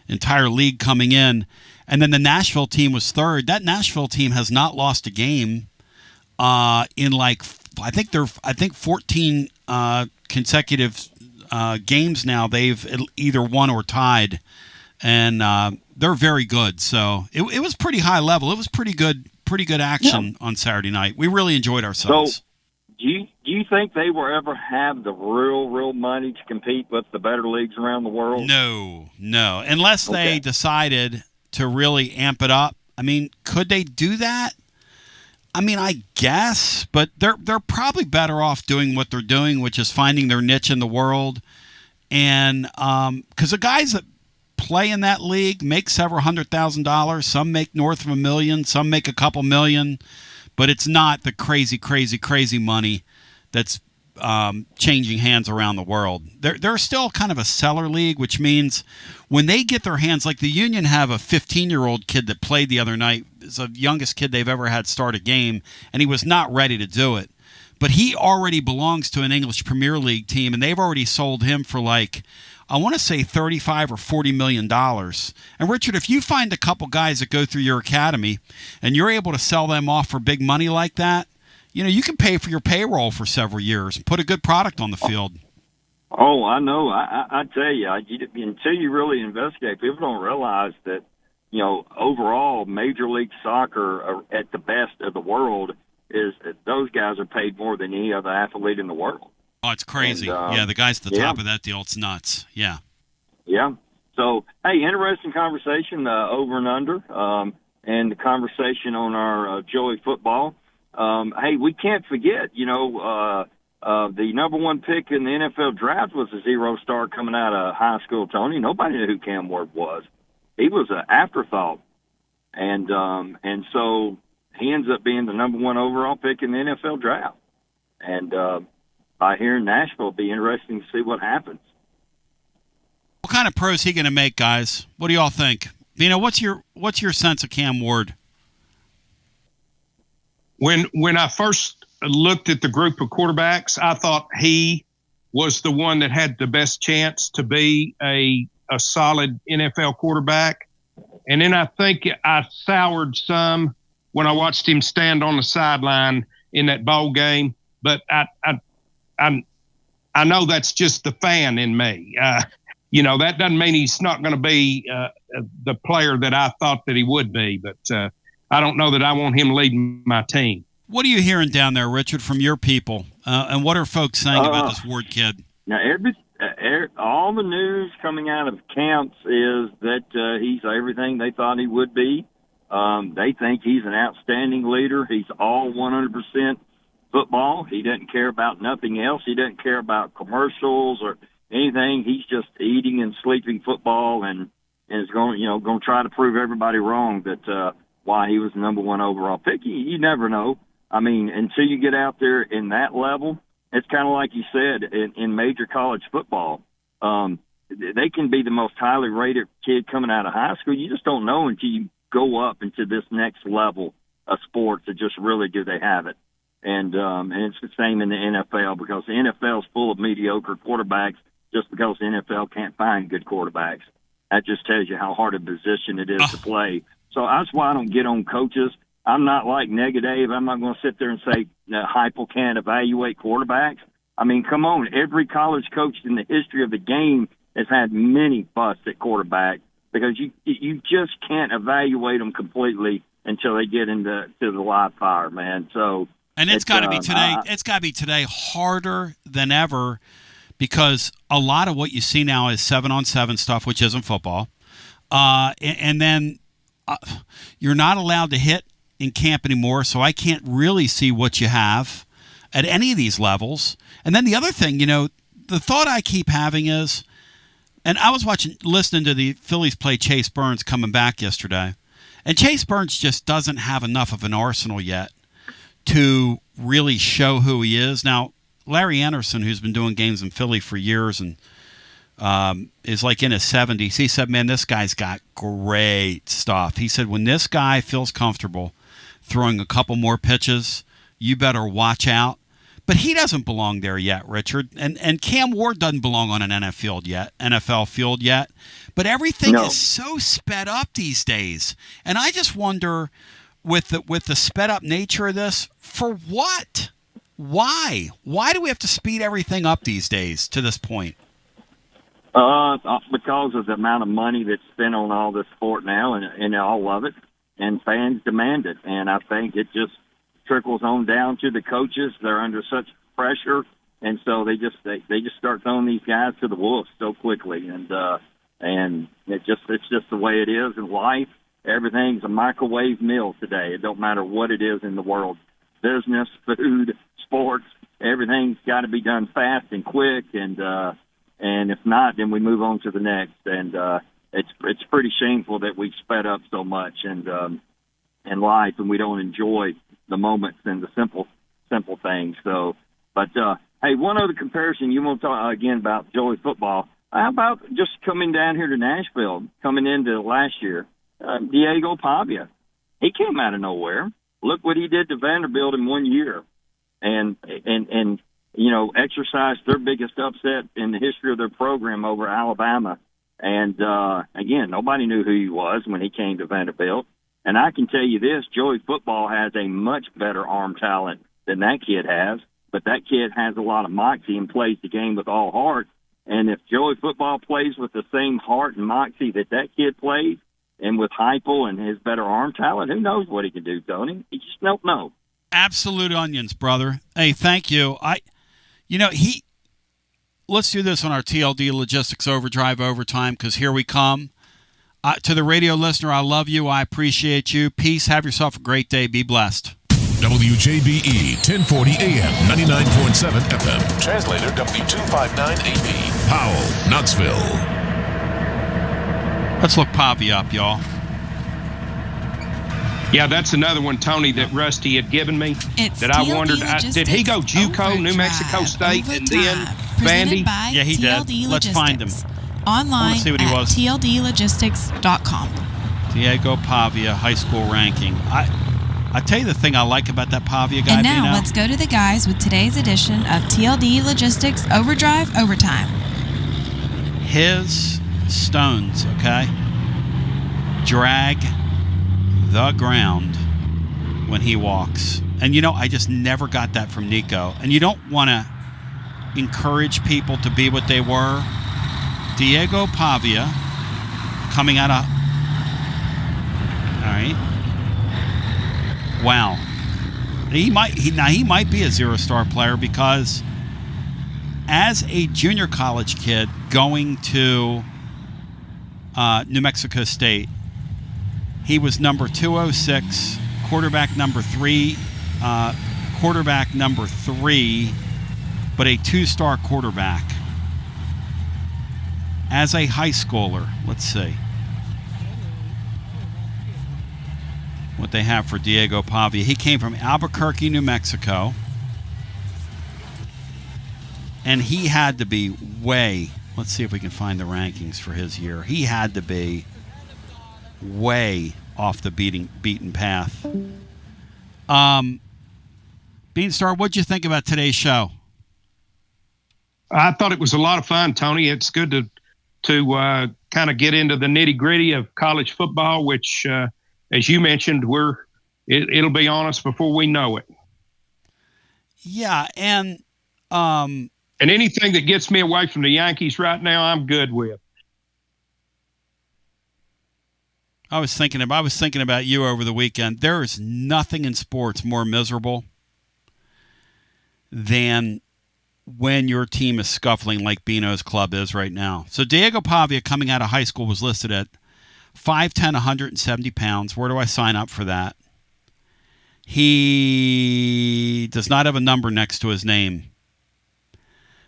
[SPEAKER 1] entire league coming in. And then the Nashville team was third. That Nashville team has not lost a game in I think 14 consecutive games now. They've either won or tied, and they're very good. So it was pretty high level. It was pretty good action on Saturday night. We really enjoyed ourselves.
[SPEAKER 16] So, Do you think they will ever have the real money to compete with the better leagues around the world?
[SPEAKER 1] No. Unless they decided to really amp it up. I mean, could they do that? I mean, I guess, but they're probably better off doing what they're doing, which is finding their niche in the world. And because the guys that play in that league make several $100,000. Some make north of $1 million. Some make a couple million. But it's not the crazy money that's changing hands around the world. They're still kind of a seller league, which means when they get their hands, like the Union have a 15-year-old kid that played the other night. It's the youngest kid they've ever had start a game, and he was not ready to do it. But he already belongs to an English Premier League team, and they've already sold him for like, I want to say $35 or $40 million. And Richard, if you find a couple guys that go through your academy and you're able to sell them off for big money like that, you know, you can pay for your payroll for several years and put a good product on the field.
[SPEAKER 16] Oh, I know. I tell you, until you really investigate, people don't realize that, you know, overall, Major League Soccer at the best of the world is those guys are paid more than any other athlete in the world.
[SPEAKER 1] Oh, it's crazy. And, the guys at the top of that deal, it's nuts. Yeah.
[SPEAKER 16] Yeah. So, hey, interesting conversation over and under, and the conversation on our Joey football. Hey, we can't forget, you know, the number one pick in the NFL draft was a zero-star coming out of high school, Tony. Nobody knew who Cam Ward was. He was an afterthought. And so he ends up being the number one overall pick in the NFL draft. And by here in Nashville, it'll be interesting to see what happens.
[SPEAKER 1] What kind of pro is he going to make, guys? What do y'all think? Vino, what's your sense of Cam Ward?
[SPEAKER 3] When I first looked at the group of quarterbacks, I thought he was the one that had the best chance to be a solid NFL quarterback. And then I think I soured some when I watched him stand on the sideline in that bowl game. But I know that's just the fan in me. You know, that doesn't mean he's not going to be the player that I thought that he would be. But I don't know that I want him leading my team.
[SPEAKER 1] What are you hearing down there, Richard, from your people? And what are folks saying about this Ward kid?
[SPEAKER 16] Now, all the news coming out of camps is that he's everything they thought he would be. They think he's an outstanding leader. He's all 100% football. He doesn't care about nothing else. He doesn't care about commercials or anything. He's just eating and sleeping football, and is going to try to prove everybody wrong that why he was the number one overall pick. You never know. I mean, until you get out there in that level, it's kind of like you said in major college football. They can be the most highly rated kid coming out of high school. You just don't know until you go up into this next level of sports that just really do they have it. And it's the same in the NFL, because the NFL is full of mediocre quarterbacks just because the NFL can't find good quarterbacks. That just tells you how hard a position it is to play. So that's why I don't get on coaches. I'm not like negative. I'm not going to sit there and say Heupel can't evaluate quarterbacks. I mean, come on. Every college coach in the history of the game has had many busts at quarterback, because you just can't evaluate them completely until they get into the live fire, man. So,
[SPEAKER 1] and it's got to be today. It's got to be today harder than ever, because a lot of what you see now is 7-on-7 stuff, which isn't football, and then you're not allowed to hit in camp anymore, so I can't really see what you have at any of these levels. And then the other thing, the thought I keep having is, and I was listening to the Phillies play Chase Burns coming back yesterday, and Chase Burns just doesn't have enough of an arsenal yet to really show who he is. Now, Larry Anderson, who's been doing games in Philly for years and is like in his 70s, he said, man, this guy's got great stuff. He said, when this guy feels comfortable throwing a couple more pitches, you better watch out. But he doesn't belong there yet, Richard. And Cam Ward doesn't belong on an NFL field yet. But everything is so sped up these days. And I just wonder, with the sped up nature of this, for what? Why? Why do we have to speed everything up these days to this point?
[SPEAKER 16] Because of the amount of money that's spent on all this sport now, and all of it, and fans demand it. And I think it just trickles on down to the coaches. They're under such pressure, and so they just start throwing these guys to the wolves so quickly, and it's just the way it is in life. Everything's a microwave meal today. It don't matter what it is in the world, business, food, sports. Everything's got to be done fast and quick, and if not, then we move on to the next. And it's pretty shameful that we've sped up so much in life, and we don't enjoy the moments and the simple things. So, but hey, one other comparison you want to talk again about Joey football. How about just coming down here to Nashville, coming into last year, Diego Pavia? He came out of nowhere. Look what he did to Vanderbilt in 1 year, and exercised their biggest upset in the history of their program over Alabama. And again, nobody knew who he was when he came to Vanderbilt. And I can tell you this, Joey football has a much better arm talent than that kid has, but that kid has a lot of moxie and plays the game with all heart. And if Joey football plays with the same heart and moxie that kid plays, and with Heupel and his better arm talent, who knows what he can do, Tony? You just don't know.
[SPEAKER 1] Absolute onions, brother. Hey, thank you. Let's do this on our TLD Logistics Overdrive overtime, because here we come. To the radio listener, I love you. I appreciate you. Peace. Have yourself a great day. Be blessed.
[SPEAKER 8] WJBE 1040 AM 99.7 FM. Translator W259AB. Powell, Knoxville.
[SPEAKER 1] Let's look Pavia up, y'all.
[SPEAKER 3] Yeah, that's another one, Tony, that Rusty had given me. That I wondered, did he go JUCO, New Mexico State, and then Vandy?
[SPEAKER 1] Yeah, he did. Let's find him.
[SPEAKER 9] Online
[SPEAKER 1] see what he
[SPEAKER 9] at
[SPEAKER 1] was.
[SPEAKER 9] tldlogistics.com.
[SPEAKER 1] Diego Pavia, high school ranking. I tell you the thing I like about that Pavia guy.
[SPEAKER 9] And now let's go to the guys with today's edition of TLD Logistics Overdrive Overtime.
[SPEAKER 1] His stones, okay, drag the ground when he walks. And, I just never got that from Nico. And you don't want to encourage people to be what they were. Diego Pavia coming out of... All right. Wow. He might be a zero-star player, because as a junior college kid going to New Mexico State, he was number 206, quarterback number 3, but a two-star quarterback. As a high schooler, let's see what they have for Diego Pavia. He came from Albuquerque, New Mexico, and he had to be let's see if we can find the rankings for his year. He had to be way off the beaten path. Beanstar, what'd you think about today's show?
[SPEAKER 3] I thought it was a lot of fun, Tony. It's good to kind of get into the nitty-gritty of college football, which, as you mentioned, it'll be on us before we know it.
[SPEAKER 1] Yeah, and
[SPEAKER 3] anything that gets me away from the Yankees right now, I'm good with.
[SPEAKER 1] I was thinking about you over the weekend. There is nothing in sports more miserable than when your team is scuffling like Bino's club is right now. So Diego Pavia, coming out of high school, was listed at 5'10", 170 pounds. Where do I sign up for that? He does not have a number next to his name.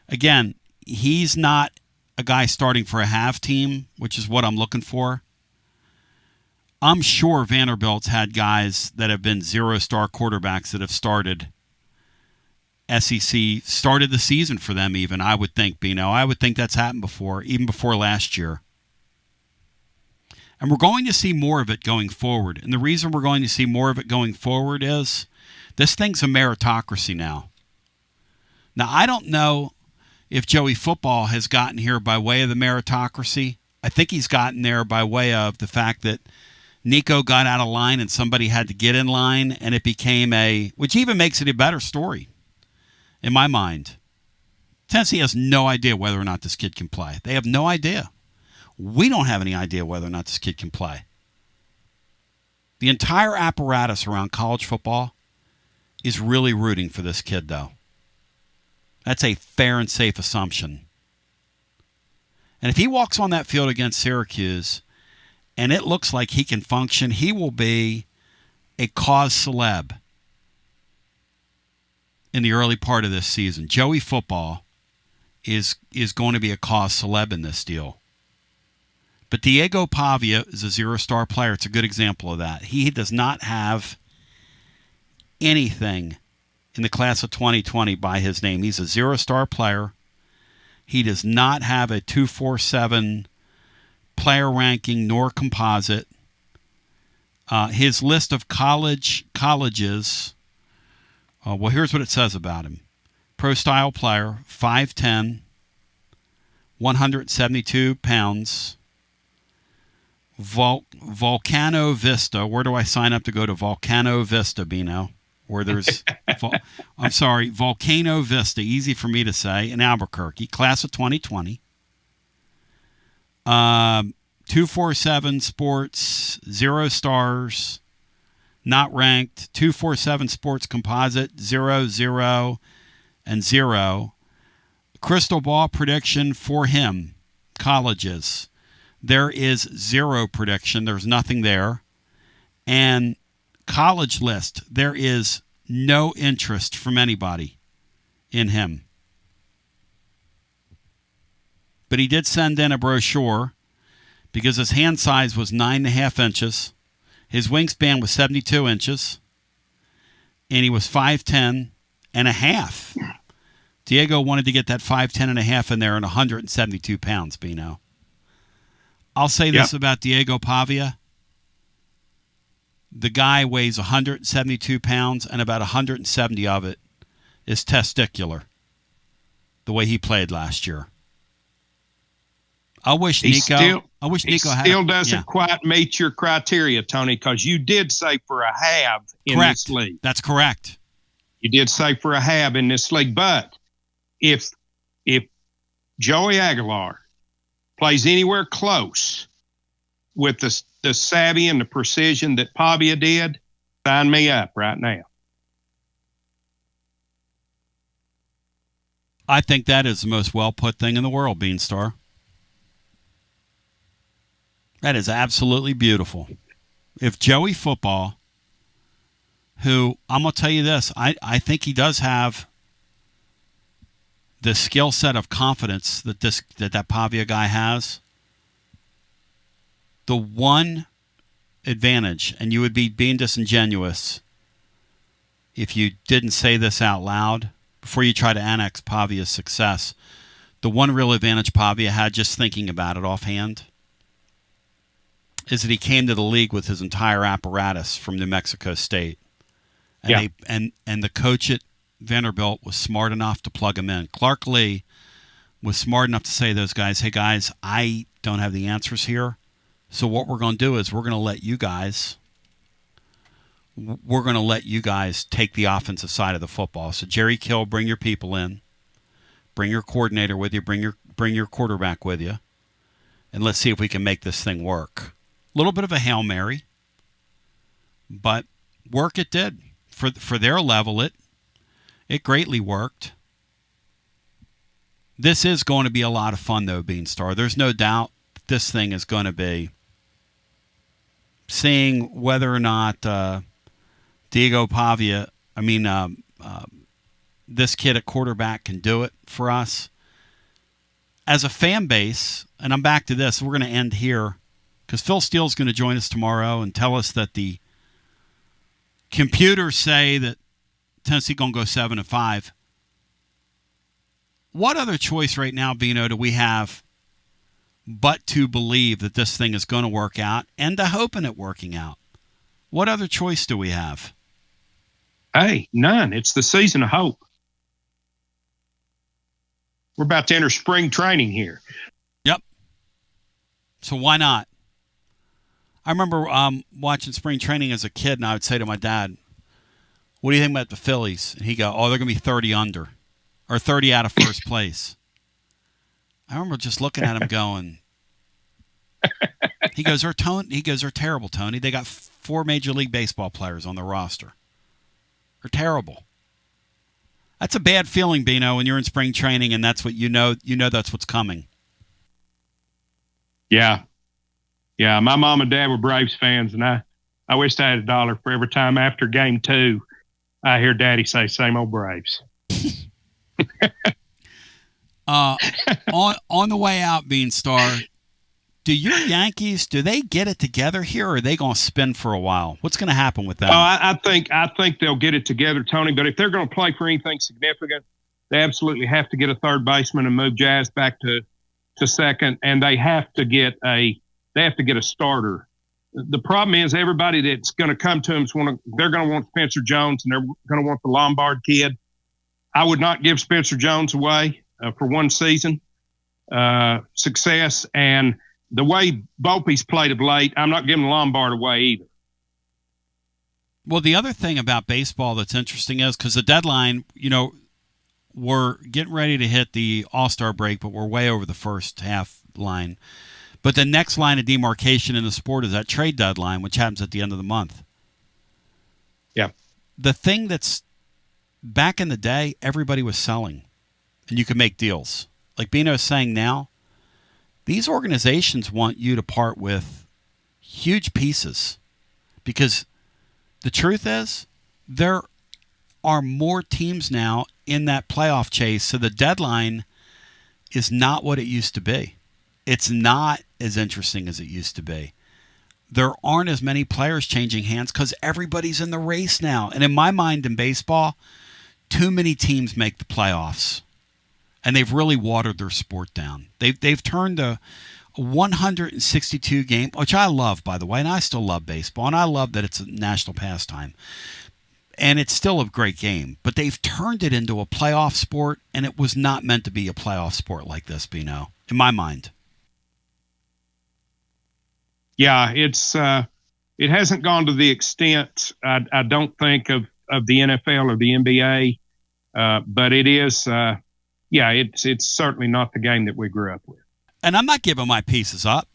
[SPEAKER 1] Again, he's not a guy starting for a half team, which is what I'm looking for. I'm sure Vanderbilt's had guys that have been zero-star quarterbacks that have started started the season for them even, I would think, Bino. I would think that's happened before, even before last year. And we're going to see more of it going forward. And the reason we're going to see more of it going forward is this thing's a meritocracy now. Now, I don't know if Joey Football has gotten here by way of the meritocracy. I think he's gotten there by way of the fact that Nico got out of line and somebody had to get in line, and it became which even makes it a better story in my mind. Tennessee has no idea whether or not this kid can play. They have no idea. We don't have any idea whether or not this kid can play. The entire apparatus around college football is really rooting for this kid, though. That's a fair and safe assumption. And if he walks on that field against Syracuse and it looks like he can function, he will be a cause celeb in the early part of this season. Joey Football is going to be a cause celeb in this deal. But Diego Pavia is a zero-star player. It's a good example of that. He does not have anything in the class of 2020 by his name. He's a zero-star player. He does not have a 247 player ranking nor composite. His list of colleges, well, here's what it says about him. Pro-style player, 5'10", 172 pounds, Volcano Vista. Where do I sign up to go to Volcano Vista, Bino? Where there's, Volcano Vista, easy for me to say, in Albuquerque, class of 2020. 247 sports, 0 stars, not ranked. 247 sports composite, 0, 0, and 0. Crystal ball prediction for him, colleges. There is 0 prediction. There's nothing there. And college list, there is no interest from anybody in him. But he did send in a brochure because his hand size was 9.5 inches. His wingspan was 72 inches. And he was 5'10 and a half. Diego wanted to get that 5'10 and a half in there and 172 pounds, Bino. I'll say this about Diego Pavia. The guy weighs 172 pounds, and about 170 of it is testicular, the way he played last year. I wish Nico
[SPEAKER 3] still doesn't quite meet your criteria, Tony, because you did say for a half in this league.
[SPEAKER 1] That's correct.
[SPEAKER 3] You did say for a half in this league. But if Joey Aguilar plays anywhere close with the savvy and the precision that Pavia did, sign me up right now.
[SPEAKER 1] I think that is the most well-put thing in the world, Beanstar. That is absolutely beautiful. If Joey Football, who, I'm going to tell you this, I think he does have the skill set of confidence that Pavia guy has. The one advantage, and you would be being disingenuous if you didn't say this out loud before you try to annex Pavia's success, the one real advantage Pavia had, just thinking about it offhand, is that he came to the league with his entire apparatus from New Mexico State. And and the coach at Vanderbilt was smart enough to plug him in. Clark Lee was smart enough to say to those guys, hey, guys, I don't have the answers here. So what we're going to do is we're going to let you guys take the offensive side of the football. So Jerry Kill, bring your people in. Bring your coordinator with you. Bring your quarterback with you. And let's see if we can make this thing work. A little bit of a Hail Mary, but work it did. For their level, it greatly worked. This is going to be a lot of fun, though, Beanstar. There's no doubt this thing is going to be seeing whether or not Diego Pavia, this kid at quarterback can do it for us. As a fan base, and I'm back to this, we're going to end here because Phil Steele's going to join us tomorrow and tell us that the computers say that Tennessee going to go 7-5. What other choice right now, Bino, do we have but to believe that this thing is going to work out and to hope in it working out? What other choice do we have?
[SPEAKER 3] Hey, none. It's the season of hope. We're about to enter spring training here.
[SPEAKER 1] Yep. So why not? I remember watching spring training as a kid, and I would say to my dad, what do you think about the Phillies? And he'd go, oh, they're going to be 30 under or 30 out of first place. I remember just looking at him going, he goes, they're terrible, Tony. They got 4 Major League Baseball players on their roster. are terrible. That's a bad feeling, Bino, when you're in spring training and that's what you know that's what's coming.
[SPEAKER 3] Yeah. Yeah, my mom and dad were Braves fans, and I wished I had $1 for every time after game 2 I hear Daddy say, same old Braves.
[SPEAKER 1] On the way out, Beanstar, do your Yankees, do they get it together here, or are they going to spin for a while? What's going to happen with them?
[SPEAKER 3] I think they'll get it together, Tony. But if they're going to play for anything significant, they absolutely have to get a third baseman and move Jazz back to second, and they have to get a starter. The problem is everybody that's going to come to them they're going to want Spencer Jones, and they're going to want the Lombard kid. I would not give Spencer Jones away for one season success, and the way Volpe's played of late, I'm not giving Lombard away either.
[SPEAKER 1] Well, the other thing about baseball that's interesting is because the deadline, we're getting ready to hit the All-Star break, but we're way over the first half line. But the next line of demarcation in the sport is that trade deadline, which happens at the end of the month.
[SPEAKER 3] Yeah.
[SPEAKER 1] The thing that's back in the day, everybody was selling, and you could make deals. Like Bino is saying now, these organizations want you to part with huge pieces because the truth is there are more teams now in that playoff chase, so the deadline is not what it used to be. It's not as interesting as it used to be. There aren't as many players changing hands because everybody's in the race now. And in my mind in baseball, too many teams make the playoffs. And they've really watered their sport down. They've turned a 162 game, which I love, by the way, and I still love baseball, and I love that it's a national pastime. And it's still a great game. But they've turned it into a playoff sport, and it was not meant to be a playoff sport like this, Bino, in my mind.
[SPEAKER 3] Yeah, it hasn't gone to the extent, I don't think, of the NFL or the NBA, but it is, it's certainly not the game that we grew up with.
[SPEAKER 1] And I'm not giving my pieces up.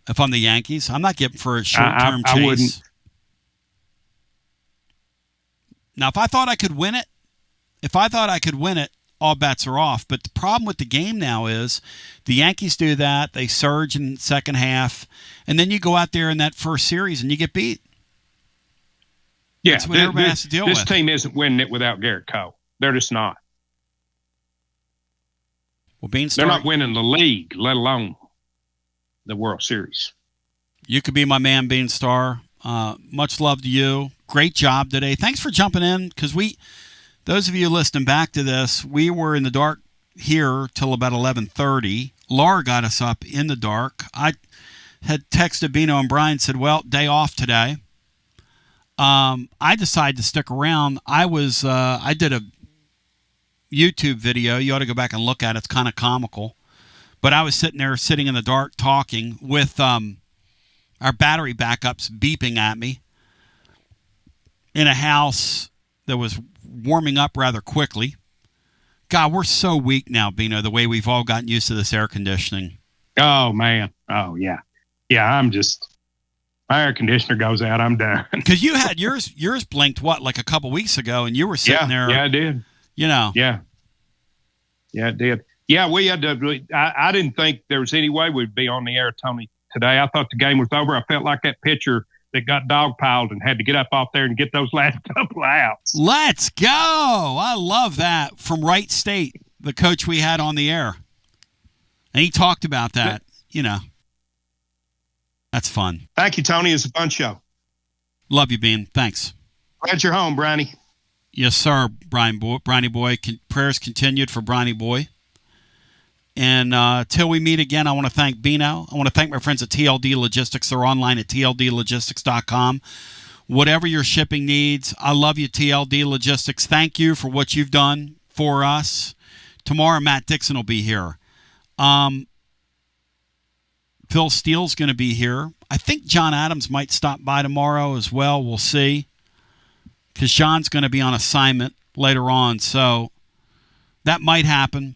[SPEAKER 1] If I'm the Yankees, I'm not giving for a short-term chase.
[SPEAKER 3] I wouldn't.
[SPEAKER 1] Now, if I thought I could win it, all bets are off. But the problem with the game now is the Yankees do that. They surge in the second half. And then you go out there in that first series and you get beat.
[SPEAKER 3] Yeah,
[SPEAKER 1] that's what everybody has to deal with.
[SPEAKER 3] This team isn't winning it without Garrett Cole. They're just not.
[SPEAKER 1] Well, Beanstar,
[SPEAKER 3] they're not winning the league, let alone the World Series.
[SPEAKER 1] You could be my man, Beanstar. Much love to you. Great job today. Thanks for jumping in because those of you listening back to this, we were in the dark here till about 11:30. Laura got us up in the dark. I had texted Bino and Brian, said, well, day off today. I decided to stick around. I did a YouTube video. You ought to go back and look at it. It's kind of comical. But I was sitting in the dark talking with our battery backups beeping at me in a house that was warming up rather quickly. God, we're so weak now, Bino, the way we've all gotten used to this air conditioning.
[SPEAKER 3] Oh, man. Oh, yeah. Yeah, my air conditioner goes out, I'm done.
[SPEAKER 1] Because you had yours blinked, like a couple weeks ago, and you were sitting there.
[SPEAKER 3] Yeah, I did. Yeah, it did. Yeah, we had to. I didn't think there was any way we'd be on the air, Tony, today. I thought the game was over. I felt like that pitcher that got dogpiled and had to get up off there and get those last couple of outs.
[SPEAKER 1] Let's go. I love that. From Wright State, the coach we had on the air. And he talked about that, That's fun.
[SPEAKER 3] Thank you, Tony. It's a fun show.
[SPEAKER 1] Love you, Bean. Thanks.
[SPEAKER 3] Glad you're home, Brownie.
[SPEAKER 1] Yes, sir, Brownie Boy. Prayers continued for Brownie Boy. And till we meet again, I want to thank Bino. I want to thank my friends at TLD Logistics. They're online at tldlogistics.com. Whatever your shipping needs, I love you, TLD Logistics. Thank you for what you've done for us. Tomorrow, Matt Dixon will be here. Phil Steele's going to be here. I think John Adams might stop by tomorrow as well. We'll see. Because John's going to be on assignment later on. So that might happen.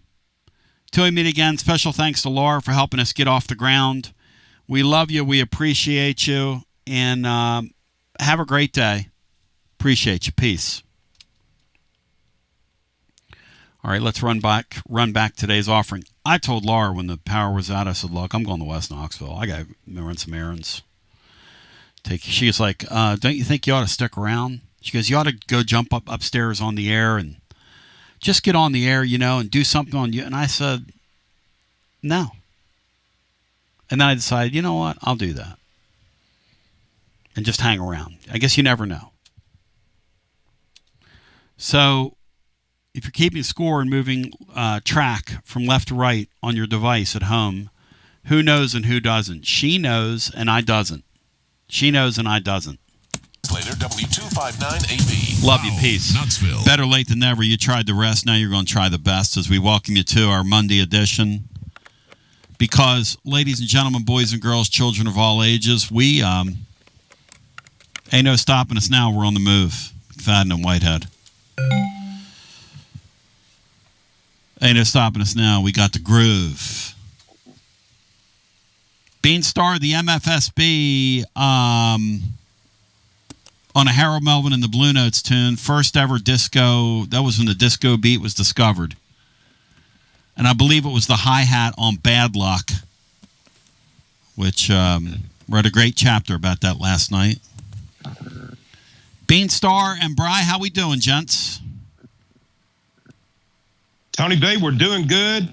[SPEAKER 1] Till we meet again, special thanks to Laura for helping us get off the ground. We love you. We appreciate you. And have a great day. Appreciate you. Peace. All right, let's run back today's offering. I told Laura when the power was out, I said, look, I'm going to West Knoxville. I got to run some errands. She was like, don't you think you ought to stick around? She goes, you ought to go jump upstairs on the air and just get on the air, and do something on you. And I said, no. And then I decided, you know what? I'll do that. And just hang around. I guess you never know. So if you're keeping score and moving track from left to right on your device at home, who knows and who doesn't? She knows and I doesn't. She knows and I doesn't.
[SPEAKER 8] Later, W259AB.
[SPEAKER 1] Love you, peace.
[SPEAKER 8] Knoxville.
[SPEAKER 1] Better late than never. You tried the rest. Now you're going to try the best as we welcome you to our Monday edition. Because, ladies and gentlemen, boys and girls, children of all ages, we ain't no stopping us now. We're on the move. McFadden and Whitehead. Ain't no stopping us now. We got the groove. Beanstar, the MFSB, on a Harold Melvin and the Blue Notes tune, first ever disco. That was when the disco beat was discovered. And I believe it was the hi-hat on Bad Luck, which read a great chapter about that last night. Beanstar and Bry, how we doing, gents?
[SPEAKER 3] Tony B, we're doing good.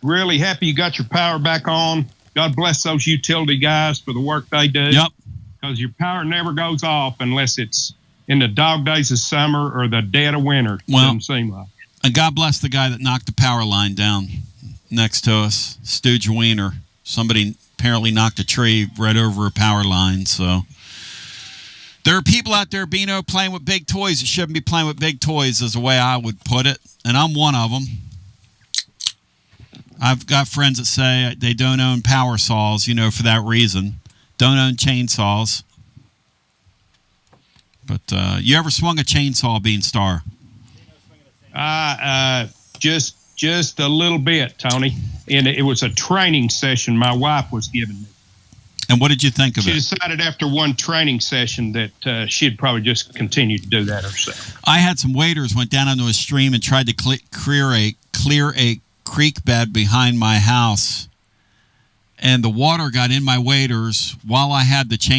[SPEAKER 3] Really happy you got your power back on. God bless those utility guys for the work they do.
[SPEAKER 1] Yep.
[SPEAKER 3] Because your power never goes off unless it's in the dog days of summer or the dead of winter.
[SPEAKER 1] Well,
[SPEAKER 3] doesn't seem like.
[SPEAKER 1] And God bless the guy that knocked the power line down next to us, Stooge Wiener. Somebody apparently knocked a tree right over a power line. So there are people out there, Bino, playing with big toys that shouldn't be playing with big toys, is the way I would put it. And I'm one of them. I've got friends that say they don't own power saws, for that reason. Don't own chainsaws. But you ever swung a chainsaw, Beanstar?
[SPEAKER 3] Just a little bit, Tony. And it was a training session my wife was giving me.
[SPEAKER 1] And what did you think of it?
[SPEAKER 3] She decided after one training session that she'd probably just continue to do that herself.
[SPEAKER 1] I had some waders went down into a stream and tried to clear a creek bed behind my house. And the water got in my waders while I had the chain